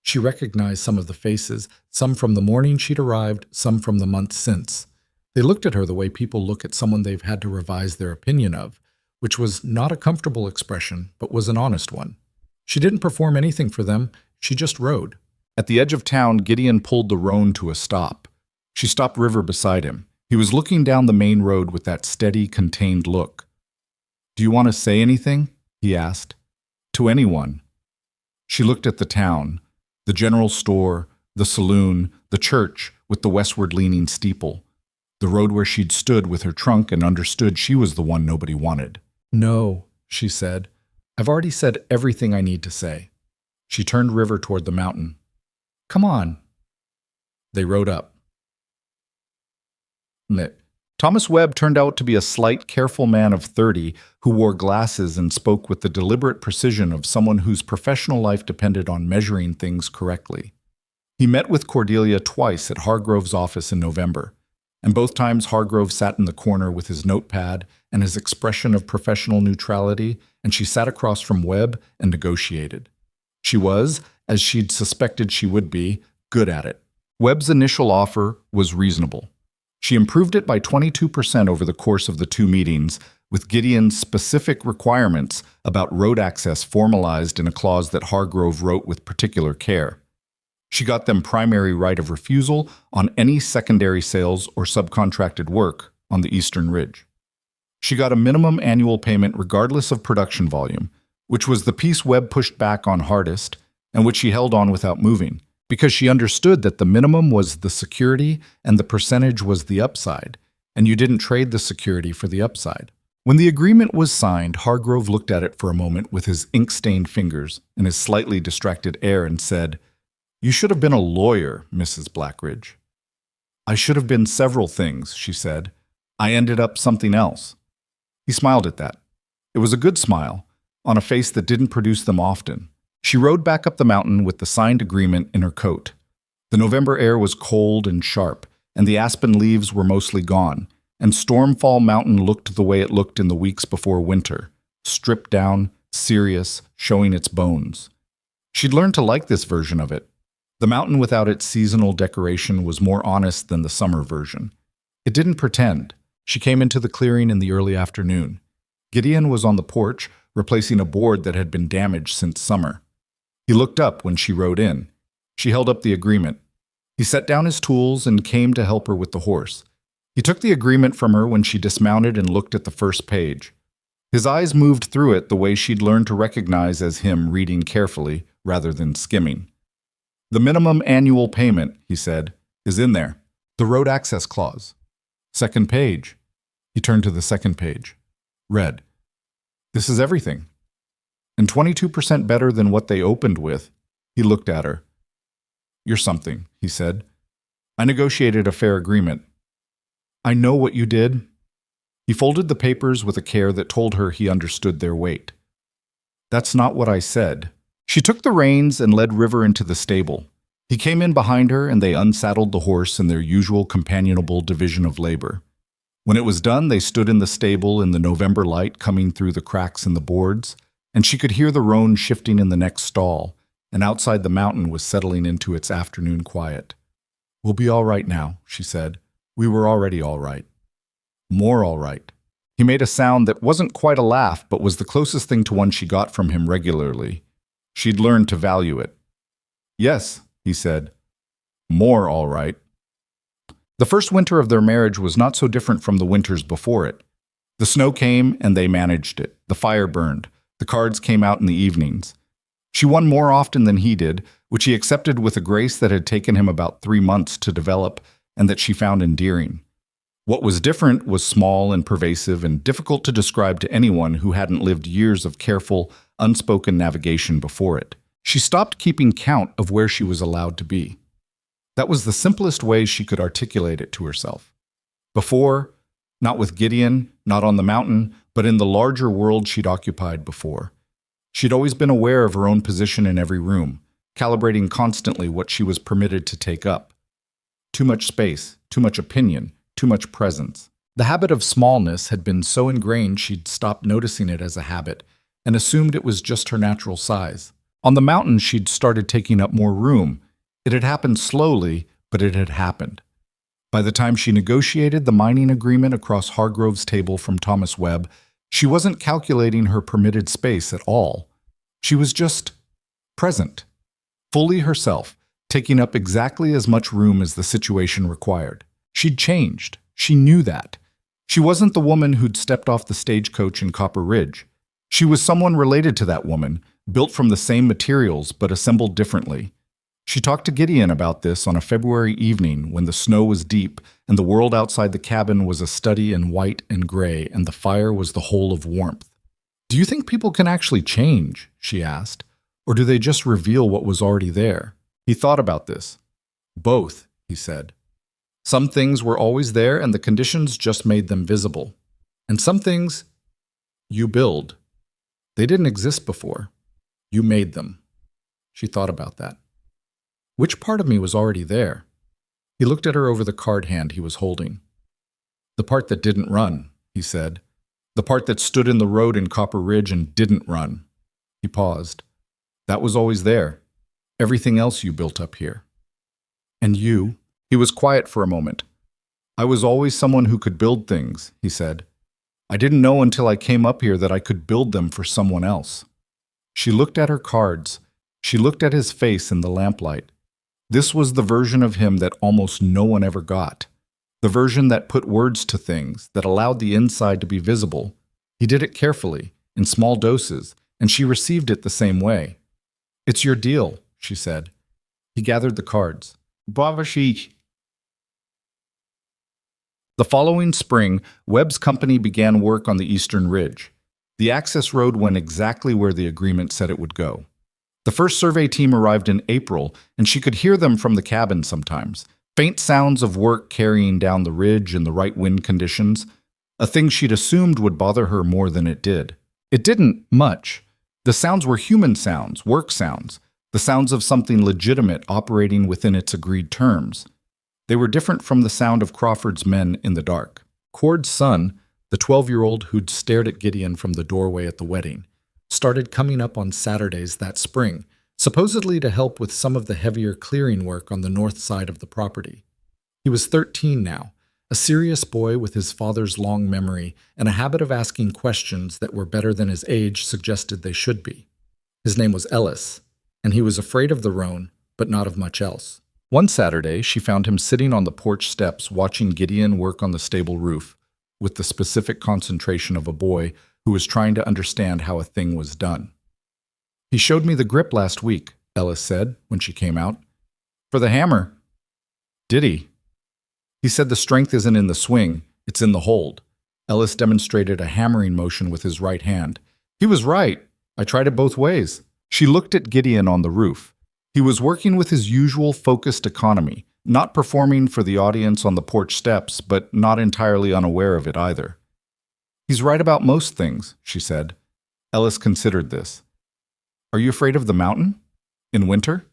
She recognized some of the faces, some from the morning she'd arrived, some from the month since. They looked at her the way people look at someone they've had to revise their opinion of, which was not a comfortable expression, but was an honest one. She didn't perform anything for them, she just rode. At the edge of town, Gideon pulled the roan to a stop. She stopped River beside him. He was looking down the main road with that steady, contained look. Do you want to say anything? He asked. To anyone. She looked at the town, the general store, the saloon, the church with the westward-leaning steeple, the road where she'd stood with her trunk and understood she was the one nobody wanted. No, she said. I've already said everything I need to say. She turned River toward the mountain. Come on. They rode up. Thomas Webb turned out to be a slight, careful man of 30 who wore glasses and spoke with the deliberate precision of someone whose professional life depended on measuring things correctly. He met with Cordelia twice at Hargrove's office in November, and both times Hargrove sat in the corner with his notepad and his expression of professional neutrality, and she sat across from Webb and negotiated. She was, as she'd suspected she would be, good at it. Webb's initial offer was reasonable. She improved it by 22% over the course of the two meetings, with Gideon's specific requirements about road access formalized in a clause that Hargrove wrote with particular care. She got them primary right of refusal on any secondary sales or subcontracted work on the Eastern Ridge. She got a minimum annual payment regardless of production volume, which was the piece Webb pushed back on hardest and which she held on without moving, because she understood that the minimum was the security and the percentage was the upside, and you didn't trade the security for the upside. When the agreement was signed, Hargrove looked at it for a moment with his ink-stained fingers and his slightly distracted air and said, "You should have been a lawyer, Mrs. Blackridge." "I should have been several things," she said. "I ended up something else." He smiled at that. It was a good smile, on a face that didn't produce them often. She rode back up the mountain with the signed agreement in her coat. The November air was cold and sharp, and the aspen leaves were mostly gone, and Stormfall Mountain looked the way it looked in the weeks before winter, stripped down, serious, showing its bones. She'd learned to like this version of it. The mountain without its seasonal decoration was more honest than the summer version. It didn't pretend. She came into the clearing in the early afternoon. Gideon was on the porch, replacing a board that had been damaged since summer. He looked up when she rode in. She held up the agreement. He set down his tools and came to help her with the horse. He took the agreement from her when she dismounted and looked at the first page. His eyes moved through it the way she'd learned to recognize as him reading carefully rather than skimming. The minimum annual payment, he said, is in there. The road access clause. Second page. He turned to the second page. Read. This is everything. And 22% better than what they opened with. He looked at her. You're something, he said. I negotiated a fair agreement. I know what you did. He folded the papers with a care that told her he understood their weight. That's not what I said. She took the reins and led River into the stable. He came in behind her and they unsaddled the horse in their usual companionable division of labor. When it was done, they stood in the stable in the November light coming through the cracks in the boards, and she could hear the roan shifting in the next stall, and outside the mountain was settling into its afternoon quiet. We'll be all right now, she said. We were already all right. More all right. He made a sound that wasn't quite a laugh, but was the closest thing to one she got from him regularly. She'd learned to value it. Yes, he said. More all right. The first winter of their marriage was not so different from the winters before it. The snow came and they managed it. The fire burned. The cards came out in the evenings. She won more often than he did, which he accepted with a grace that had taken him about 3 months to develop and that she found endearing. What was different was small and pervasive and difficult to describe to anyone who hadn't lived years of careful, unspoken navigation before it. She stopped keeping count of where she was allowed to be. That was the simplest way she could articulate it to herself. Before, not with Gideon, not on the mountain, but in the larger world she'd occupied before. She'd always been aware of her own position in every room, calibrating constantly what she was permitted to take up. Too much space, too much opinion, too much presence. The habit of smallness had been so ingrained she'd stopped noticing it as a habit and assumed it was just her natural size. On the mountain, she'd started taking up more room. It had happened slowly, but it had happened. By the time she negotiated the mining agreement across Hargrove's table from Thomas Webb, she wasn't calculating her permitted space at all. She was just present, fully herself, taking up exactly as much room as the situation required. She'd changed. She knew that. She wasn't the woman who'd stepped off the stagecoach in Copper Ridge. She was someone related to that woman, built from the same materials but assembled differently. She talked to Gideon about this on a February evening when the snow was deep and the world outside the cabin was a study in white and gray and the fire was the whole of warmth. Do you think people can actually change, she asked, or do they just reveal what was already there? He thought about this. Both, he said. Some things were always there and the conditions just made them visible. And some things you build. They didn't exist before. You made them. She thought about that. Which part of me was already there? He looked at her over the card hand he was holding. The part that didn't run, he said. The part that stood in the road in Copper Ridge and didn't run. He paused. That was always there. Everything else you built up here. And you? He was quiet for a moment. I was always someone who could build things, he said. I didn't know until I came up here that I could build them for someone else. She looked at her cards. She looked at his face in the lamplight. This was the version of him that almost no one ever got. The version that put words to things, that allowed the inside to be visible. He did it carefully, in small doses, and she received it the same way. It's your deal, she said. He gathered the cards. Bavashi. The following spring, Webb's company began work on the Eastern Ridge. The access road went exactly where the agreement said it would go. The first survey team arrived in April, and she could hear them from the cabin sometimes. Faint sounds of work carrying down the ridge in the right wind conditions, a thing she'd assumed would bother her more than it did. It didn't much. The sounds were human sounds, work sounds, the sounds of something legitimate operating within its agreed terms. They were different from the sound of Crawford's men in the dark. Cord's son, the 12-year-old who'd stared at Gideon from the doorway at the wedding, started coming up on Saturdays that spring, supposedly to help with some of the heavier clearing work on the north side of the property. He was 13 now, a serious boy with his father's long memory and a habit of asking questions that were better than his age suggested they should be. His name was Ellis, and he was afraid of the roan, but not of much else. One Saturday, she found him sitting on the porch steps watching Gideon work on the stable roof, with the specific concentration of a boy who was trying to understand how a thing was done. "He showed me the grip last week," Ellis said when she came out. "For the hammer." "Did he?" "He said the strength isn't in the swing, it's in the hold." Ellis demonstrated a hammering motion with his right hand. "He was right. I tried it both ways." She looked at Gideon on the roof. He was working with his usual focused economy, not performing for the audience on the porch steps, but not entirely unaware of it either. "He's right about most things," she said. Ellis considered this. "Are you afraid of the mountain? In winter?"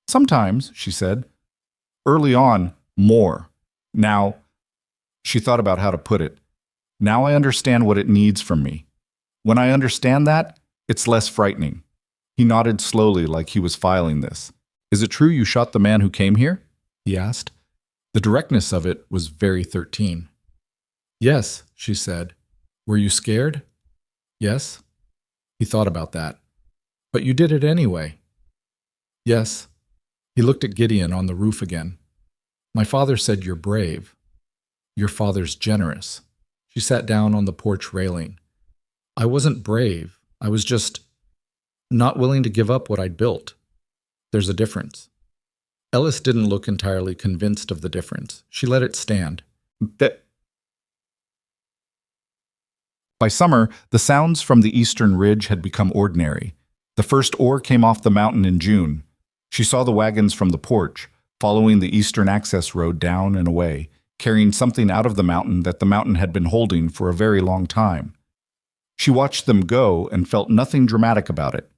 "Sometimes," she said. "Early on, more. Now," she thought about how to put it, "now I understand what it needs from me. When I understand that, it's less frightening." He nodded slowly like he was filing this. "Is it true you shot the man who came here?" he asked. The directness of it was very 13. "Yes," she said. "Were you scared?" "Yes." He thought about that. "But you did it anyway." "Yes." He looked at Gideon on the roof again. "My father said you're brave. Your father's generous." She sat down on the porch railing. "I wasn't brave. I was just not willing to give up what I'd built. There's a difference." Ellis didn't look entirely convinced of the difference. She let it stand. By summer, the sounds from the eastern ridge had become ordinary. The first ore came off the mountain in June. She saw the wagons from the porch, following the eastern access road down and away, carrying something out of the mountain that the mountain had been holding for a very long time. She watched them go and felt nothing dramatic about it.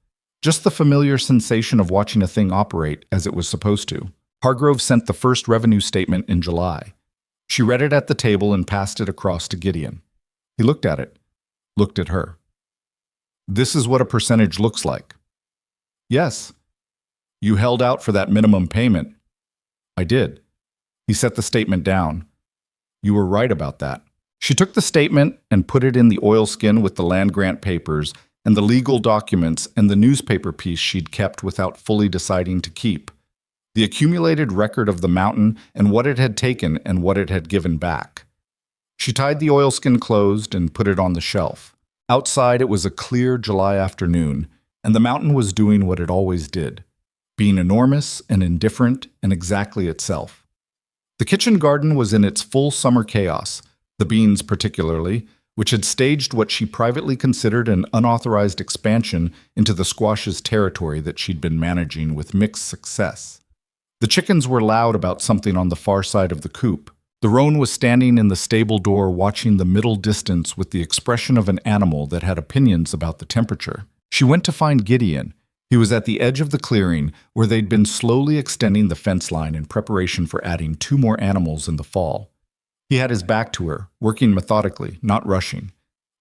Just the familiar sensation of watching a thing operate as it was supposed to. Hargrove sent the first revenue statement in July. She read it at the table and passed it across to Gideon. He looked at it, looked at her. "This is what a percentage looks like." "Yes." "You held out for that minimum payment." "I did." He set the statement down. "You were right about that." She took the statement and put it in the oilskin with the land grant papers and the legal documents and the newspaper piece she'd kept without fully deciding to keep. The accumulated record of the mountain and what it had taken and what it had given back. She tied the oilskin closed and put it on the shelf. Outside it was a clear July afternoon, and the mountain was doing what it always did, being enormous and indifferent and exactly itself. The kitchen garden was in its full summer chaos, the beans particularly, which had staged what she privately considered an unauthorized expansion into the squash's territory that she'd been managing with mixed success. The chickens were loud about something on the far side of the coop. The roan was standing in the stable door watching the middle distance with the expression of an animal that had opinions about the temperature. She went to find Gideon. He was at the edge of the clearing where they'd been slowly extending the fence line in preparation for adding 2 more animals in the fall. He had his back to her, working methodically, not rushing.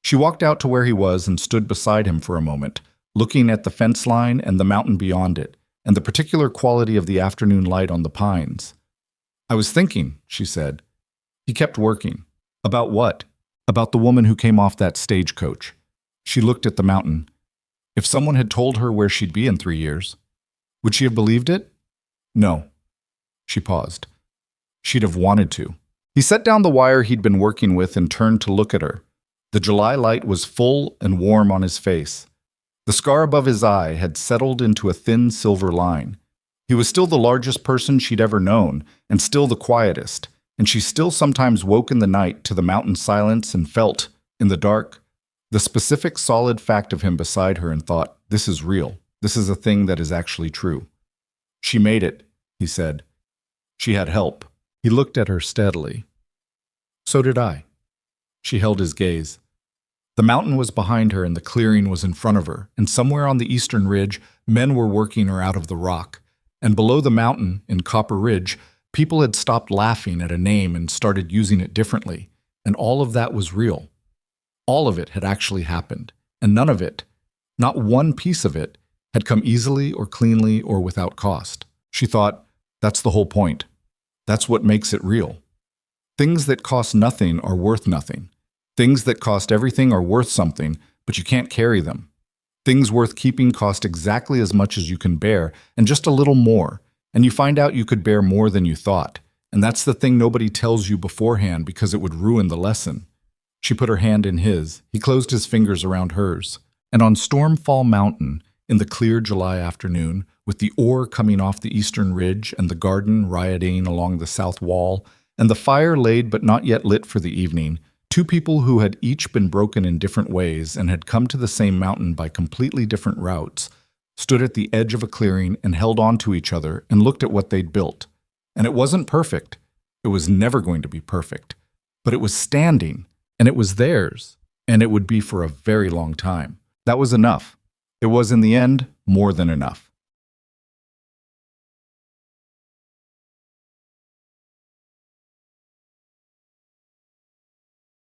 She walked out to where he was and stood beside him for a moment, looking at the fence line and the mountain beyond it, and the particular quality of the afternoon light on the pines. "I was thinking," she said. He kept working. "About what?" "About the woman who came off that stagecoach." She looked at the mountain. If someone had told her where she'd be in 3 years, would she have believed it? No. She paused. She'd have wanted to. He set down the wire he'd been working with and turned to look at her. The July light was full and warm on his face. The scar above his eye had settled into a thin silver line. He was still the largest person she'd ever known, and still the quietest, and she still sometimes woke in the night to the mountain silence and felt, in the dark, the specific solid fact of him beside her and thought, "This is real. This is a thing that is actually true." "She made it," he said. "She had help." He looked at her steadily. "So did I." She held his gaze. The mountain was behind her and the clearing was in front of her, and somewhere on the eastern ridge, men were working her out of the rock. And below the mountain, in Copper Ridge, people had stopped laughing at a name and started using it differently, and all of that was real. All of it had actually happened, and none of it, not one piece of it, had come easily or cleanly or without cost. She thought, that's the whole point. That's what makes it real. Things that cost nothing are worth nothing. Things that cost everything are worth something, but you can't carry them. Things worth keeping cost exactly as much as you can bear, and just a little more. And you find out you could bear more than you thought. And that's the thing nobody tells you beforehand because it would ruin the lesson. She put her hand in his. He closed his fingers around hers. And on Stormfall Mountain, in the clear July afternoon, with the ore coming off the eastern ridge and the garden rioting along the south wall, and the fire laid but not yet lit for the evening, two people who had each been broken in different ways and had come to the same mountain by completely different routes, stood at the edge of a clearing and held on to each other and looked at what they'd built. And it wasn't perfect. It was never going to be perfect. But it was standing, and it was theirs, and it would be for a very long time. That was enough. It was, in the end, more than enough.